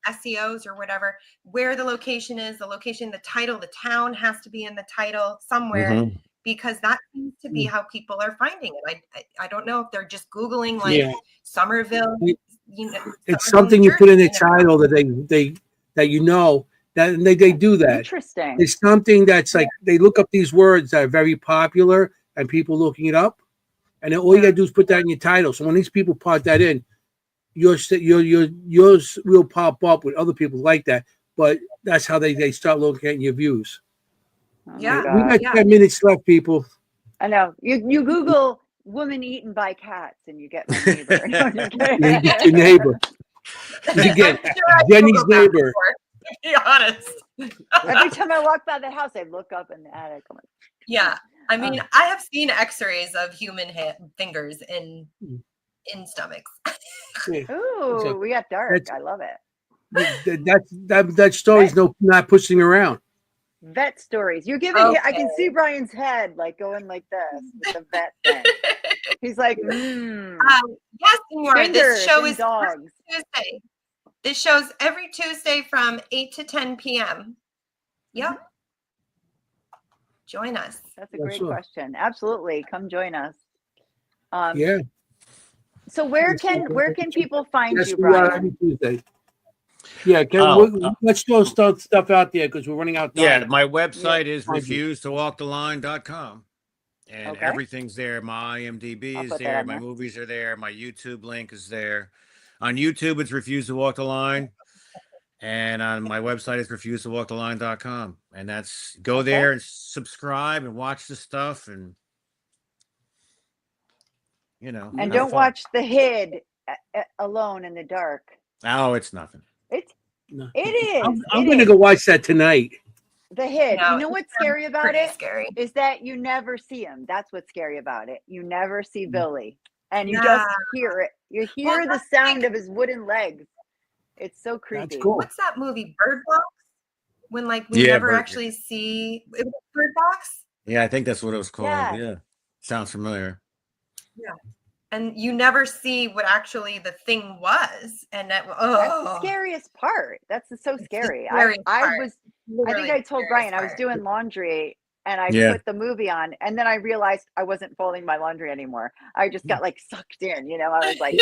SEOs or whatever, where the location is, the title, the town has to be in the title somewhere, because that seems to be how people are finding it. I don't know if they're just Googling like Somerville,
It's
Somerville,
something
New
you put in
Jersey,
the title that they do that.
Interesting.
There's something that's like they look up these words that are very popular and people looking it up, and then all you gotta do is put that in your title. So when these people put that in, yours will pop up with other people like that. But that's how they start looking at your views.
Oh my
Yeah,
We
God.
got 10 minutes left, people.
I know. You Google woman eaten by cats and you get my neighbor. No, I'm just kidding.
You get your neighbor. You get
I'm sure I
Jenny's
Googled that
neighbor.
before, to be honest.
Every time I walk by the house, I look up in the attic. I'm like,
Yeah, I mean, I have seen X-rays of human fingers in stomachs.
ooh,
So
we got dark.
that's
I love it.
that story's not pushing around.
Vet stories. You're giving. I can
Okay.
see Brian's head like going like this with the vet thing. He's like,
Yes, Senora,
fingers
this show
and
is
dogs.
every Tuesday. This show's every Tuesday from 8 to 10 p.m. Yep. Join us.
That's a great question. Absolutely, come join us.
Yeah.
So where can people find
Yes,
you,
we are
Brian?
every Tuesday. Yeah, let's throw stuff out there because we're running out of time.
Yeah, my website is refusetowalktheline.com. And
Okay.
everything's there. My IMDb
I'll
is
put that
there.
on
My
there.
movies are there. My YouTube link is there. On YouTube, it's Refuse to Walk the Line. And on my website, it's refusetowalktheline.com. And that's go there and subscribe and watch the stuff. And,
And
have
don't
fun.
watch The Hid alone in the dark.
Oh, it's nothing.
It is.
I'm going to go watch that tonight.
The Hid.
No,
You know what's scary about it?
Scary.
Is that you never see him. That's what's scary about it. You never see Billy. And you
Yeah.
just hear it. You hear the sound of his wooden legs. It's so creepy.
That's cool.
What's that movie, Bird Box? When we never actually see it was Bird Box?
Yeah, I think that's what it was called.
Yeah.
Yeah. Sounds familiar.
Yeah. And you never see what actually the thing was. And that's
the scariest part. That's so scary. I think I told Brian I was doing laundry and I put the movie on and then I realized I wasn't folding my laundry anymore. I just got like sucked in, I was like,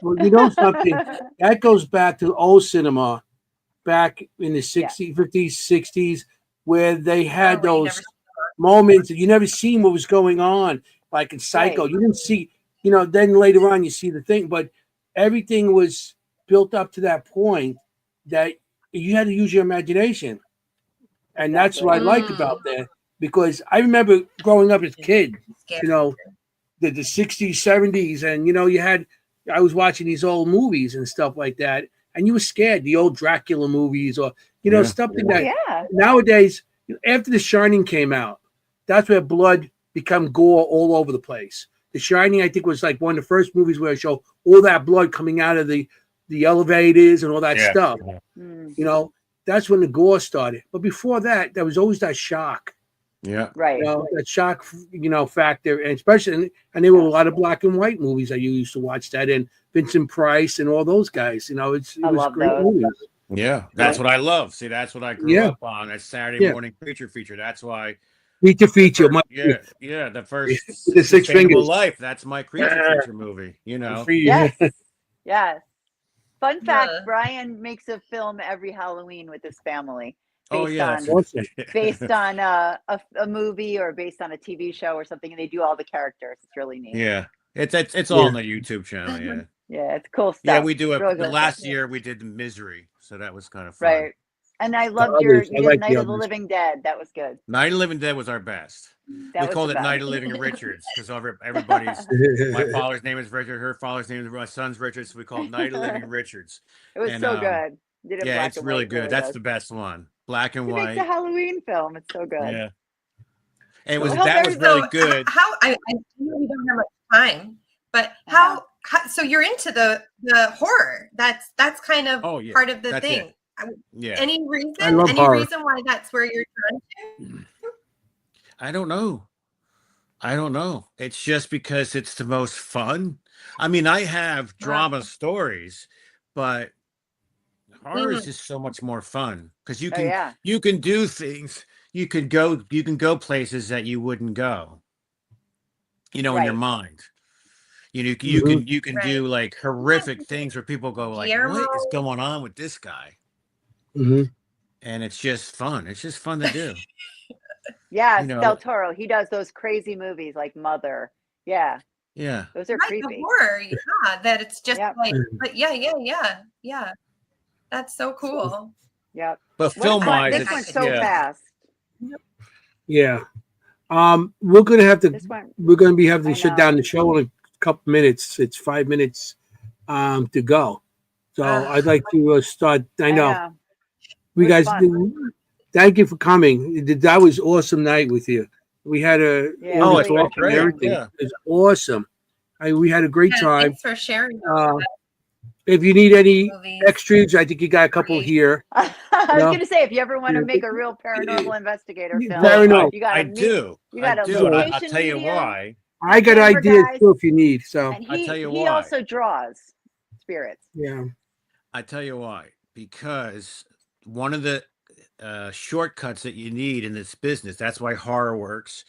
Well, you know something? That goes back to old cinema back in the 60s, 50s, 60s, where they had those moments that you never seen what was going on, like in Psycho.
Right.
You didn't see, then later on you see the thing, but everything was built up to that point that you had to use your imagination. And that's what I like about that, because I remember growing up as a kid, the 60s, 70s, and I was watching these old movies and stuff like that, and you were scared, the old Dracula movies or something that nowadays, after The Shining came out, that's where blood become gore all over the place. The Shining, I think, was like one of the first movies where I show all that blood coming out of the elevators and all that stuff. That's when the gore started. But before that, there was always that shock.
Yeah.
Right.
That shock, factor, and especially, and there were a lot of black and white movies I used to watch that, and Vincent Price and all those guys. It was great movies.
Yeah, that's what I love. See, that's what I grew up on. That Saturday morning creature feature. That's why.
Feature.
The first
the Six Fingers.
Life. That's my creature feature movie.
Yes. Yes. Fun fact: Brian makes a film every Halloween with his family. Based on a movie or based on a TV show or something, and they do all the characters. It's really neat.
Yeah, it's all on the YouTube channel. Yeah.
Yeah, it's cool stuff.
Yeah, we do it.
Really
The
cool
last
stuff.
year we did Misery, so that was kind of fun.
Right. And I loved you did Night of the Living Dead. That was good.
Night of the Living Dead was our best. We called it Night of the Living Richards because everybody's. My father's name is Richard. Her father's name is my son's Richard. So we called it Night of the Living Richards.
It was so good.
Yeah, it's really good. That's the best one. Black and white.
It's a Halloween film. It's so good.
Yeah. And
Well,
that was really good.
How I know we don't have much time, but how so you're into the horror? That's kind of part of the thing.
Yeah.
Any reason?
I love
Any
horror.
reason why that's where you're drawn to?
I don't know. It's just because it's the most fun. I mean, I have drama stories, but horror is just so much more fun because you can do things. You can go places that you wouldn't go. In your mind. You can do like horrific things where people go like, what is going on with this guy?
Mm-hmm.
And it's just fun. It's just fun to do.
Yeah, Del Toro. He does those crazy movies like Mother. Yeah.
Yeah.
Those are creepy.
The horror, that it's just like, but yeah. That's so cool.
Yep.
But film-wise,
this went so fast.
Yeah. We're gonna have to. We're gonna be having to shut down the show in a couple minutes. It's 5 minutes to go. So I'd like to start. I know. We guys. Thank you for coming. That was awesome night with you. We had a talk and everything. Yeah. It was awesome. We had a great time.
Thanks for sharing.
If you need any extras, I think you got a couple here.
I was going to say, if you ever want to make a real paranormal investigator film, you got
I do.
You got a
I'll
location
tell you
medium,
why.
I got ideas too if you need. So
and
I'll tell you
he
why.
also draws spirits.
Yeah.
I tell you why. Because one of the shortcuts that you need in this business, that's why horror works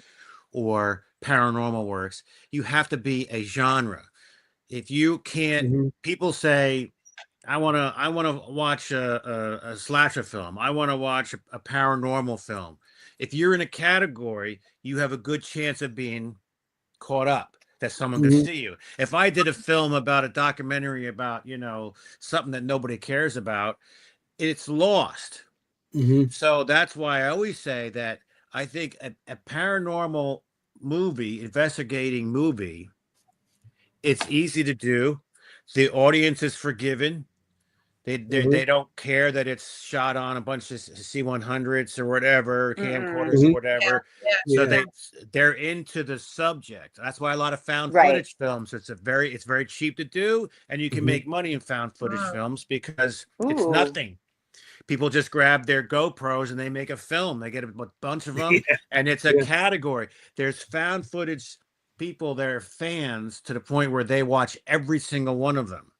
or paranormal works, you have to be a genre. If you can't, people say, I want to watch a slasher film. I want to watch a paranormal film. If you're in a category, you have a good chance of being caught up, that someone could see you. If I did a film about a documentary about, something that nobody cares about, it's lost. So that's why I always say that I think a paranormal movie, investigating movie, it's easy to do. The audience is forgiven. They don't care that it's shot on a bunch of C-100s or whatever, camcorders or whatever. So they're into the subject. That's why a lot of found footage films, it's very cheap to do, and you can make money in found footage films because it's nothing. People just grab their GoPros and they make a film. They get a bunch of them, and it's a category. There's found footage people that are fans to the point where they watch every single one of them.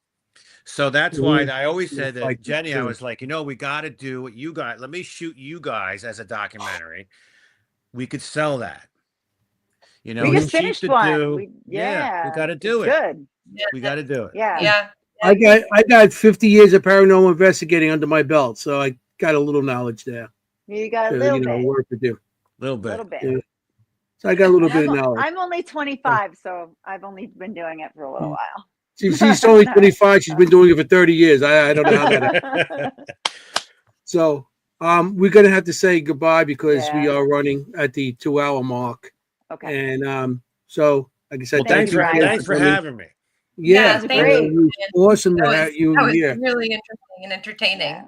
So that's why I always said that, Jenny, I was like, we got to do what you guys, let me shoot you guys as a documentary. We could sell that.
We just finished one.
We got to do it.
Good.
We got to do it.
Yeah.
I got 50 years of paranormal investigating under my belt, so I got a little knowledge there.
You got a little bit.
Work to do.
A little bit.
Yeah. So I got a little bit of knowledge.
I'm only 25, so I've only been doing it for a little while.
She's only 25. She's been doing it for 30 years. I don't know how that is. So we're going to have to say goodbye because we are running at the 2-hour mark.
Okay.
And so, like I said,
thanks for having me.
Yeah,
it
was awesome to have you here.
That was really interesting and entertaining.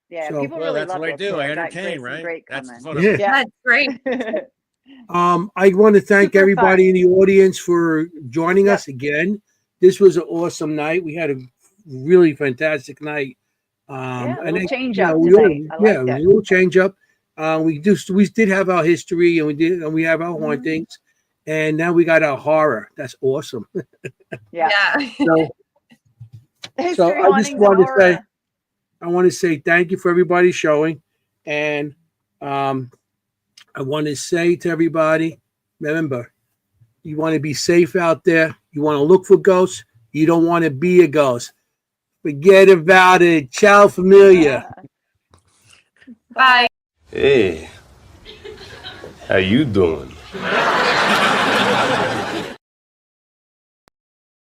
Yeah, people really
that's
love
what I do. I entertain, right?
Great
that's
comments.
fun.
That's great.
I want to thank everybody in the audience for joining us again. This was an awesome night. We had a really fantastic night.
A little change up
tonight.
A little
change up. We did have our history and we have our hauntings, and now we got our horror. That's awesome.
Yeah.
So I just want to say thank you for everybody showing, and I want to say to everybody, remember, you want to be safe out there. You want to look for ghosts. You don't want to be a ghost. Forget about it. Ciao, familia.
Bye.
Hey, how you doing?